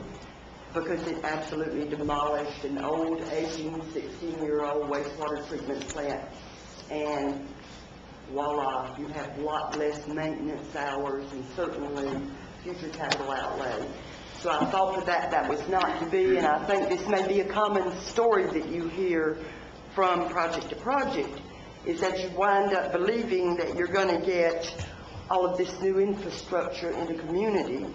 [SPEAKER 8] because it absolutely demolished an old, aging, 16-year-old wastewater treatment plant. And voila, you have a lot less maintenance hours and certainly future capital outlay. So I thought for that, that was not to be, and I think this may be a common story that you hear from project to project, is that you wind up believing that you're going to get all of this new infrastructure in the community.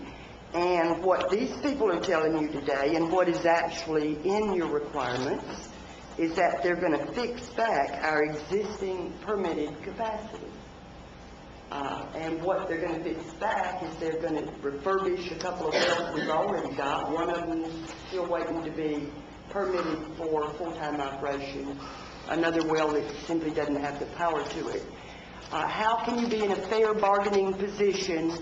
[SPEAKER 8] And what these people are telling you today, and what is actually in your requirements, is that they're going to fix back our existing permitted capacity. And what they're going to fix back is they're going to refurbish a couple of wells we've already got. One of them is still waiting to be permitted for full-time operation. Another well that simply doesn't have the power to it. How can you be in a fair bargaining position,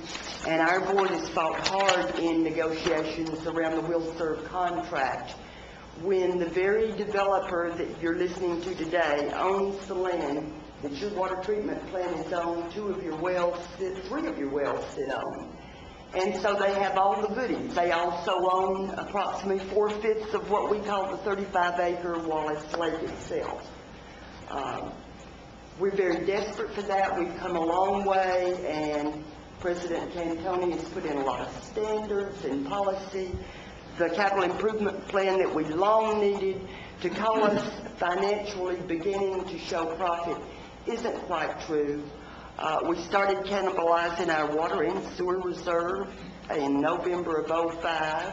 [SPEAKER 8] and our board has fought hard in negotiations around the will serve contract, when the very developer that you're listening to today owns the land that your water treatment plant is on, 3 of your wells sit on. And so they have all the goodies. They also own approximately 4/5 of what we call the 35-acre Wallace Lake itself. We're very desperate for that. We've come a long way, and President Cantoni has put in a lot of standards and policy. The capital improvement plan that we long needed to call us financially beginning to show profit isn't quite true. We started cannibalizing our water and sewer reserve in November of 2005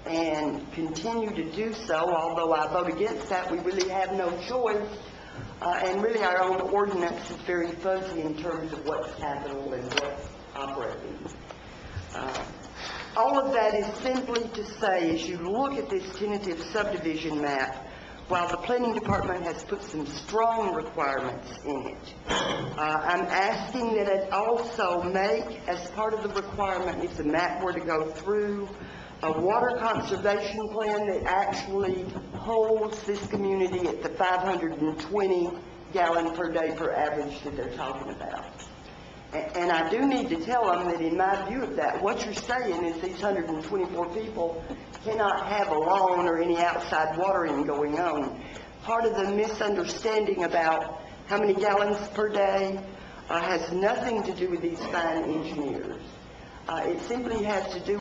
[SPEAKER 8] and continue to do so, although I vote against that. We really have no choice, and really our own ordinance is very fuzzy in terms of what's capital and what's operating. All of that is simply to say, as you look at this tentative subdivision map, while the planning department has put some strong requirements in it, I'm asking that it also make, as part of the requirement, if the map were to go through, a water conservation plan that actually holds this community at the 520 gallon per day per average that they're talking about. And I do need to tell them that in my view of that, what you're saying is these 124 people cannot have a lawn or any outside watering going on. Part of the misunderstanding about how many gallons per day has nothing to do with these fine engineers. It simply has to do